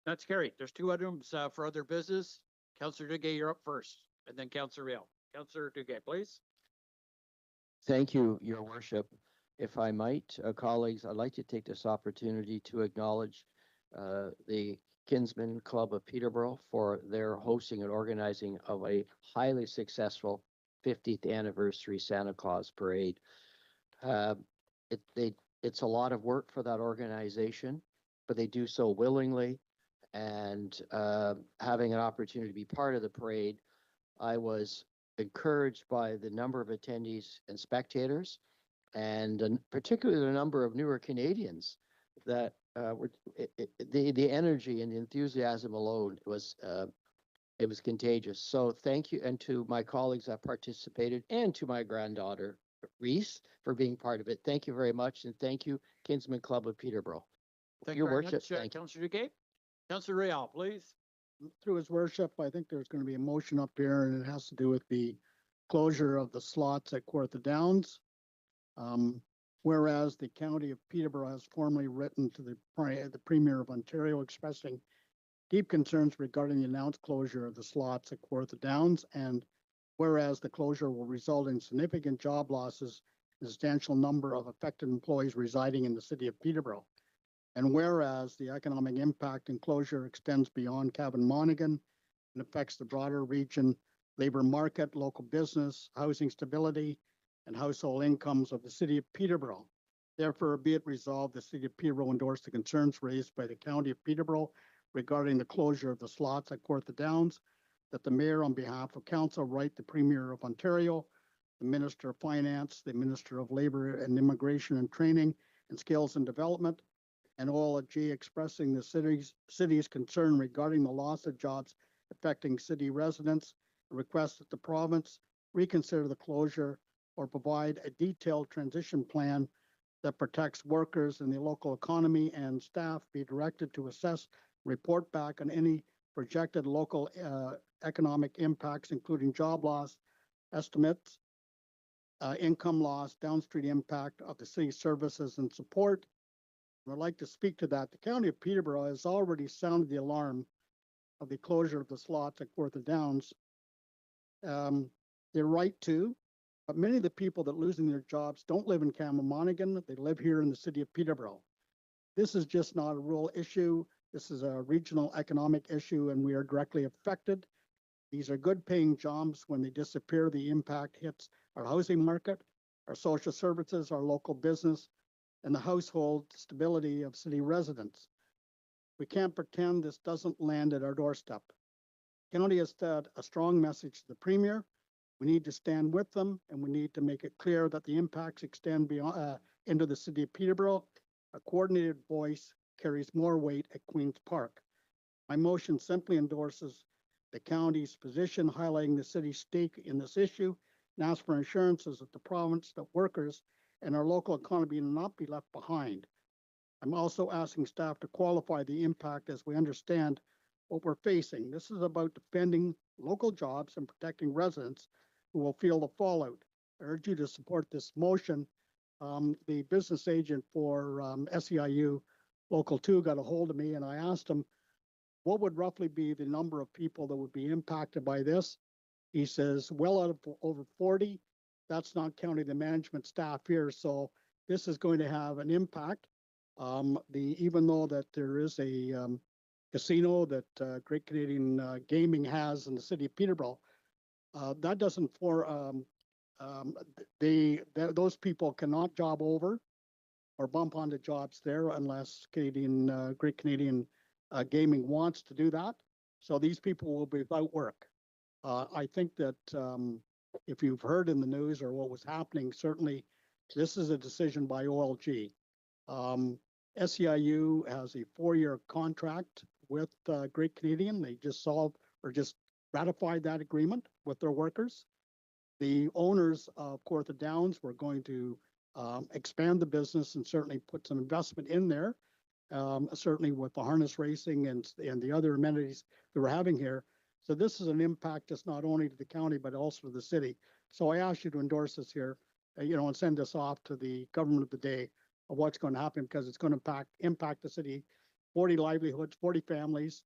That's carried. There's two items for other business. Councillor Duguay, you're up first, and then Councillor Real. Councillor Duguay, please. Thank you, Your Worship. If I might, colleagues, I'd like to take this opportunity to acknowledge the Kinsman Club of Peterborough for their hosting and organizing of a highly successful 50th anniversary Santa Claus parade. It's a lot of work for that organization, but they do so willingly. And having an opportunity to be part of the parade, I was encouraged by the number of attendees and spectators, and particularly the number of newer Canadians that were the energy and the enthusiasm alone was it was contagious. So thank you, and to my colleagues that participated, and to my granddaughter Reese for being part of it. Thank you very much, and thank you, Kinsman Club of Peterborough. Thank Your you very Worship, much, thank you. Councillor Duguay. Councillor Real, please. Through his worship, I think there's going to be a motion up here, and it has to do with the closure of the slots at Kawartha Downs. Whereas the county of Peterborough has formally written to the Premier of Ontario expressing deep concerns regarding the announced closure of the slots at Kawartha Downs, and whereas the closure will result in significant job losses and a substantial number of affected employees residing in the city of Peterborough. And whereas the economic impact and closure extends beyond Cavan Monaghan and affects the broader region, labor market, local business, housing stability, and household incomes of the city of Peterborough. Therefore, be it resolved, the city of Peterborough endorse the concerns raised by the county of Peterborough regarding the closure of the slots at Kawartha Downs, that the mayor, on behalf of council, write the Premier of Ontario, the Minister of Finance, the Minister of Labor and Immigration and Training and Skills and Development, and OLG expressing the city's concern regarding the loss of jobs affecting city residents, and request that the province reconsider the closure or provide a detailed transition plan that protects workers in the local economy, and staff be directed to assess, report back on any projected local economic impacts, including job loss estimates, income loss, downstream impact of the city services and support. And I'd like to speak to that. The county of Peterborough has already sounded the alarm of the closure of the slots at Kawartha Downs. They're right to, but many of the people that are losing their jobs don't live in Cavan Monaghan. They live here in the city of Peterborough. This is just not a rural issue. This is a regional economic issue, and we are directly affected. These are good paying jobs. When they disappear, the impact hits our housing market, our social services, our local business, and the household stability of city residents. We can't pretend this doesn't land at our doorstep. County has sent a strong message to the Premier. We need to stand with them, and we need to make it clear that the impacts extend beyond into the city of Peterborough. A coordinated voice carries more weight at Queen's Park. My motion simply endorses the county's position, highlighting the city's stake in this issue, and asks for assurances that the province, that workers, and our local economy will not be left behind. I'm also asking staff to qualify the impact as we understand what we're facing. This is about defending local jobs and protecting residents who will feel the fallout. I urge you to support this motion. The business agent for SEIU Local 2 got a hold of me, and I asked him what would roughly be the number of people that would be impacted by this. He says, well, out of over 40, that's not counting the management staff here. So this is going to have an impact. Even though that there is a casino that Great Canadian Gaming has in the city of Peterborough, that doesn't those people cannot job over or bump onto jobs there unless Great Canadian Gaming wants to do that. So these people will be without work. I think that if you've heard in the news or what was happening, certainly this is a decision by OLG. SEIU has a 4-year contract with Great Canadian. They just ratified that agreement with their workers. The owners of Kawartha Downs were going to expand the business and certainly put some investment in there, certainly with the harness racing and the other amenities that we're having here. So this is an impact that's not only to the county, but also to the city. So I ask you to endorse this here, and send this off to the government of the day of what's going to happen, because it's going to impact the city 40 livelihoods, 40 families,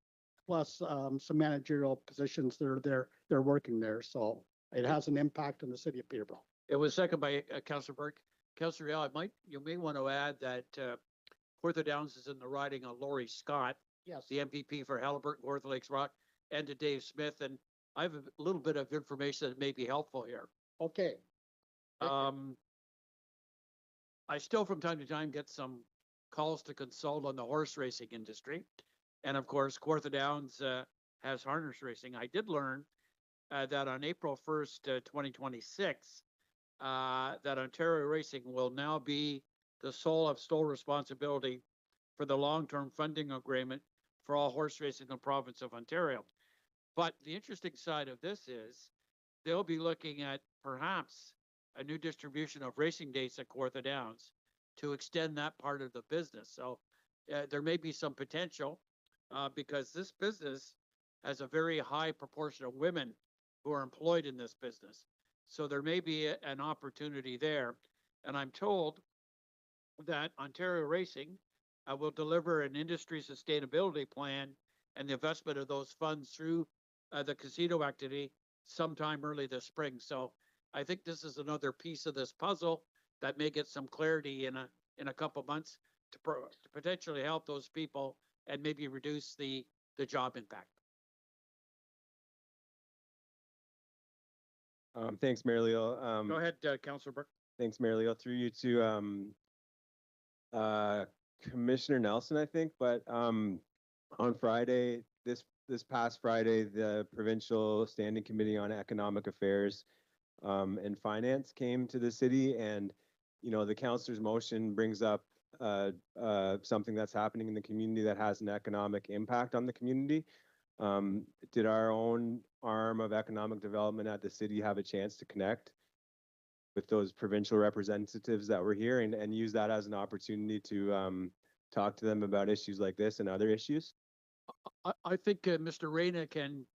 plus some managerial positions that are there, they're working there. So it has an impact on the city of Peterborough. It was seconded by Councillor Burke. Councillor Yao, you may want to add that Kawartha Downs is in the riding of Laurie Scott, Yes. the MPP for Haliburton, Kawartha Lakes Rock, and to Dave Smith. And I have a little bit of information that may be helpful here. Okay. I still from time to time get some calls to consult on the horse racing industry. And of course, Kawartha Downs has harness racing. I did learn that on April 1st, 2026, that Ontario Racing will now be the sole responsibility for the long-term funding agreement for all horse racing in the province of Ontario. But the interesting side of this is they'll be looking at perhaps a new distribution of racing dates at Kawartha Downs to extend that part of the business. So there may be some potential because this business has a very high proportion of women who are employed in this business. So there may be an opportunity there. And I'm told that Ontario Racing will deliver an industry sustainability plan and the investment of those funds through the casino activity sometime early this spring. So I think this is another piece of this puzzle that may get some clarity in a couple months to potentially help those people and maybe reduce the job impact. Thanks, Mayor Leo. Go ahead, Councillor Burke. Thanks, Mayor Leo. Through you to Commissioner Nelson, I think. But on Friday, this past Friday, the Provincial Standing Committee on Economic Affairs and Finance came to the city, and the councillor's motion brings up something that's happening in the community that has an economic impact on the community. Did our own arm of economic development at the city have a chance to connect with those provincial representatives that were here and use that as an opportunity to talk to them about issues like this and other issues? I think Mr. Reyna can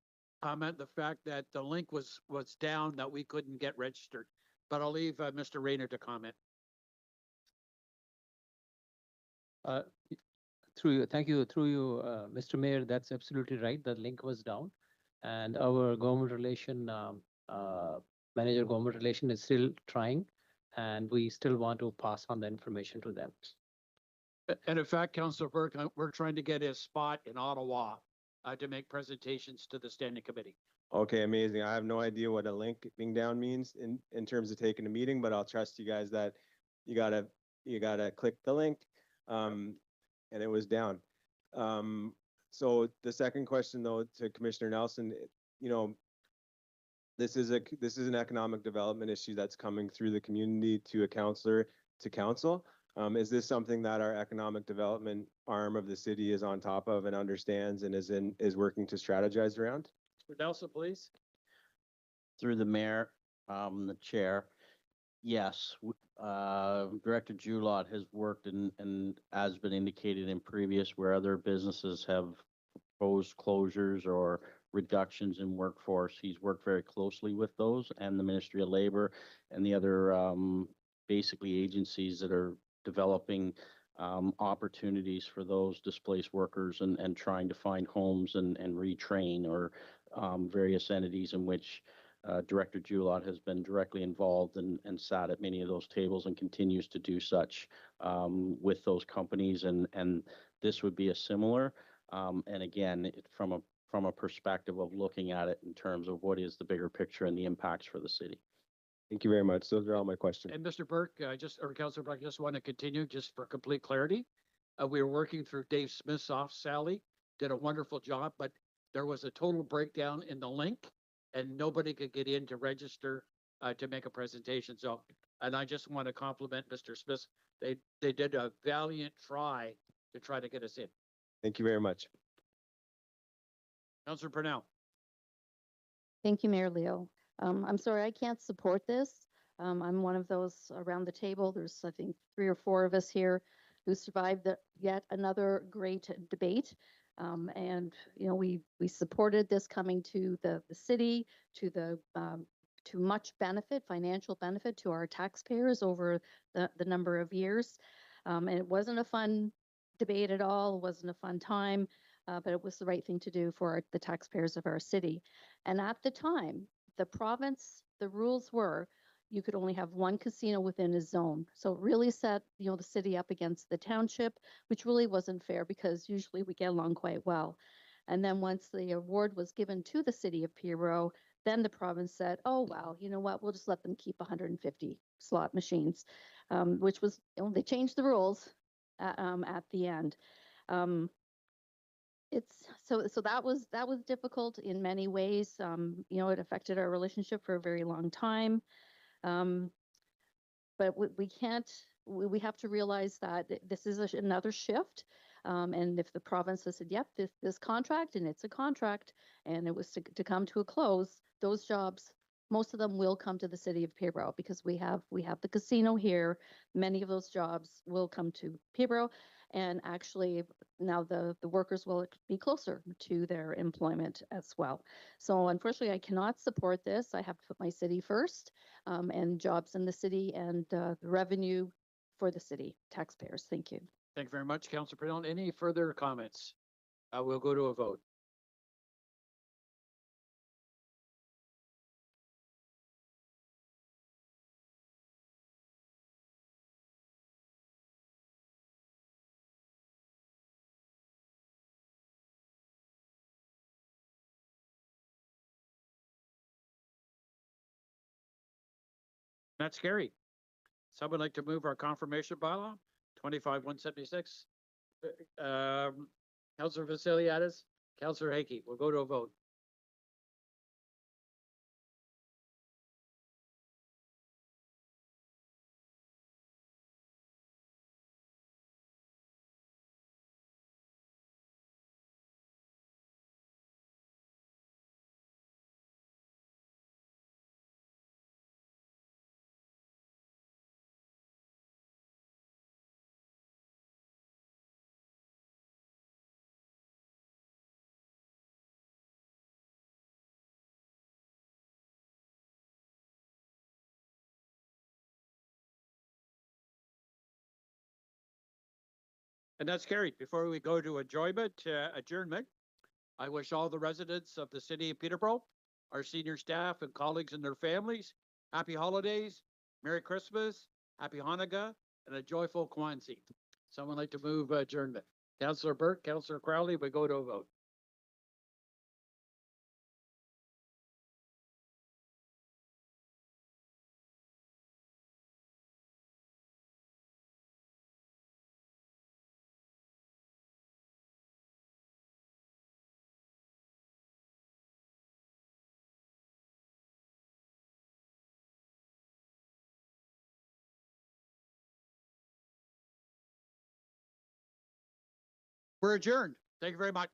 comment the fact that the link was down, that we couldn't get registered, but I'll leave Mr. Reyna to comment. Thank you, Mr. Mayor. That's absolutely right. The link was down, and our government relation manager, government relation, is still trying, and we still want to pass on the information to them. And in fact, Councillor Burke, we're trying to get his spot in Ottawa to make presentations to the standing committee. Okay, amazing. I have no idea what a link being down means in terms of taking a meeting, but I'll trust you guys that you gotta click the link. And it was down. So the second question, though, to Commissioner Nelson, this is an economic development issue that's coming through the community to a councillor to council. Is this something that our economic development arm of the city is on top of and understands and is working to strategize around? Mr. Nelson, please. Through the mayor, the chair. Yes, Director Julot has worked and has been indicated in previous where other businesses have proposed closures or reductions in workforce. He's worked very closely with those and the Ministry of Labor and the other basically agencies that are developing opportunities for those displaced workers and trying to find homes and retrain, or various entities in which Director Julot has been directly involved and sat at many of those tables and continues to do such with those companies. And this would be a similar, and again, from a perspective of looking at it in terms of what is the bigger picture and the impacts for the city. Thank you very much. Those are all my questions. And Mr. Burke, Councillor Burke, I just want to continue just for complete clarity. We were working through Dave Smith's office. Sally did a wonderful job, but there was a total breakdown in the link and nobody could get in to register to make a presentation. So, and I just want to compliment Mr. Smith. They did a valiant try to get us in. Thank you very much. Councillor Purnell. Thank you, Mayor Leo. I'm sorry, I can't support this. I'm one of those around the table. There's, I think, 3 or 4 of us here who survived yet another great debate. And we supported this coming to the city, to much benefit, financial benefit to our taxpayers over the number of years. And it wasn't a fun debate at all. It wasn't a fun time, but it was the right thing to do for the taxpayers of our city. And at the time, the province, the rules were you could only have one casino within a zone. So it really set, the city up against the township, which really wasn't fair because usually we get along quite well. And then once the award was given to the city of Peterborough, then the province said, oh, wow, you know what, we'll just let them keep 150 slot machines, which was, they changed the rules at the end. It's so that was difficult in many ways. It affected our relationship for a very long time. Um, but we can't, we have to realize that this is another shift. And if the province has said, yep, this contract, and it's a contract, and it was to come to a close, those jobs, most of them will come to the city of Peterborough because we have the casino here. Many of those jobs will come to Peterborough. And actually now the workers will be closer to their employment as well. So unfortunately, I cannot support this. I have to put my city first, and jobs in the city and the revenue for the city taxpayers. Thank you. Thank you very much, Councillor Pradon. Any further comments? We'll go to a vote. That's scary. Someone like to move our confirmation bylaw, 25-176? Councillor Vasiliadis, Councillor Hakey, we'll go to a vote. And that's carried. Before we go to adjournment, I wish all the residents of the city of Peterborough, our senior staff and colleagues and their families, happy holidays, Merry Christmas, Happy Hanukkah, and a joyful Kwanzaa. Someone like to move adjournment? Councillor Burke, Councillor Crowley, we go to a vote. We're adjourned. Thank you very much.